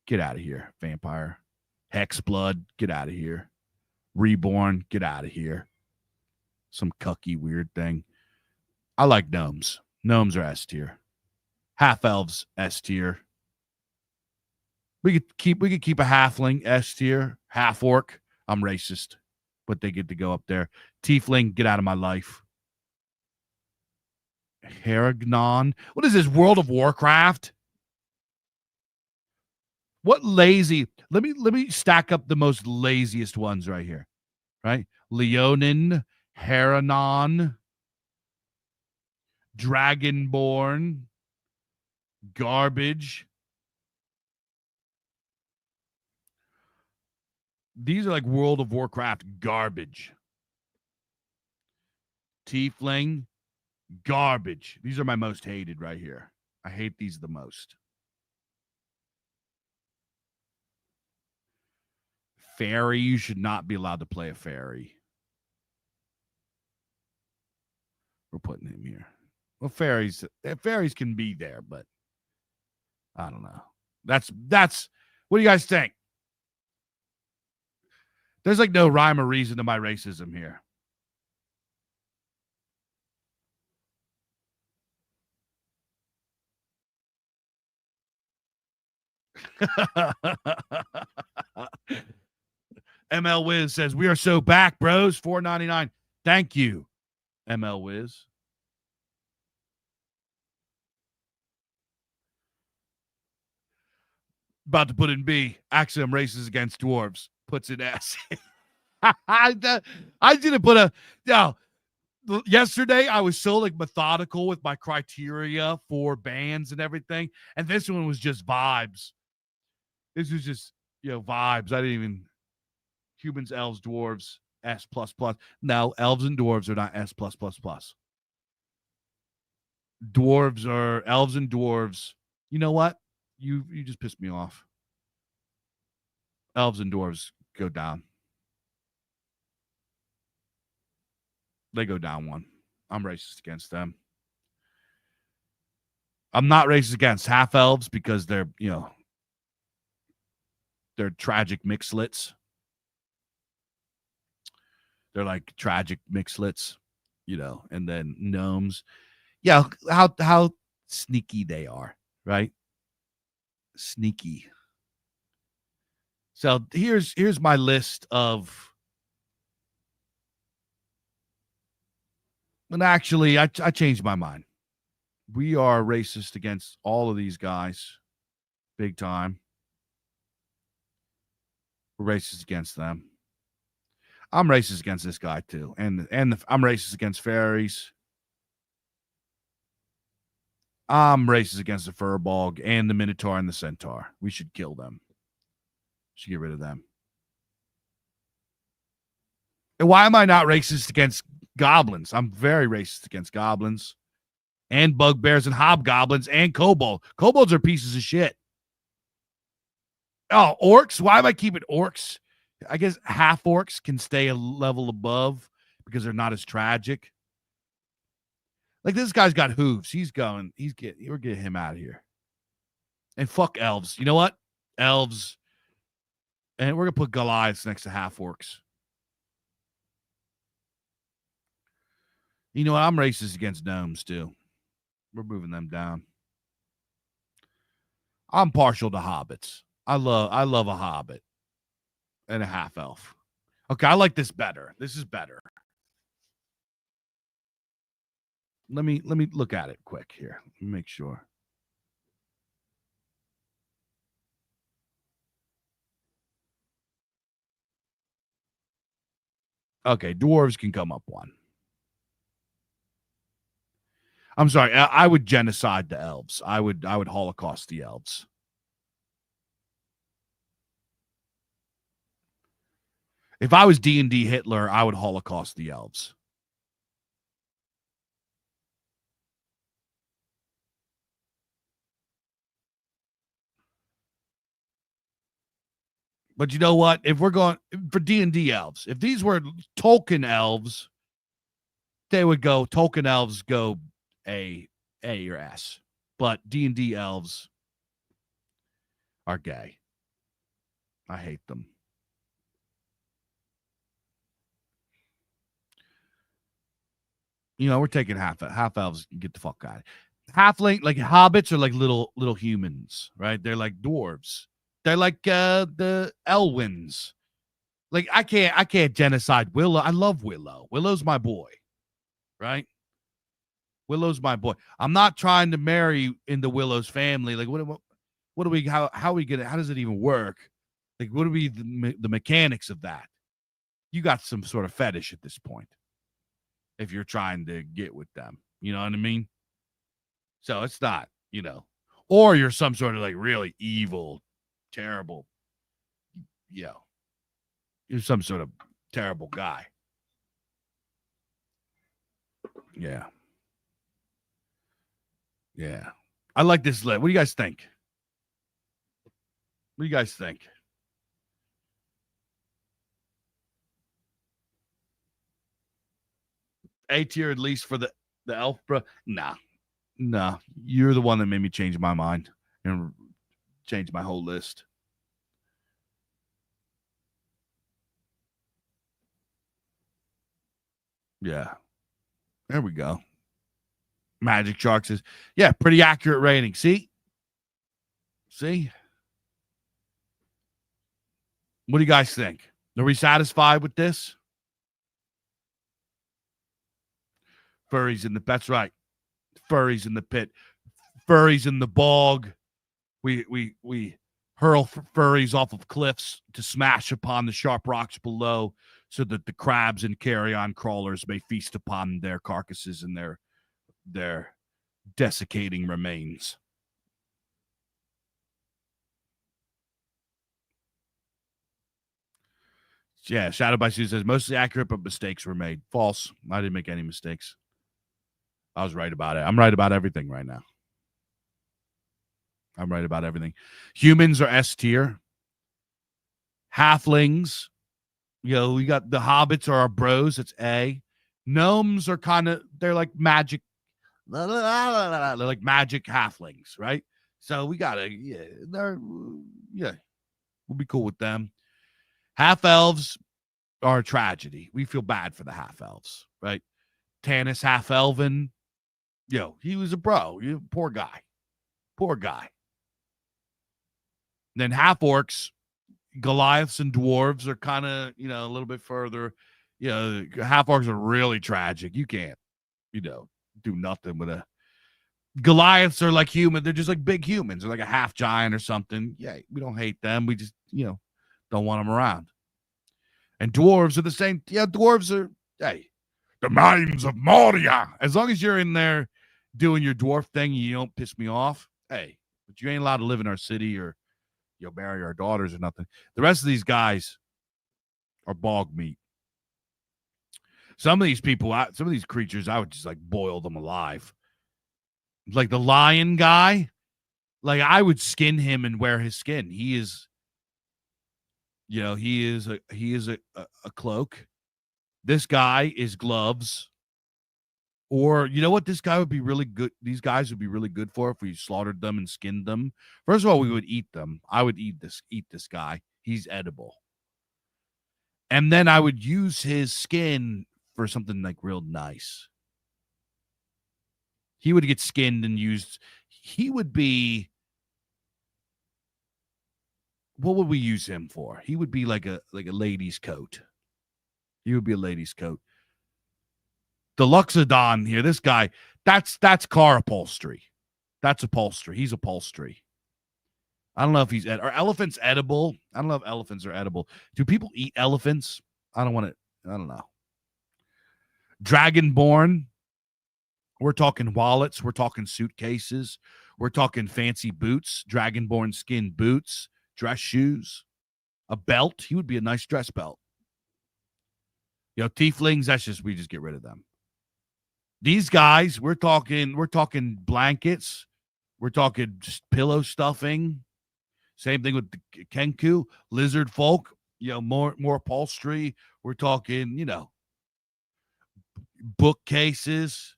Get out of here, vampire. Hexblood. Get out of here. Reborn. Get out of here. Some cucky weird thing. I like gnomes. Gnomes are S tier. Half elves S tier. We could keep a halfling S tier. Half orc. I'm racist, but they get to go up there. Tiefling, get out of my life. Haragnon. What is this? World of Warcraft? What lazy? Let me stack up the most laziest ones right here. Right? Leonin, Haranon, Dragonborn, garbage. These are like World of Warcraft garbage. Tiefling, garbage. These are my most hated right here. I hate these the most. Fairy, you should not be allowed to play a fairy. We're putting him here. Well, fairies can be there, but I don't know. That's what do you guys think? There's like no rhyme or reason to my racism here. ML Wiz says, we are so back, bros. $4.99. Thank you, ML Wiz. About to put in B. Axiom races against dwarves. Puts in S. I didn't put a... No. Yesterday, I was so like methodical with my criteria for bands and everything. And this one was just vibes. This was just, vibes. I didn't even... Humans, elves, dwarves, S++. No, elves and dwarves are not S++. Dwarves are elves and dwarves. You know what? You just pissed me off. Elves and dwarves go down. They go down one. I'm racist against them. I'm not racist against half elves because they're tragic mixlets. They're like tragic mixlets, and then gnomes. Yeah, how sneaky they are, right? Sneaky. So here's my list of. And actually, I changed my mind. We are racist against all of these guys, big time. We're racist against them. I'm racist against this guy too, and I'm racist against fairies. I'm racist against the Furbolg and the Minotaur and the Centaur. We should kill them. Should get rid of them. And why am I not racist against goblins? I'm very racist against goblins and bugbears and hobgoblins and kobold. Kobolds are pieces of shit. Oh, orcs? Why am I keeping orcs? I guess half orcs can stay a level above because they're not as tragic. Like this guy's got hooves. We're getting him out of here. And fuck elves. You know what? Elves. And we're going to put Goliaths next to half orcs. You know what? I'm racist against gnomes too. We're moving them down. I'm partial to hobbits. I love a hobbit and a half elf. Okay, I like this better. This is better. Let me look at it quick here. Let me make sure. Okay, dwarves can come up one. I'm sorry. I would genocide the elves. I would Holocaust the elves. If I was D&D Hitler, I would Holocaust the elves. But you know what? If we're going for D&D elves, if these were Tolkien elves, they would go Tolkien elves go A or S. But D&D elves are gay. I hate them. We're taking half elves. Get the fuck out. Halfling, like hobbits, are like little humans, right? They're like dwarves. They're like the Elwins. Like I can't genocide Willow. I love Willow. Willow's my boy, right? Willow's my boy. I'm not trying to marry into Willow's family. Like what do we how are we gonna how does it even work? Like what are we the mechanics of that? You got some sort of fetish at this point. If you're trying to get with them, you know what I mean? So it's not, or you're some sort of like really evil, terrible, you're some sort of terrible guy. Yeah. Yeah. I like this list. What do you guys think? What do you guys think? A tier at least for the elf, bro. Nah. You're the one that made me change my mind and change my whole list. Yeah. There we go. Magic Shark says, yeah, pretty accurate rating. See? What do you guys think? Are we satisfied with this? Furries in the that's right. Furries in the pit. Furries in the bog. We hurl furries off of cliffs to smash upon the sharp rocks below so that the crabs and carrion crawlers may feast upon their carcasses and their desiccating remains. Yeah, Shadow by Sue says mostly accurate, but mistakes were made. False. I didn't make any mistakes. I was right about it. I'm right about everything right now. I'm right about everything. Humans are S tier. Halflings, we got the hobbits are our bros. It's A. Gnomes are they're like magic. They're like magic halflings, right? So we gotta, we'll be cool with them. Half elves are a tragedy. We feel bad for the half elves, right? Tanis half elven, he was a bro. Poor guy. Then half orcs, Goliaths and dwarves are kind of, a little bit further. Half orcs are really tragic. You can't, do nothing with a Goliaths are like human. They're just like big humans. They're like a half giant or something. Yeah, we don't hate them. We just, don't want them around. And dwarves are the same. Yeah, dwarves are, the mines of Moria. As long as you're in there doing your dwarf thing, you don't piss me off. But you ain't allowed to live in our city or you'll marry our daughters or nothing. The rest of these guys are bog meat. Some of these people, some of these creatures, I would just like boil them alive. Like the lion guy, like I would skin him and wear his skin. He is, he is a cloak. This guy is gloves. Or you know what? This guy would be really good. These guys would be really good for if we slaughtered them and skinned them. First of all, we would eat them. I would eat this guy. He's edible. And then I would use his skin for something like real nice. He would get skinned and used. He would be what would we use him for? He would be like a lady's coat. He would be a lady's coat. Deluxodon here, this guy, that's car upholstery. That's upholstery. He's upholstery. I don't know if are elephants edible? I don't know if elephants are edible. Do people eat elephants? I don't know. Dragonborn. We're talking wallets. We're talking suitcases. We're talking fancy boots, Dragonborn skin boots, dress shoes, a belt. He would be a nice dress belt. Tieflings, we just get rid of them. These guys, we're talking blankets. We're talking just pillow stuffing. Same thing with the Kenku, lizard folk, more upholstery. We're talking, bookcases.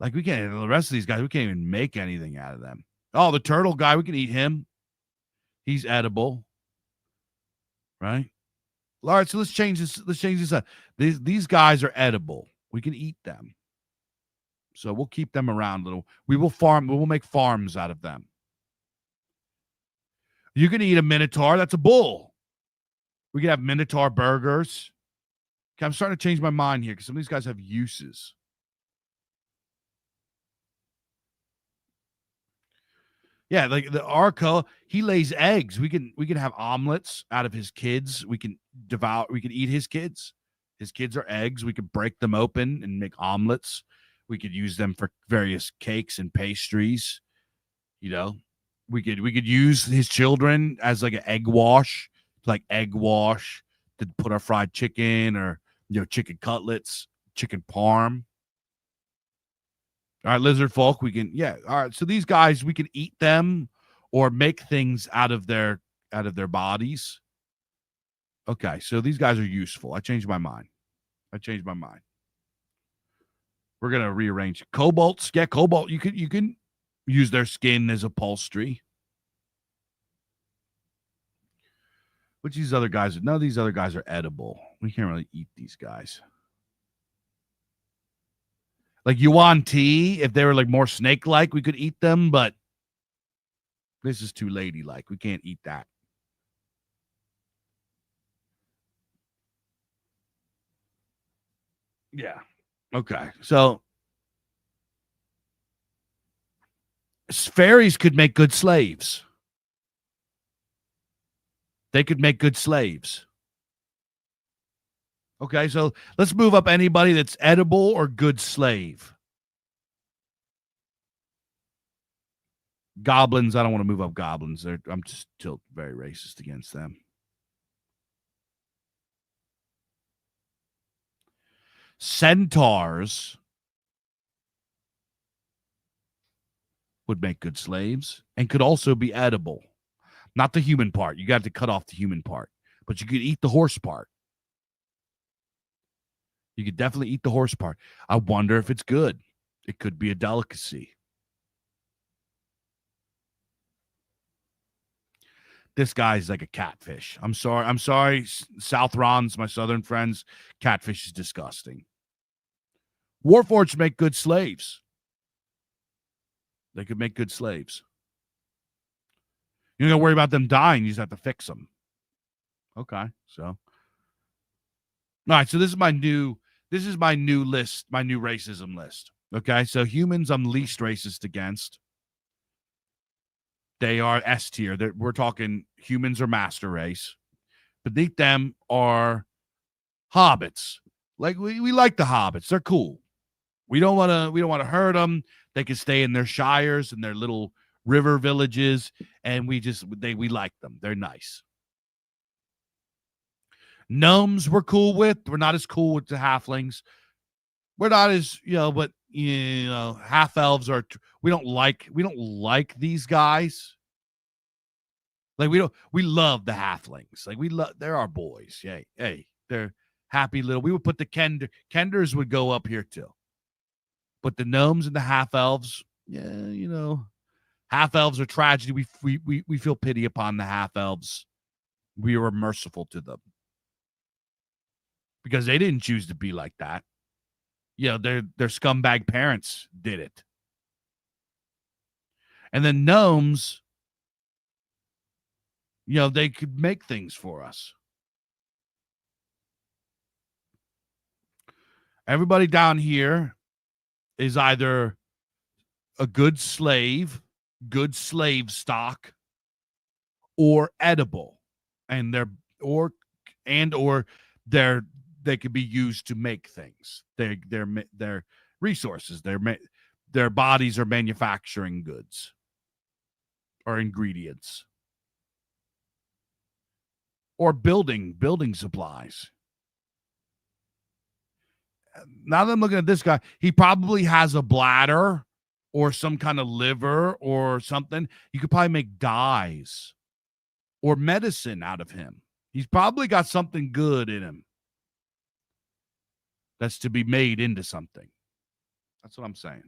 Like the rest of these guys, we can't even make anything out of them. Oh, the turtle guy, we can eat him. He's edible. Right? All right, so let's change this up. These guys are edible. We can eat them. So we'll keep them around a little. We will make farms out of them. You can eat a minotaur. That's a bull. We can have minotaur burgers. Okay, I'm starting to change my mind here because some of these guys have uses. Yeah, like the Arco, he lays eggs. We can have omelets out of his kids. We can eat his kids. His kids are eggs. We could break them open and make omelets. We could use them for various cakes and pastries. We could use his children as like an egg wash to put our fried chicken or chicken cutlets, chicken parm. All right, lizard folk, we can, all right. So these guys, we can eat them or make things out of their bodies. Okay, so these guys are useful. I changed my mind. We're gonna rearrange kobolds. Yeah, cobalt. You can use their skin as upholstery. Which these other guys? None of these other guys are edible. We can't really eat these guys. Like Yuan Ti, if they were like more snake-like, we could eat them, but this is too lady-like. We can't eat that. Yeah. Okay. So fairies could make good slaves. They could make good slaves. Okay, so let's move up anybody that's edible or good slave. Goblins, I don't want to move up goblins. I'm just still very racist against them. Centaurs would make good slaves and could also be edible. Not the human part. You got to cut off the human part, but you could eat the horse part. You could definitely eat the horse part. I wonder if it's good. It could be a delicacy. This guy's like a catfish. I'm sorry, South Rons, my southern friends. Catfish is disgusting. Warforged make good slaves. They could make good slaves. You don't got to worry about them dying. You just have to fix them. Okay, so. All right, so this is my new list, my new racism list. Okay, so humans I'm least racist against. They are S tier. We're talking humans are master race. Beneath them are hobbits. Like we like the hobbits. They're cool. We don't want to hurt them. They can stay in their shires and their little river villages, and we like them. They're nice. Gnomes we're cool with. We're not as cool with the halflings. We're not as, but half elves are, we don't like these guys. Like we love the halflings. Like they're our boys. Hey, they're happy little, we would put the Kenders would go up here too. But the gnomes and the half elves, half elves are tragedy. We feel pity upon the half elves. We are merciful to them. Because they didn't choose to be like that. Their scumbag parents did it. And then gnomes, They could make things for us. Everybody down here is either a good slave stock, or edible, and or they could be used to make things. They're resources. Their bodies are manufacturing goods or ingredients, or building supplies. Now that I'm looking at this guy, he probably has a bladder or some kind of liver or something. You could probably make dyes or medicine out of him. He's probably got something good in him that's to be made into something. That's what I'm saying.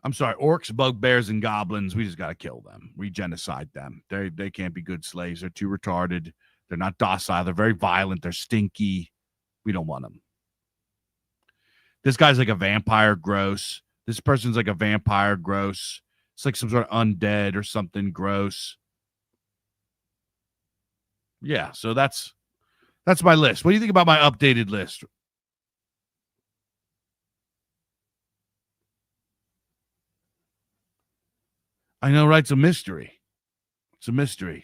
I'm sorry, orcs, bugbears, and goblins, we just got to kill them. We genocide them. They can't be good slaves. They're too retarded. They're not docile. They're very violent. They're stinky. We don't want them. This guy's like a vampire, gross. This person's like a vampire, gross. It's like some sort of undead or something, gross. Yeah, so that's my list. What do you think about my updated list? I know, right? It's a mystery. It's a mystery.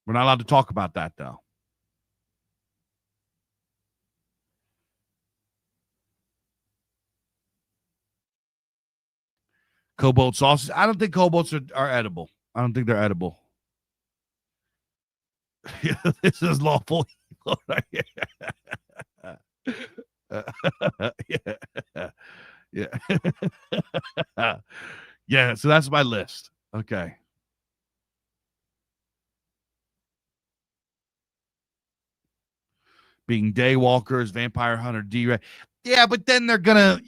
We're not allowed to talk about that, though. Cobalt sauces. I don't think cobalts are edible. I don't think they're edible. This is lawful evil right here. Yeah. Yeah, so that's my list. Okay. Being daywalkers, vampire hunter, D-Ray. Yeah, but then you're gonna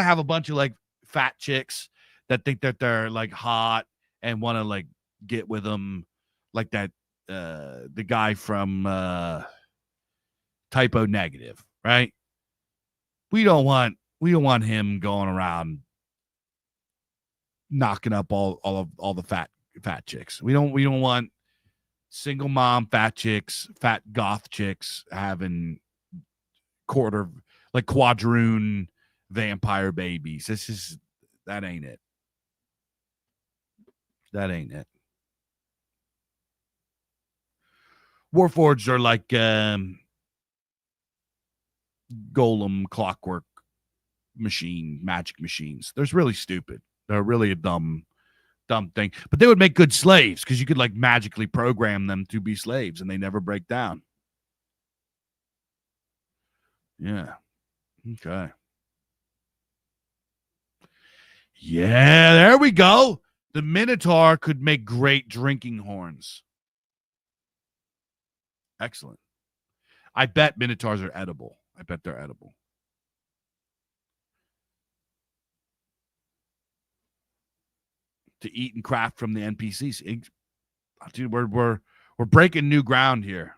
have a bunch of like fat chicks that think that they're like hot and want to like get with them, like that the guy from Typo Negative, right? We don't want him going around knocking up all the fat chicks. We don't want single mom fat chicks, fat goth chicks having quadroon vampire babies. That ain't it. That ain't it. Warforged are like golem clockwork magic machines. They're really stupid. They're really a dumb thing. But they would make good slaves because you could like magically program them to be slaves and they never break down. Yeah. Okay. Yeah, there we go. The Minotaur could make great drinking horns. Excellent. I bet Minotaurs are edible. I bet they're edible. To eat and craft from the NPCs. Dude, we're breaking new ground here.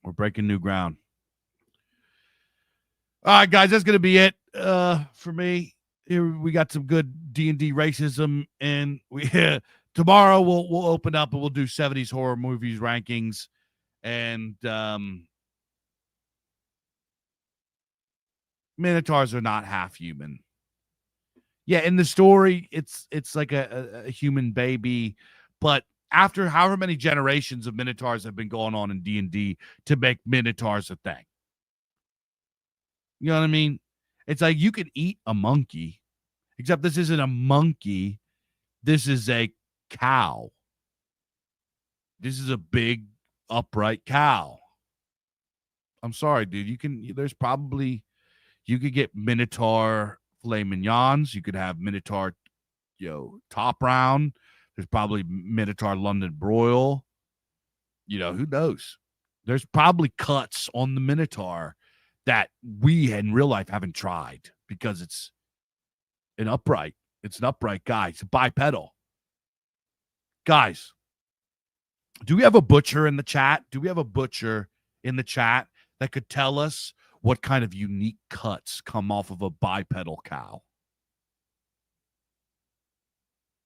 We're breaking new ground. All right, guys, that's gonna be it for me. Here we got some good D&D racism, and tomorrow we'll open up and we'll do 70s horror movies rankings, and Minotaurs are not half human. Yeah, in the story, it's like a human baby, but after however many generations of Minotaurs have been going on in D&D to make Minotaurs a thing. You know what I mean? It's like you could eat a monkey, except this isn't a monkey. This is a cow. This is a big, upright cow. I'm sorry, dude. You could get Minotaur filet mignons. You could have Minotaur, top round. There's probably Minotaur London broil. Who knows? There's probably cuts on the Minotaur that we in real life haven't tried because it's an upright guy. It's a bipedal. Guys, do we have a butcher in the chat? Do we have a butcher in the chat that could tell us what kind of unique cuts come off of a bipedal cow?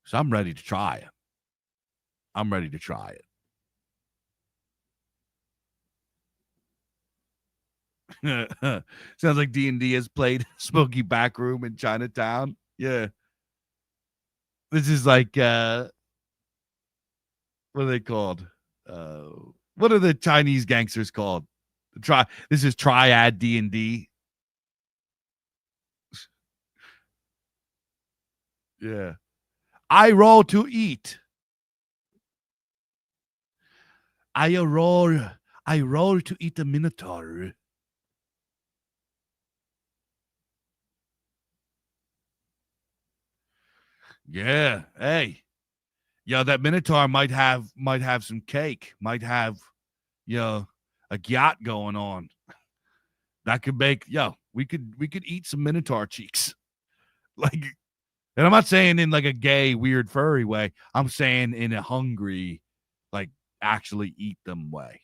So I'm ready to try it. I'm ready to try it. Sounds like D&D has played Smoky Backroom in Chinatown. Yeah. This is like what are they called? What are the Chinese gangsters called? This is Triad D&D. Yeah. I roll to eat. I roll to eat a minotaur. Yeah. Hey. Yeah, that minotaur might have some cake, might have, a yacht going on. That could make, we could eat some minotaur cheeks. Like, and I'm not saying in like a gay, weird, furry way. I'm saying in a hungry, like actually eat them way.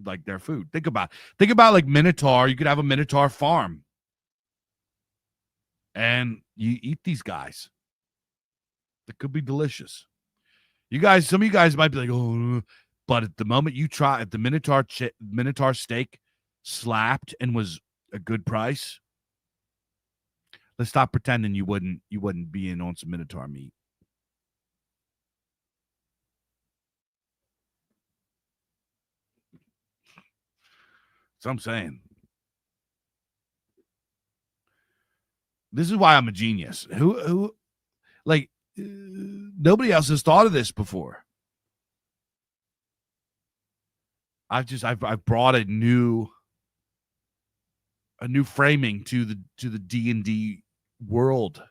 Like their food. Think about like minotaur. You could have a minotaur farm. And you eat these guys. It could be delicious. Some of you guys might be like, oh, but at the moment you try, if the minotaur steak slapped and was a good price, let's stop pretending you wouldn't be in on some minotaur meat. So I'm saying, this is why I'm a genius. Who, like, nobody else has thought of this before. I've brought a new framing to the D&D world.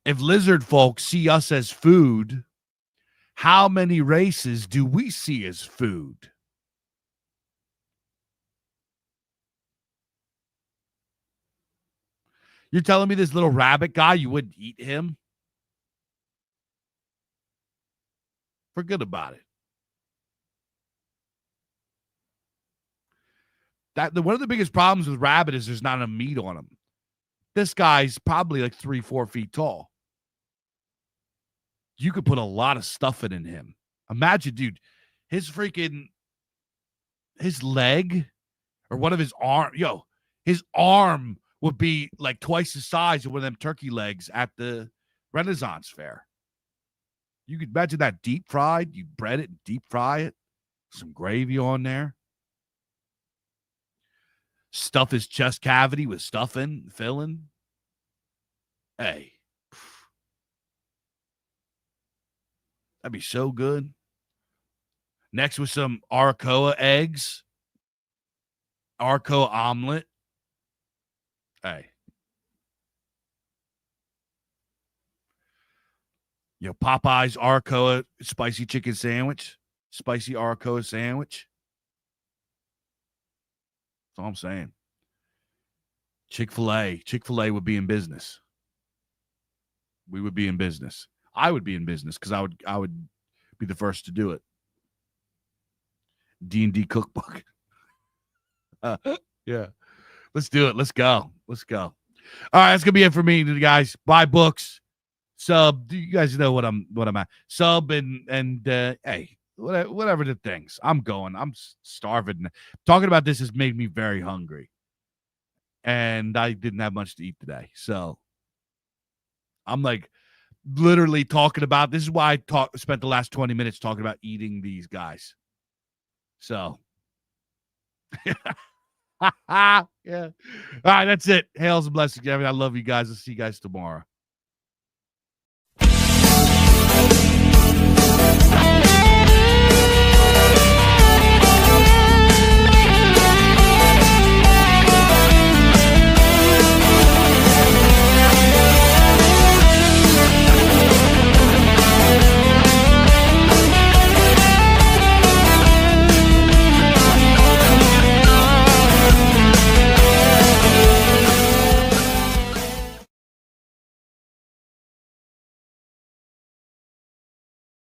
If lizard folk see us as food, how many races do we see as food? You're telling me this little rabbit guy, you wouldn't eat him? Forget about it. One of the biggest problems with rabbit is there's not enough meat on him. This guy's probably like 3-4 feet tall. You could put a lot of stuffing in him. Imagine, dude, his leg or one of his his arm would be like twice the size of one of them turkey legs at the Renaissance Fair. You could imagine that deep fried. You bread it and deep fry it. Some gravy on there. Stuff his chest cavity with stuffing, filling. Hey. That'd be so good. Next with some Arakoa eggs. Arakoa omelet. Hey. Popeye's Arakoa spicy chicken sandwich. Spicy Arakoa sandwich. That's all I'm saying. Chick-fil-A. Chick-fil-A would be in business. We would be in business. I would be in business because I would be the first to do it. D&D cookbook. Yeah. Let's do it. Let's go. All right, that's gonna be it for me, guys. Buy books, sub. You guys know what I'm at. Sub and hey, whatever the things. I'm going. I'm starving. Talking about this has made me very hungry, and I didn't have much to eat today, so I'm like literally talking about. This is why I spent the last 20 minutes talking about eating these guys. So. Yeah. All right, that's it. Hails and blessings, Gavin. I love you guys. I'll see you guys tomorrow.